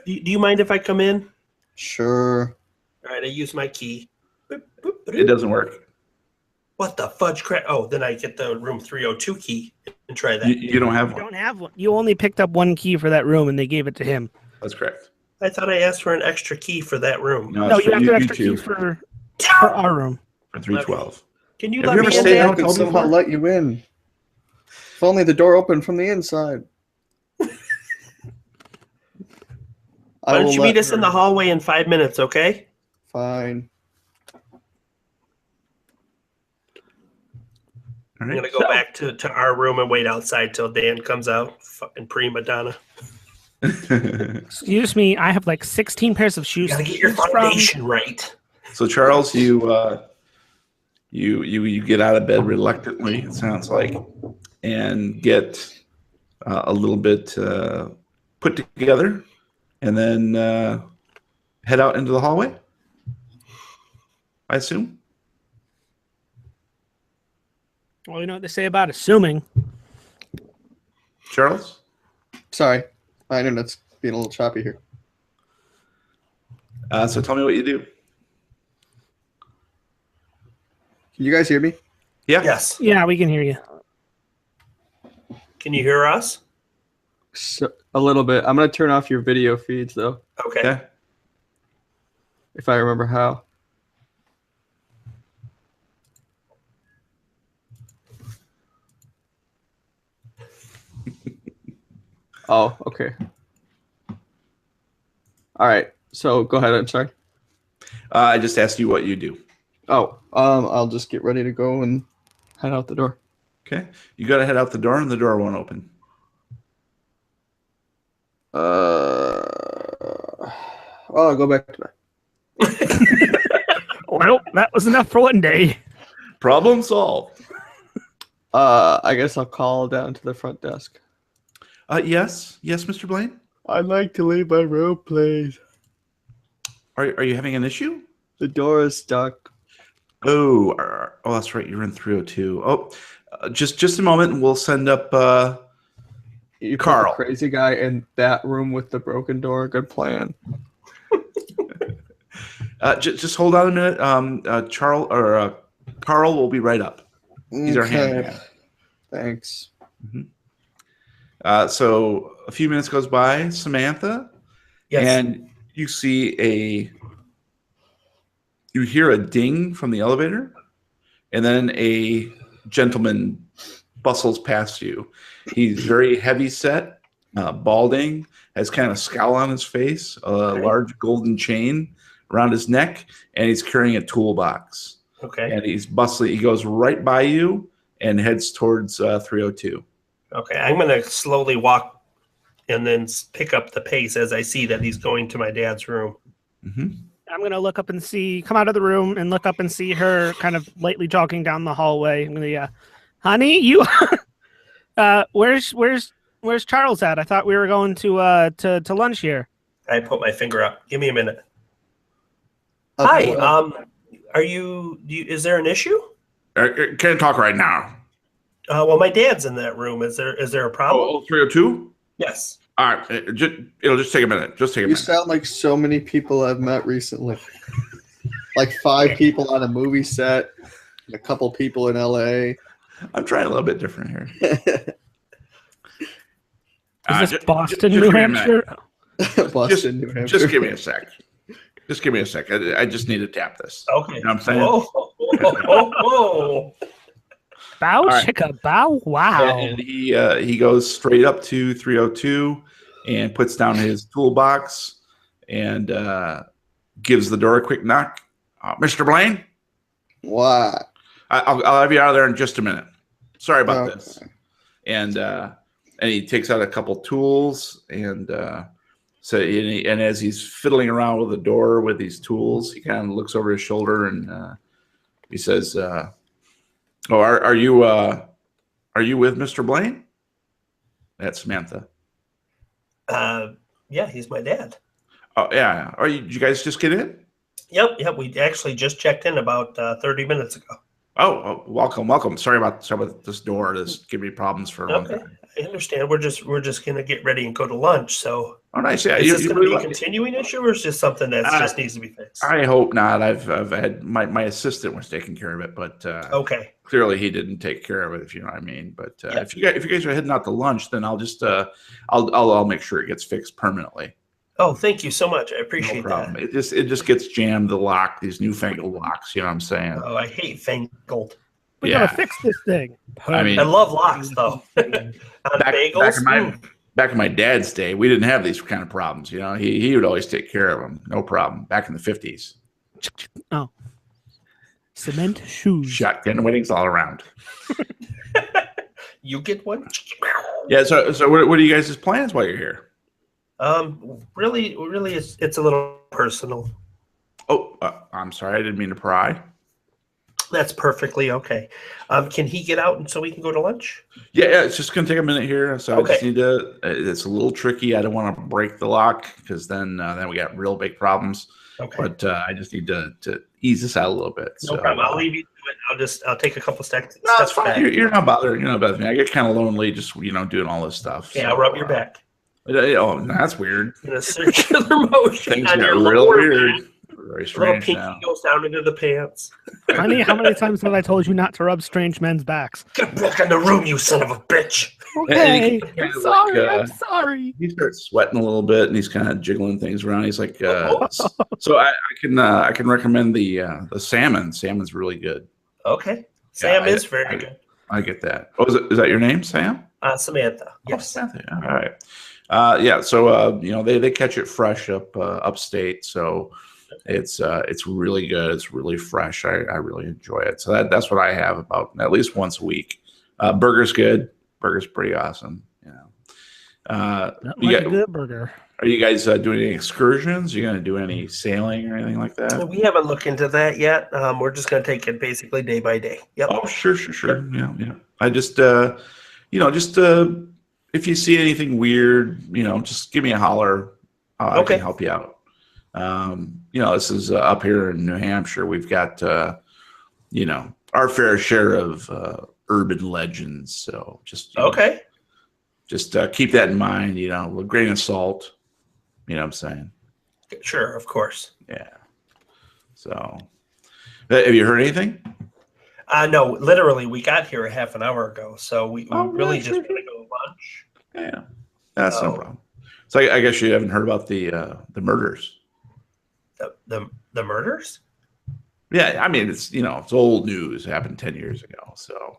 Do you mind if I come in? sure. All right, I use my key. It doesn't work. What the fudge crap? Oh, then I get the room 302 key and try that. You don't have You one. don't have one. You only picked up one key for that room, and they gave it to him. That's correct. I thought I asked for an extra key for that room. No, No, it's you for have an extra two, key for our room. for 312. Can you Have let you me ever in, stayed Dad? out- I could hotel somehow before? let you in. If only the door opened from the inside. Why don't you let meet us in her- the hallway in 5 minutes, okay? Fine. All I'm right. gonna go back to our room and wait outside till Dan comes out. Fucking prima donna. Excuse me, I have like 16 pairs of shoes. You gotta to get your choose from. foundation right. So Charles, you get out of bed reluctantly. It sounds like, and get a little bit put together, and then head out into the hallway. I assume. Well, you know what they say about assuming. Charles. Sorry. My internet's being a little choppy here. So tell me what you do. Can you guys hear me? Yeah. Yes. Yeah, we can hear you. Can you hear us? So, a little bit. I'm gonna turn off your video feeds though, Okay. Okay. if I remember how. Oh, okay. All right. So go ahead. I'm sorry. I just asked you what you do. Oh, I'll just get ready to go and head out the door. Okay. You got to head out the door, and the door won't open. I'll go back to bed. Well, that was enough for one day. Problem solved. I guess I'll call down to the front desk. Yes, Mr. Blaine. I'd like to leave my room, please. Are you having an issue? The door is stuck. Oh, that's right. You're in 302. Oh, just a moment, and we'll send up You put Carl. the crazy guy in that room with the broken door. Good plan. Just hold on a minute. Carl will be right up. He's our handyman. Thanks. So a few minutes goes by, Samantha, and you hear a ding from the elevator, and then a gentleman bustles past you. He's very heavy set, balding, has kind of scowl on his face, a large golden chain around his neck, and he's carrying a toolbox. Okay. And he's bustling. He goes right by you and heads towards 302. Okay. I'm going to slowly walk and then pick up the pace as I see that he's going to my dad's room. Mm-hmm. I'm going to look up and come out of the room and look up and see her kind of lightly jogging down the hallway. I'm going to, honey, you, where's Charles at? I thought we were going to lunch here. I put my finger up. Give me a minute. Hi. Is there an issue? Can't talk right now. Well, my dad's in that room. Is there a problem? 302? Yes. All right. It'll just take a minute. You sound like so many people I've met recently. Like 5 people on a movie set, and a couple people in LA. I'm trying a little bit different here. Is this Boston, New Hampshire? Boston, New Hampshire. Just give me a sec. Just give me a sec. I just need to tap this. Okay. You know what I'm saying? Whoa. Bow, All right. chicka, bow, wow. And he goes straight up to 302 and puts down his toolbox and gives the door a quick knock. Mr. Blaine? What? I'll have you out of there in just a minute. Sorry about this. And he takes out a couple tools and as he's fiddling around with the door with these tools, he kind of looks over his shoulder and he says, are you with Mr. Blaine? That's Samantha. Yeah, he's my dad. Oh, yeah. Did you guys just get in? Yep. We actually just checked in about 30 minutes ago. Oh, welcome. Sorry about this door. This give me problems for a long time. I understand. We're just gonna get ready and go to lunch. So, oh, nice. Yeah, is this gonna be a continuing issue, or is this something that just needs to be fixed? I hope not. I've had my assistant was taking care of it, but okay. Clearly he didn't take care of it, if you know what I mean. But if you guys are heading out to lunch, then I'll just I'll make sure it gets fixed permanently. Oh, thank you so much. I appreciate that. It just gets jammed, the lock, these newfangled locks, you know what I'm saying? Oh, I hate fangled. We gotta fix this thing. I mean, I love locks though. On bagels. Back in my dad's day, we didn't have these kind of problems, you know. He would always take care of them, no problem. Back in the 50s. Oh. Cement shoes. Shotgun weddings all around. You get one? Yeah, so what are you guys' plans while you're here? Really, it's a little personal. Oh, I'm sorry, I didn't mean to pry. That's perfectly okay. Can he get out and so we can go to lunch? Yeah, it's just gonna take a minute here. So Okay. I just need to. It's a little tricky. I don't want to break the lock because then we got real big problems. Okay. But I just need to ease this out a little bit. No problem. I'll leave you to it. I'll take a couple steps. No, it's fine. back. You're not bothering. You're not bothering me. I get kind of lonely just doing all this stuff. Yeah, so, I'll rub your back. Oh, that's weird. In a circular motion. Things on got your real lower weird. back. Very Little strange pinky now. goes down into the pants. Honey, how many times have I told you not to rub strange men's backs? Get back in the room, you son of a bitch. Okay, kind I'm of sorry. like, I'm sorry. He starts sweating a little bit, and he's kind of jiggling things around. He's like, so I can recommend the salmon. Salmon's really good. Okay. Sam is very good. I get that. Oh, is that your name, Sam? Samantha. Yes. Oh, Samantha. All right. Yeah, so they catch it fresh up upstate, so it's really good. It's really fresh. I really enjoy it. So that's what I have about at least once a week. Burger's good. Burger's pretty awesome. Not like a good burger. Are you guys doing any excursions? Are you going to do any sailing or anything like that? We haven't looked into that yet. We're just going to take it basically day by day. Yep. Oh, sure. Yeah. I just if you see anything weird, just give me a holler. I can help you out. This is up here in New Hampshire. We've got our fair share of urban legends. So just keep that in mind. A grain of salt. You know what I'm saying? Sure, of course. Yeah. So, have you heard anything? No, literally, we got here a half an hour ago, so we really just want to go to lunch. Yeah, that's no problem. So I guess you haven't heard about the murders. The murders? Yeah, I mean it's old news. It happened 10 years ago. So,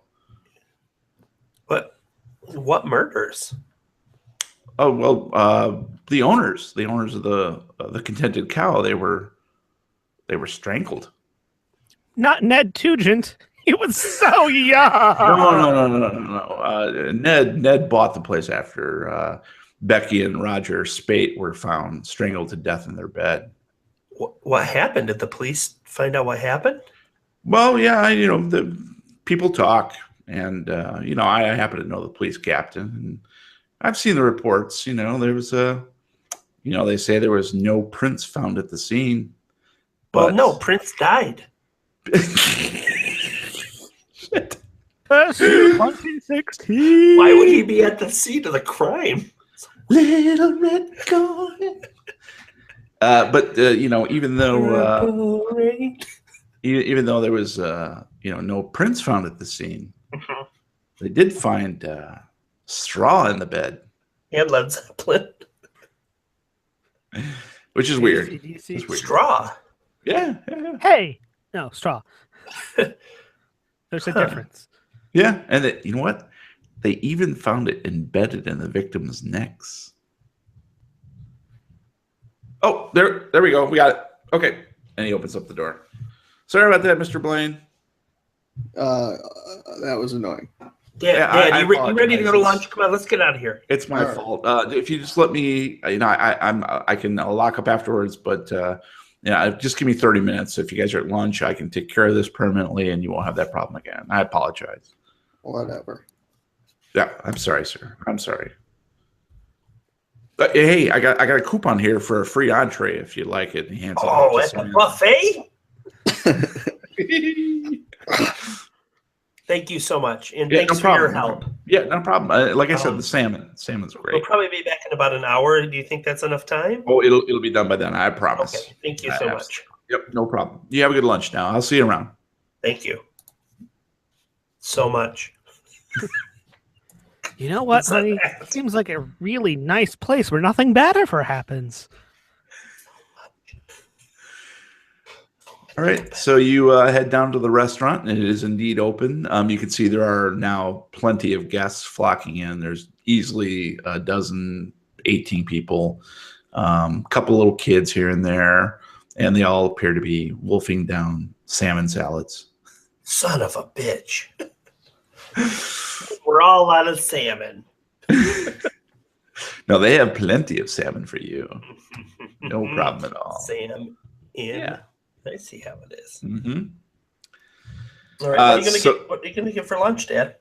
what murders? Oh well, the owners of the Contented Cow, they were strangled. Not Ned Tugent. He was so young. No. Ned bought the place after Becky and Roger Spate were found strangled to death in their bed. What happened? Did the police find out what happened? Well, yeah, the people talk, and I happen to know the police captain, and I've seen the reports. There was they say there was no prints found at the scene. But no, Prince died. Shit. 2016. Why would he be at the scene of the crime? Little Red Corvette. But even though there was no prints found at the scene, they did find straw in the bed. And Led Zeppelin. Which is weird. It's weird. Straw. Yeah. Hey, no straw. There's a difference. Yeah, and you know what? They even found it embedded in the victims' necks. Oh, there we go. We got it. Okay, and he opens up the door. Sorry about that, Mr. Blaine. That was annoying. Dad, you ready to go to lunch? Come on, let's get out of here. It's my fault. If you just let me, I can lock up afterwards, but just give me 30 minutes. If you guys are at lunch, I can take care of this permanently, and you won't have that problem again. I apologize. Whatever. Yeah, I'm sorry, sir. I'm sorry. But hey, I got a coupon here for a free entree if you like it. He hands it out to at the buffet? Thank you so much, and thanks for your help. Yeah, no problem. Like I said, the samon's great. We'll probably be back in about an hour. Do you think that's enough time? Oh, it'll be done by then. I promise. Okay, thank you so much. Yep, no problem. You have a good lunch now. I'll see you around. Thank you so much. You know what, honey? It seems like a really nice place where nothing bad ever happens. All right, so you head down to the restaurant, and it is indeed open. You can see there are now plenty of guests flocking in. There's easily a dozen, 18 people, couple little kids here and there, and they all appear to be wolfing down salmon salads. Son of a bitch. We're all out of salmon. No, they have plenty of salmon for you. No problem at all. Sam in. Yeah. I see how it is. Mm-hmm. All right, what are you gonna get for lunch, Dad?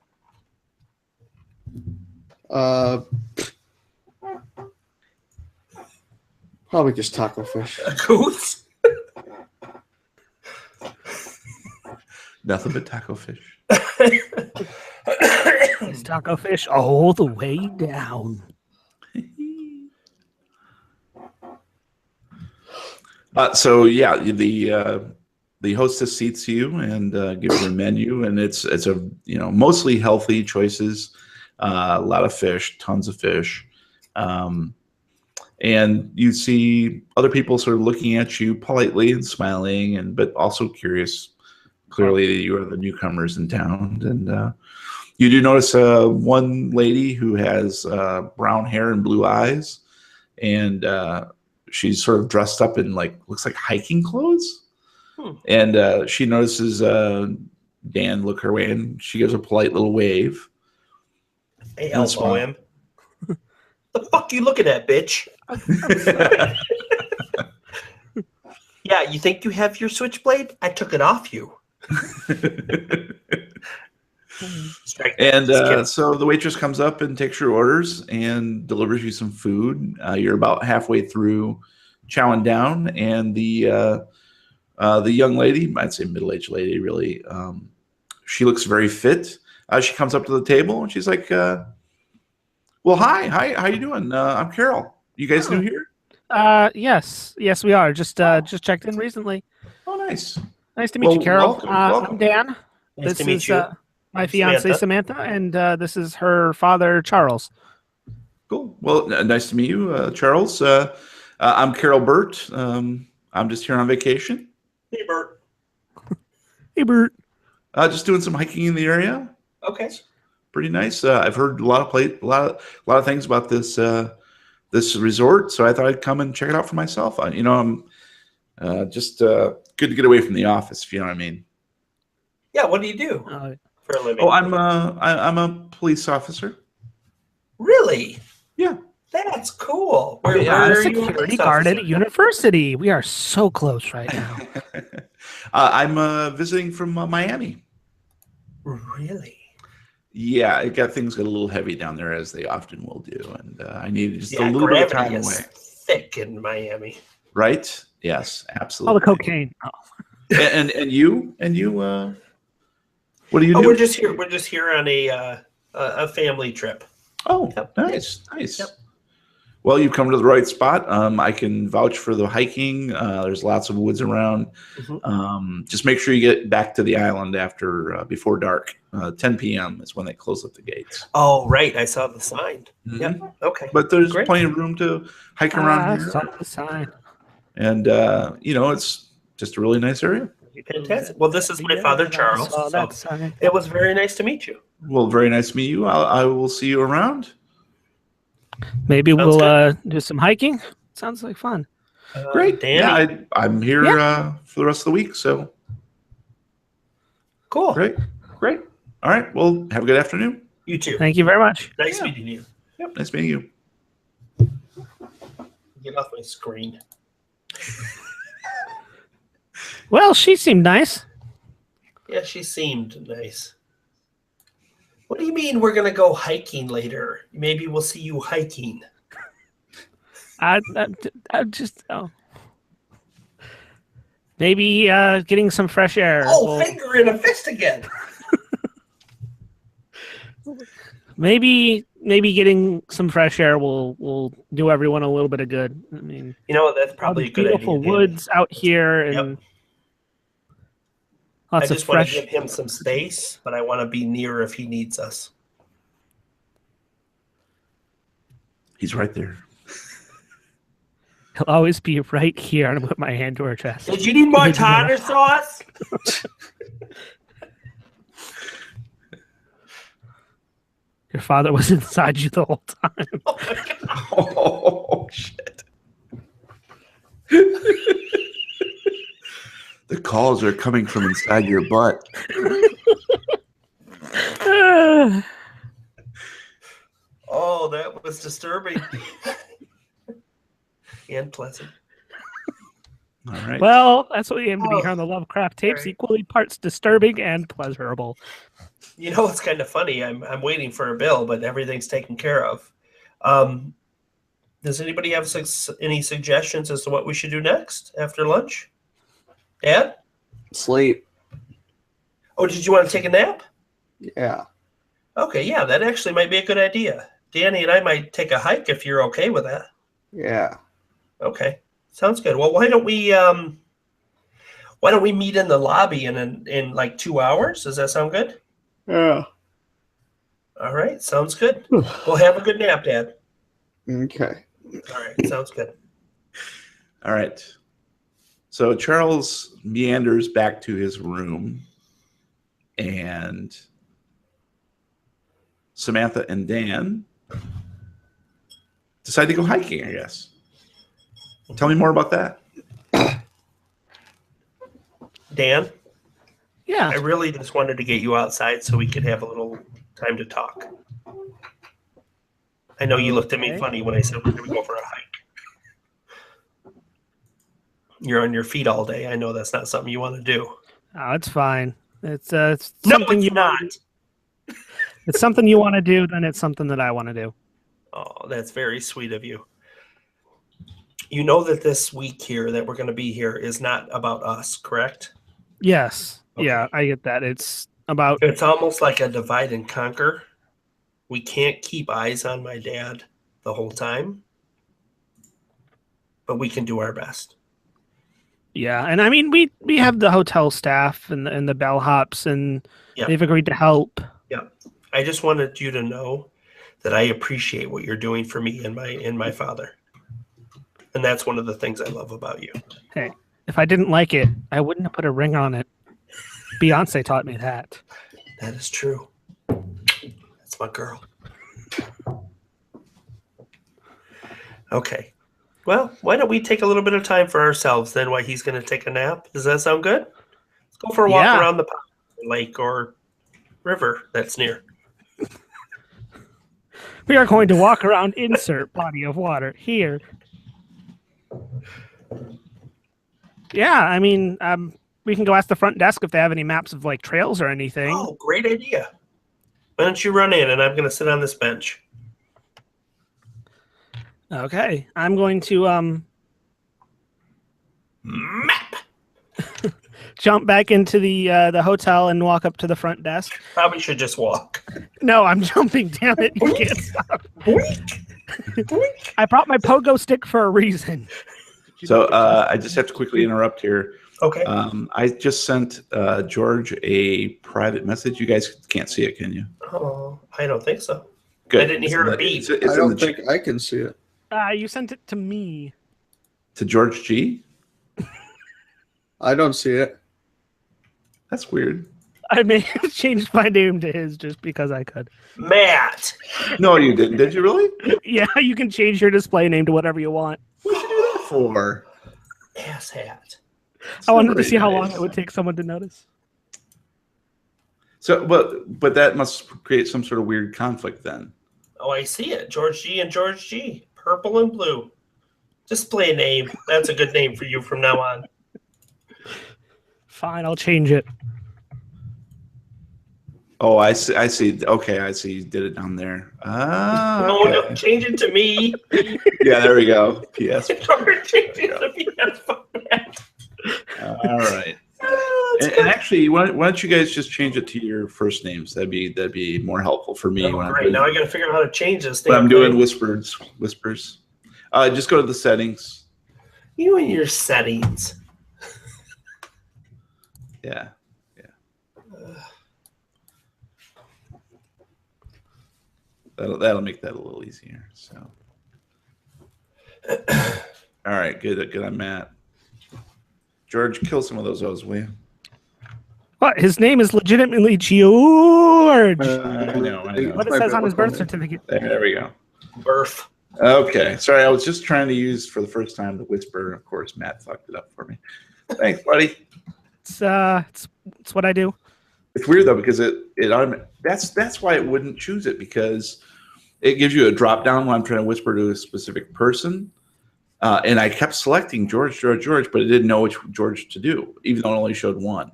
Probably just taco fish. A goose? Nothing but taco fish. It's taco fish all the way down. So yeah, the hostess seats you and gives you a menu, and it's a mostly healthy choices, a lot of fish, tons of fish, and you see other people sort of looking at you politely and smiling, but also curious. Clearly, you are the newcomers in town, and You do notice one lady who has brown hair and blue eyes, and she's sort of dressed up in looks like hiking clothes. And she notices Dan look her way, and she gives a polite little wave. Hey, elbow him. The fuck you looking at, bitch? Yeah, you think you have your switchblade? I took it off you. And so the waitress comes up and takes your orders and delivers you some food. You're about halfway through chowing down, and the young lady, I'd say middle-aged lady, really, she looks very fit. She comes up to the table and she's like, "Well, hi, how you doing? I'm Carol. You guys new here?" Yes, we are. Just checked in recently. Oh, nice. Nice to meet you, Carol. Welcome. I'm Dan. Nice This to meet is you. my fiance Samantha, and this is her father Charles. Cool. Well, nice to meet you, Charles. I'm Carol Burt. I'm just here on vacation. Hey, Bert. Hey, Bert. Just doing some hiking in the area. Okay. Pretty nice. I've heard a lot of things about this this resort, so I thought I'd come and check it out for myself. I'm just good to get away from the office, if you know what I mean. Yeah. What do you do for a living? Oh, I'm a police officer. Really? Yeah. That's cool. Where I'm a are you? security guard at a university. We are so close right now. I'm visiting from Miami. Really? Yeah, things got a little heavy down there, as they often will do, and I needed just a Yeah, little bit of time gravity away. is thick in Miami. Right? Yes, All absolutely. the cocaine. Oh. And you what do you do? We're just here on a family trip. Oh, Yep. nice. Yep. Well, you've come to the right spot. I can vouch for the hiking. There's lots of woods around. Just make sure you get back to the island before dark. 10 p.m. is when they close up the gates. Oh, right. I saw the sign. Mhm. Yep. Okay. But there's Great. plenty of room to hike around here. Saw the sign. And, it's just a really nice area. Fantastic. Well, this is my father, Charles. Saw So that sign. it was very nice to meet you. Well, very nice to meet you. I will see you around. Maybe Sounds we'll do some hiking. Sounds like fun. Great. Danny. Yeah, I'm here for the rest of the week. So Cool. great. All right. Well, have a good afternoon. You too. Thank you very much. Nice meeting you. Yep. Nice meeting you. Get off my screen. Well, she seemed nice. Yeah, she seemed nice. What do you mean we're gonna go hiking later? Maybe we'll see you hiking. I just maybe getting some fresh air. Oh, finger in a fist again. Maybe getting some fresh air will do everyone a little bit of good. I mean, That's probably a good beautiful idea. woods out here and I lots of just want to fresh. give him some space, but I want to be near if he needs us. He's right there. He'll always be right here, and I'm put my hand to her chest. Did you need more tartar sauce? Your father was inside you the whole time. Oh my God. Oh, shit. The calls are coming from inside your butt. Oh, that was disturbing. And pleasant. All right. Well, that's what we aim to be here on the Oh, Lovecraft tapes. right. Equally parts disturbing and pleasurable. You know what's kind of funny? I'm waiting for a bill, but everything's taken care of. Does anybody have any suggestions as to what we should do next after lunch? Dad? Sleep. Oh, did you want to take a nap? Yeah. Okay, yeah, that actually might be a good idea. Danny and I might take a hike if you're okay with that. Yeah. Okay, sounds good. Well, why don't we meet in the lobby in like 2 hours? Does that sound good? Yeah. All right, sounds good. Well, have a good nap, Dad. Okay. All right, sounds good. All right. So Charles meanders back to his room, and Samantha and Dan decide to go hiking, I guess. Tell me more about that. Dan, Yeah. I really just wanted to get you outside so we could have a little time to talk. I know you looked at me Okay. funny when I said we're going to go for a hike. You're on your feet all day. I know that's not something you want to do. Oh, it's fine. It's No, something it's you not. It's something you want to do, then it's something that I want to do. Oh, that's very sweet of you. You know that this week here that we're going to be here is not about us, correct? Yes. Okay. Yeah, I get that. It's about It's almost like a divide and conquer. We can't keep eyes on my dad the whole time, but we can do our best. yeah, and I mean we have the hotel staff and the bellhops, and Yeah. they've agreed to help. I just wanted you to know that I appreciate what you're doing for me and my father. And that's one of the things I love about you. Hey, if I didn't like it, I wouldn't have put a ring on it. Beyonce taught me that. That is true. That's my girl. Okay. Well, why don't we take a little bit of time for ourselves then while he's going to take a nap? Does that sound good? Let's go for a walk Yeah. around the lake or river that's near. We are going to walk around insert body of water here. Yeah, I mean, we can go ask the front desk if they have any maps of like trails or anything. Oh, great idea. Why don't you run in and I'm going to sit on this bench. Okay, I'm going to Map. jump back into the hotel and walk up to the front desk. Probably should just walk. No, I'm jumping. Damn it! You can't stop. Boink. Boink. I brought my pogo stick for a reason. So I just have to quickly interrupt here. Okay. I just sent George a private message. You guys can't see it, can you? Oh, I don't think so. Good. I didn't hear a beep. It's I in the don't chat. think I can see it. You sent it to me. To George G? I don't see it. That's weird. I may have changed my name to his just because I could. Matt. No, you didn't. Did you really? Yeah, you can change your display name to whatever you want. What did you do that for? Ass hat. I wanted to Very see how nice. long it would take someone to notice. So, but that must create some sort of weird conflict then. Oh, I see it. George G and George G. Purple and blue. Display name. That's a good name for you from now on. Fine, I'll change it. Oh, I see. I see. Okay, I see. You did it down there. Ah, No, okay. no, change it to me. Yeah, there we go. P.S. George, change it to me. That's fuck that. All right. That's And good. actually, why don't you guys just change it to your first names? That'd be more helpful for me Oh, when great. Now I got to figure out how to change this thing. when I'm doing whispers. Just go to the settings. You and your settings. Yeah. That'll make that a little easier. So, all right, good on Matt. George, kill some of those O's, will you? What? His name is legitimately George. I know. What it says on his birth certificate. There we go. Birth. Okay, sorry, I was just trying to use for the first time the whisper. Of course, Matt fucked it up for me. Thanks, buddy. It's what I do. It's weird though because that's why it wouldn't choose it, because it gives you a drop down when I'm trying to whisper to a specific person, and I kept selecting George, but it didn't know which George to do, even though it only showed one.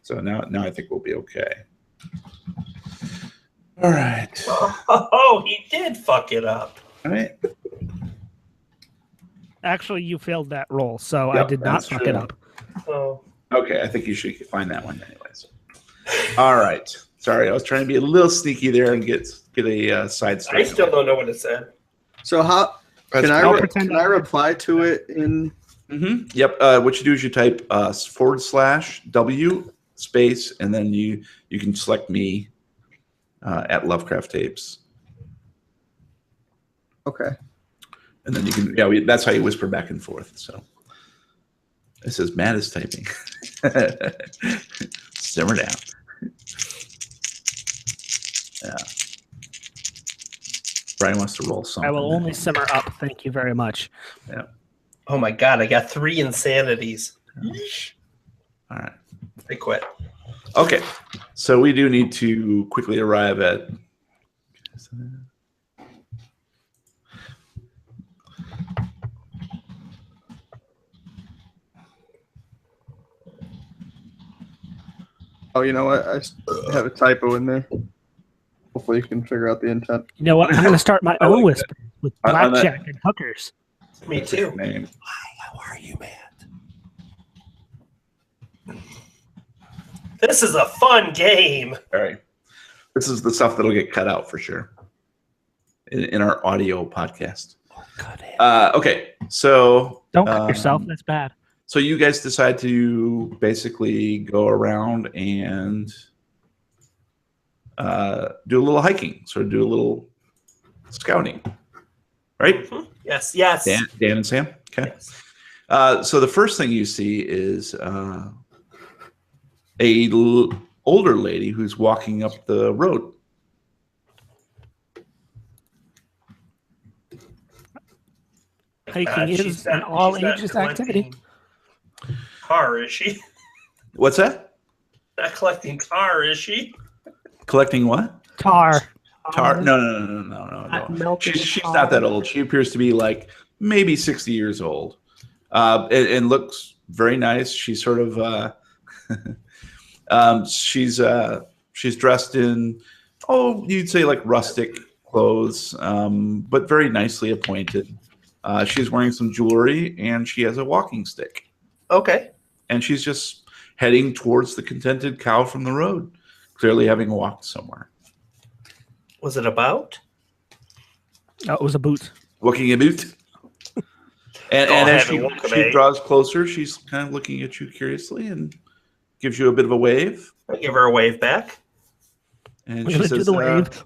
So now I think we'll be okay. All right. Oh, he did fuck it up. All right. Actually, you failed that roll, so I Yep, did not that's fuck true. it up. Oh. Okay, I think you should find that one anyways. All right. Sorry, I was trying to be a little sneaky there and get a side story. I still don't know what it said. So how That's can I I'll okay. pretend can I reply to it in? Mm-hmm. Yep. What you do is you type /W space, and then you can select me at Lovecraft Tapes, Okay. and then you can that's how you whisper back and forth. So it says Matt is typing. Simmer down. Yeah. Brian wants to roll something. I will only simmer up. Thank you very much. Yeah. Oh my god, I got 3 insanities. All right. I quit. Okay. So we do need to quickly arrive at. Oh, you know what? I have a typo in there. Hopefully you can figure out the intent. You know what? I'm going to start my own whisper with On that- blackjack and hookers. Me too. Name. How are you, man? This is a fun game. All right. This is the stuff that'll get cut out for sure in our audio podcast. Okay. So Don't cut yourself. That's bad. So you guys decide to basically go around and do a little hiking, sort of do a little scouting, right? Yes. Dan and Sam. Okay. Yes. So the first thing you see is older lady who's walking up the road. Hiking is an all ages activity. Car, is she? What's that? Not collecting car, is she? Collecting what? Tar. No. Melted She's tar. not that old. She appears to be like maybe 60 years old, and looks very nice. She's sort of she's dressed in you'd say like rustic clothes, but very nicely appointed. She's wearing some jewelry and she has a walking stick. Okay. And she's just heading towards the contented cow from the road, clearly having walked somewhere. Was it about? Oh, it was a boot. Walking a boot. And as she draws closer, she's kind of looking at you curiously and gives you a bit of a wave. I give her a wave back. And We're she gonna says, do the wave.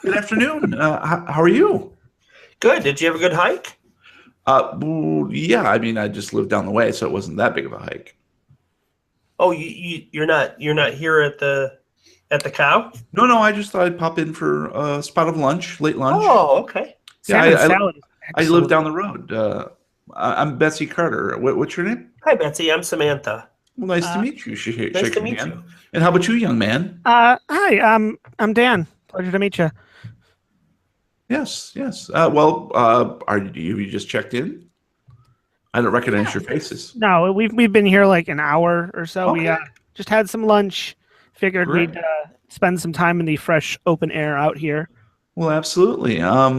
good afternoon. How are you? Good. Did you have a good hike? Yeah, I mean, I just lived down the way, so it wasn't that big of a hike. Oh, you're not here at the cow? No, I just thought I'd pop in for a spot of lunch, late lunch. Oh, okay. Yeah, Salmon salad. is I live excellent. down the road. I'm Betsy Carter. What's your name? Hi, Betsy. I'm Samantha. Well, nice to meet you. Shake Nice to your meet hand. you. And how about you, young man? Hi, I'm Dan. Pleasure to meet you. Yes. Are you just checked in? I don't recognize your faces. No, we've been here like an hour or so. Okay. We just had some lunch. Figured Great. we'd spend some time in the fresh open air out here. Well, absolutely. Let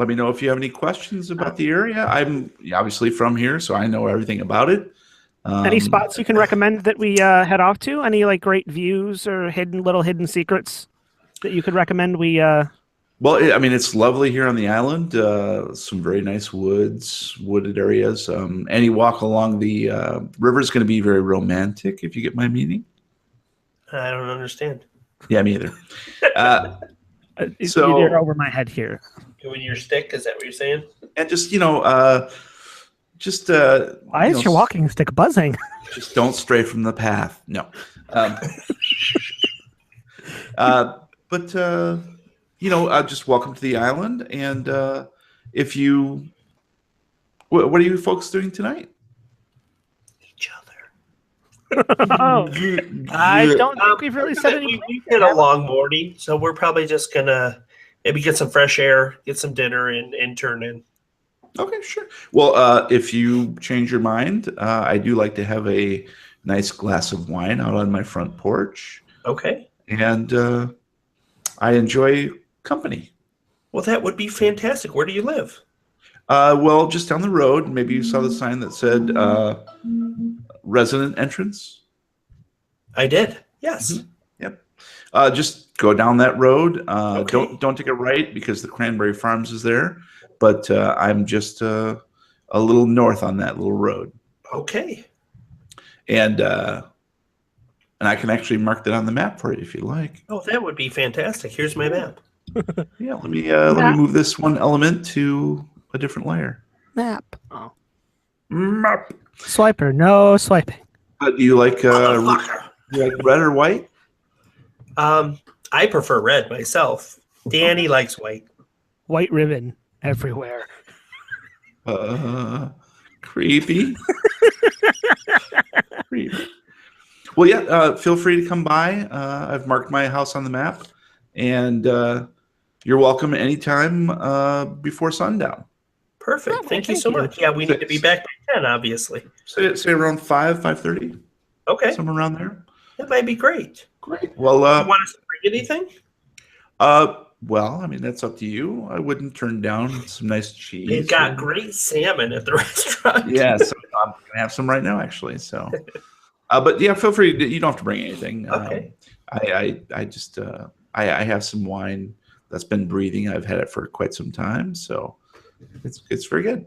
me know if you have any questions about the area. I'm obviously from here, so I know everything about it. Any spots you can recommend that we head off to? Any like great views or hidden secrets that you could recommend? Well, I mean, it's lovely here on the island. Some very nice wooded areas. Any walk along the river is going to be very romantic, if you get my meaning. I don't understand. Yeah, me either. You're over my head here. Doing your stick? Is that what you're saying? And just, Why is your walking stick buzzing? Just don't stray from the path. No. Just welcome to the island. And what are you folks doing tonight? Each other. Oh, I don't think we've really said any. We did a long morning, so we're probably just gonna maybe get some fresh air, get some dinner, and turn in. Okay, sure. Well, if you change your mind, I do like to have a nice glass of wine out on my front porch. Okay. And I enjoy company. Well, that would be fantastic. Where do you live? Well, just down the road. Maybe you saw the sign that said resident entrance. I did. Yes. Mm-hmm. Yep. Just go down that road. Okay. Don't take a right because the Cranberry Farms is there. But I'm just a little north on that little road. Okay. And I can actually mark that on the map for you if you like. Oh, that would be fantastic. Here's my map. Yeah, let me move this one element to a different layer. Map. Oh. Map. Swiper. No swiping. Do you like Motherfucker. red or white? I I prefer red myself. Danny likes white. White ribbon everywhere. Creepy. Creepy. Well, yeah, feel free to come by. I've marked my house on the map, and you're welcome anytime before sundown. Perfect. Oh, Thank you thank so you. much. Yeah, we need to be back by 10, obviously. Say around 5:30, Okay. somewhere around there. That might be great. Great. Well, You want us to bring anything? well, I mean, that's up to you. I wouldn't turn down some nice cheese. They've got great salmon at the restaurant. Yeah, so I'm gonna have some right now, actually. So, but yeah, feel free. You don't have to bring anything. Okay. I just I have some wine that's been breathing. I've had it for quite some time, so it's very good.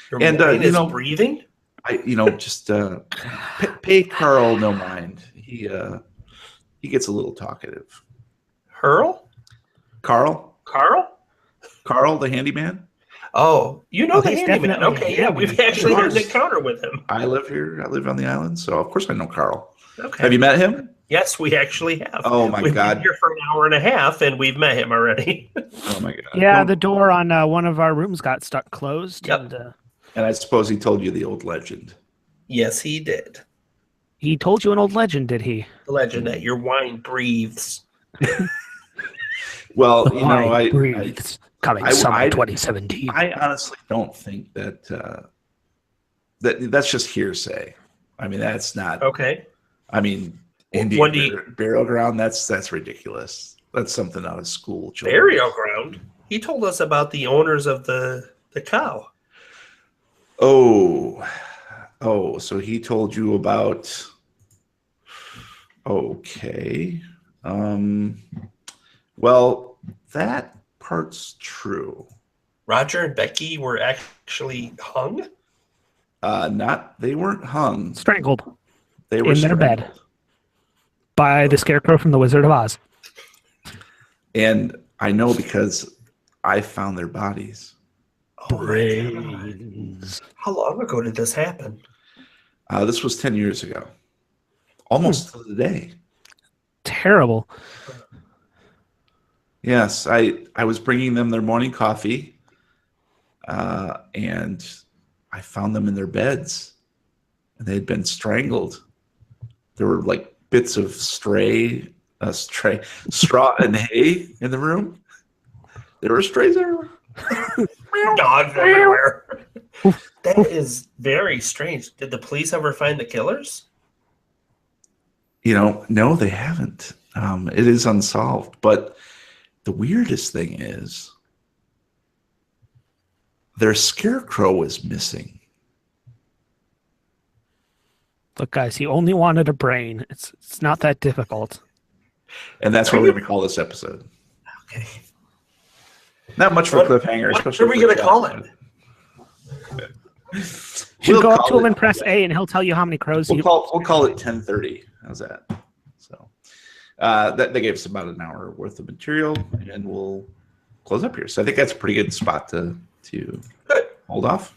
Your And, wine you is know- breathing? Just pay Carl no mind. He gets a little talkative. Hurl? Carl, Carl? the handyman. Oh, you know Oh, the he's handyman. definitely Okay, a yeah, we've handyman. actually Of had an course. encounter with him. I live here. I live on the island, so of course I know Carl. Okay. Have you met him? Yes, we actually have. Oh my We've God. been here for an hour and a half, and we've met him already. Oh my God. Yeah, Don't- the door on one of our rooms got stuck closed. Yep. And, And I suppose he told you the old legend. Yes, he did. he told you an old legend, did he? The legend that your wine breathes. Well, you know, Wine I breathes. Coming I- summer I- 2017. I honestly don't think that that's just hearsay. I mean, that's not. Okay. I mean, When Indian do you- burial ground. That's ridiculous. That's something out of school. children. Burial ground. He told us about the owners of the cow. Oh, so he told you about. Okay. Well, that part's true. Roger and Becky were actually hung. They weren't hung. Strangled They were in their bed. strangled. by the Scarecrow from the Wizard of Oz. And I know because I found their bodies. Oh my God. How long ago did this happen? This was 10 years ago. Almost to the day. Terrible. Yes, I was bringing them their morning coffee, and I found them in their beds, and they had been strangled. There were like bits of straw and hay in the room. There were strays everywhere. Dogs everywhere. That is very strange. Did the police ever find the killers? No, they haven't. It is unsolved. But the weirdest thing is their scarecrow is missing. Look, guys, he only wanted a brain. It's not that difficult. And that's what we're going to call this episode. Okay. Not much for a cliffhanger. What especially are we for going to Jack, call but- it? You We'll go up call to him it- and press A, and he'll tell you how many crows We'll you. call it 10:30. How's that? So that they gave us about an hour worth of material, and we'll close up here. So I think that's a pretty good spot to Good. hold off.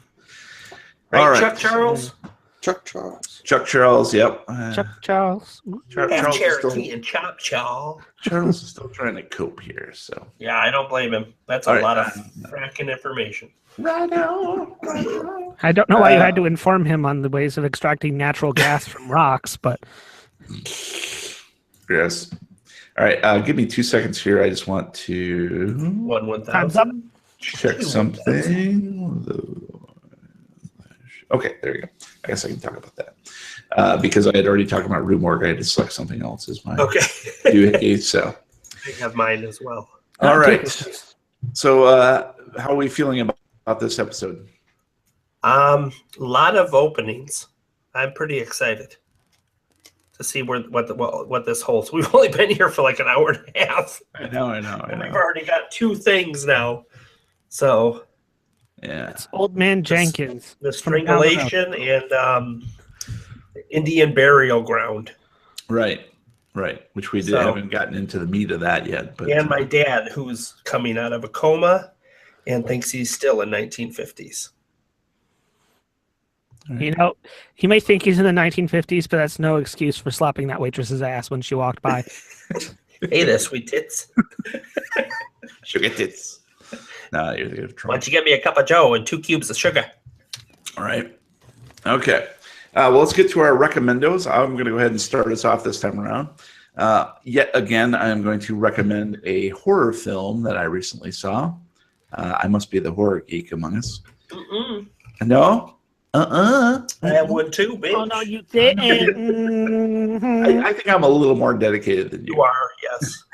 Right, All right. Chuck Charles? Chuck Charles. Chuck Charles. Yep. Chuck Charles. Chuck Half Charles is Cherokee still, and Chop Chaw. Charles is still trying to cope here. So Yeah, I don't blame him. That's a All right. lot of fracking information. right now. I don't know why you had to inform him on the ways of extracting natural gas from rocks, but Yes. All right. Give me 2 seconds here. I just want to Time's up. 1,000. check something. Okay, there you go. I guess I can talk about that. Because I had already talked about room work, I had to select something else as my Okay. due. So, I have mine as well. all right. So, how are we feeling about this episode? Lot of openings. I'm pretty excited to see what this holds. We've only been here for like an hour and a half, I know. and we've already got 2 things now. So Yeah. It's Old Man Jenkins. the From down the road. strangulation and Indian burial ground, Right. Which we So- haven't gotten into the meat of that yet. But and my dad, who's coming out of a coma and thinks he's still in 1950s. You know, he may think he's in the 1950s, but that's no excuse for slapping that waitress's ass when she walked by. Hey there, sweet tits. Sugar tits. No, you're thinking of Why Trump. don't you get me a cup of Joe and 2 cubes of sugar? All right. Okay. Well, let's get to our recommendos. I'm going to go ahead and start us off this time around. Yet again, I am going to recommend a horror film that I recently saw. I must be the horror geek among us. No? I have one too, bitch. Oh no, you didn't. I think I'm a little more dedicated than you. You are, yes.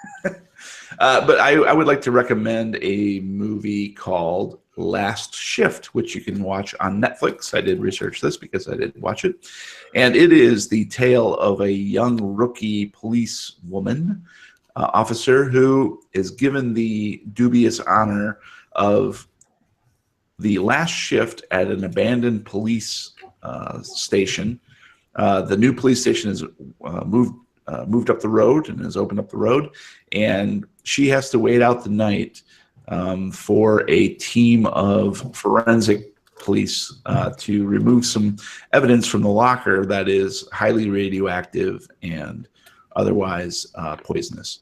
But I would like to recommend a movie called Last Shift, which you can watch on Netflix. I did research this because I didn't watch it. And it is the tale of a young rookie police woman officer who is given the dubious honor of the last shift at an abandoned police station. The new police station is moved up the road and has opened up the road, and she has to wait out the night for a team of forensic police to remove some evidence from the locker that is highly radioactive and otherwise poisonous.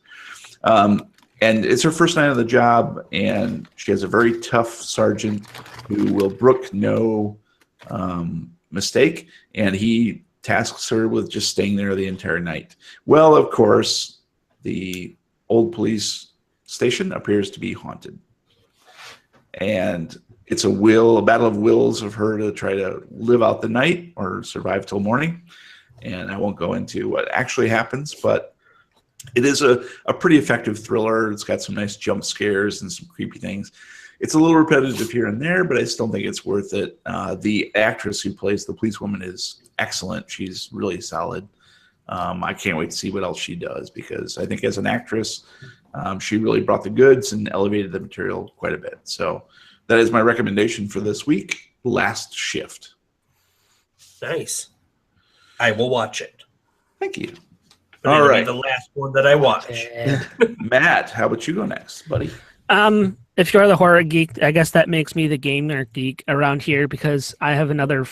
And it's her first night on the job, and she has a very tough sergeant who will brook no mistake, and he tasks her with just staying there the entire night. Well, of course, the old police station appears to be haunted. And it's a battle of wills of her to try to live out the night or survive till morning. And I won't go into what actually happens, but it is a pretty effective thriller. It's got some nice jump scares and some creepy things. It's a little repetitive here and there, but I still think it's worth it. The actress who plays the policewoman is excellent. She's really solid. I can't wait to see what else she does, because I think as an actress, she really brought the goods and elevated the material quite a bit. So that is my recommendation for this week, Last Shift. Nice. I will watch it. Thank you. But All it'll be right. the last one that I watch. Matt, how about you go next, buddy? If you're the horror geek, I guess that makes me the gamer geek around here, because I have another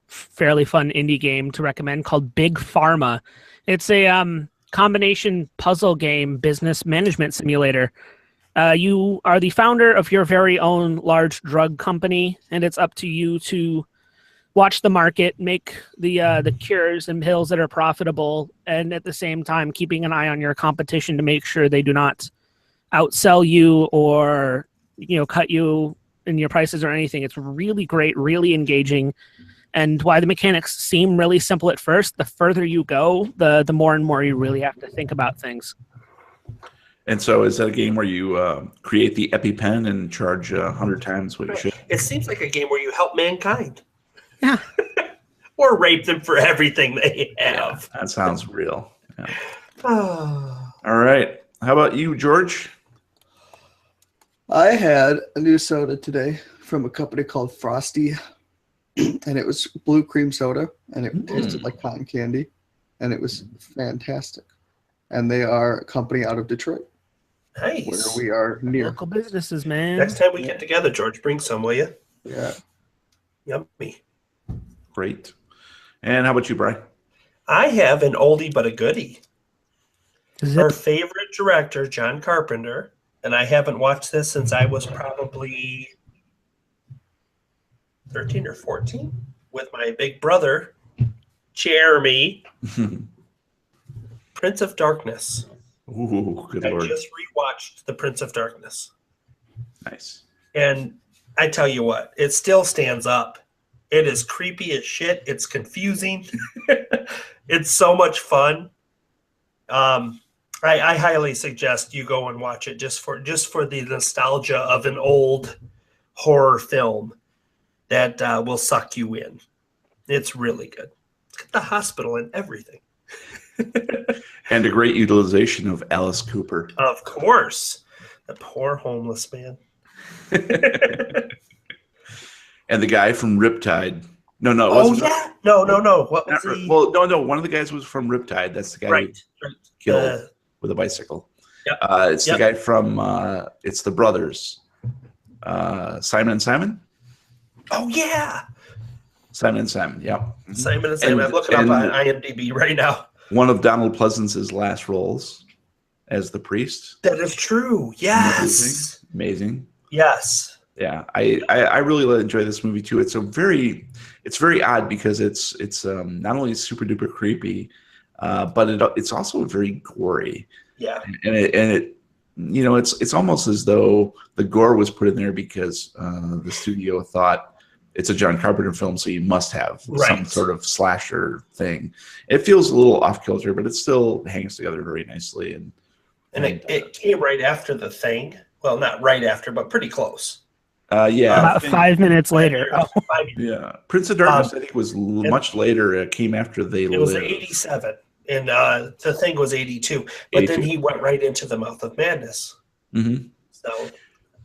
fairly fun indie game to recommend called Big Pharma. It's a combination puzzle game business management simulator. You are the founder of your very own large drug company, and it's up to you to watch the market, make the cures and pills that are profitable, and at the same time keeping an eye on your competition to make sure they do not outsell you or cut you in your prices or anything. It's really great, really engaging, and while the mechanics seem really simple at first, the further you go, the more and more you really have to think about things. And so is that a game where you create the EpiPen and charge 100 times what you should? It seems like a game where you help mankind. Yeah. Or rape them for everything they have. That sounds real. Yeah. Oh. All right. How about you, George? I had a new soda today from a company called Frosty, and it was blue cream soda, and it tasted like cotton candy, and it was fantastic. And they are a company out of Detroit, Nice. where we are near. Local businesses, man. Next time we get together, George, bring some, will you? Yeah. Yummy. Great. And how about you, Brian? I have an oldie but a goodie. Zip. Our favorite director, John Carpenter, and I haven't watched this since I was probably 13 or 14 with my big brother, Jeremy. Prince of Darkness. Ooh, good I Lord. just rewatched The Prince of Darkness. Nice. And I tell you what, it still stands up. It is creepy as shit. It's confusing. It's so much fun. I highly suggest you go and watch it just for the nostalgia of an old horror film that will suck you in. It's really good. It's got the hospital and everything. And a great utilization of Alice Cooper. Of course. The poor homeless man. And the guy from Riptide. No, it Oh, wasn't. yeah. No. What was he? Well, no. One of the guys was from Riptide. That's the guy Right. who killed with a bicycle. Yep. It's the guy from, it's the brothers. Simon and Simon? Oh, yeah. Simon and Simon, yeah. Mhm. Simon and Simon. I'm looking up on IMDb right now. One of Donald Pleasance's last roles. as the priest. That is true. Yes. Amazing. Yes. Yeah, I really enjoy this movie too. It's very odd because it's not only super duper creepy, but it's also very gory. Yeah. And it it's almost as though the gore was put in there because the studio thought it's a John Carpenter film, so you must have some sort of slasher thing. It feels a little off kilter, but it still hangs together very nicely. And it came right after The Thing. Well, not right after, but pretty close. Yeah, About 5 minutes later. Oh. Yeah, Prince of Darkness I think was much later. It came after They Live. It was 87, and The Thing was 82. But 82. Then he went right into The Mouth of Madness. Mm-hmm. So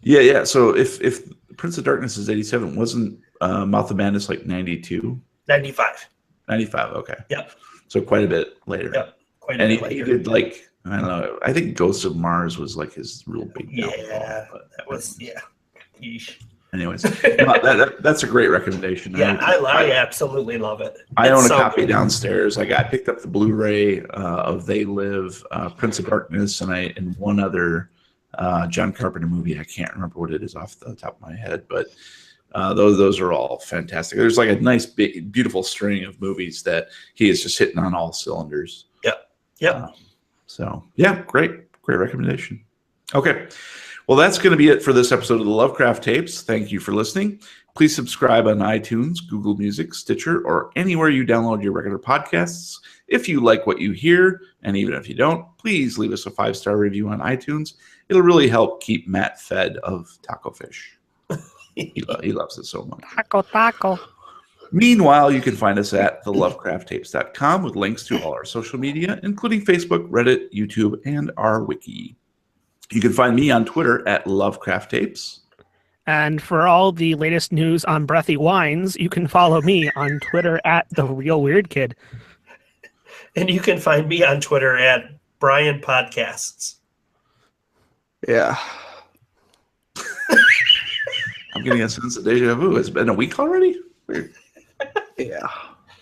yeah. So if Prince of Darkness is 87, wasn't Mouth of Madness like 92? 95. 95. Okay. Yep. So quite a bit later. Yep. Quite a bit later. He did like I don't know. I think Ghosts of Mars was like his real big. Yeah, that was Yeesh. Anyways, that's a great recommendation. Yeah, I absolutely love it. I own a copy downstairs. I picked up the Blu-ray of They Live, Prince of Darkness, and one other John Carpenter movie. I can't remember what it is off the top of my head, but those are all fantastic. There's like a nice, big, beautiful string of movies that he is just hitting on all cylinders. Yep. So yeah, great recommendation. Okay. Well, that's going to be it for this episode of the Lovecraft Tapes. Thank you for listening. Please subscribe on iTunes, Google Music, Stitcher, or anywhere you download your regular podcasts. If you like what you hear, and even if you don't, please leave us a 5-star review on iTunes. It'll really help keep Matt fed of taco fish. He loves it so much. Taco. Meanwhile, you can find us at thelovecrafttapes.com with links to all our social media, including Facebook, Reddit, YouTube, and our wiki. You can find me on Twitter at Lovecraft Tapes. And for all the latest news on breathy wines, you can follow me on Twitter at The Real Weird Kid. And you can find me on Twitter at Brian Podcasts. Yeah. I'm getting a sense of deja vu. It's been a week already? Weird. Yeah.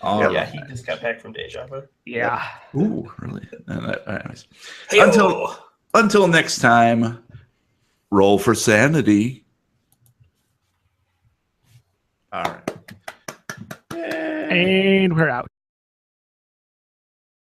Yeah, he just got back from deja vu. Yeah. Ooh, really? Anyways. Hey-o. Until next time, roll for sanity. All right. And we're out.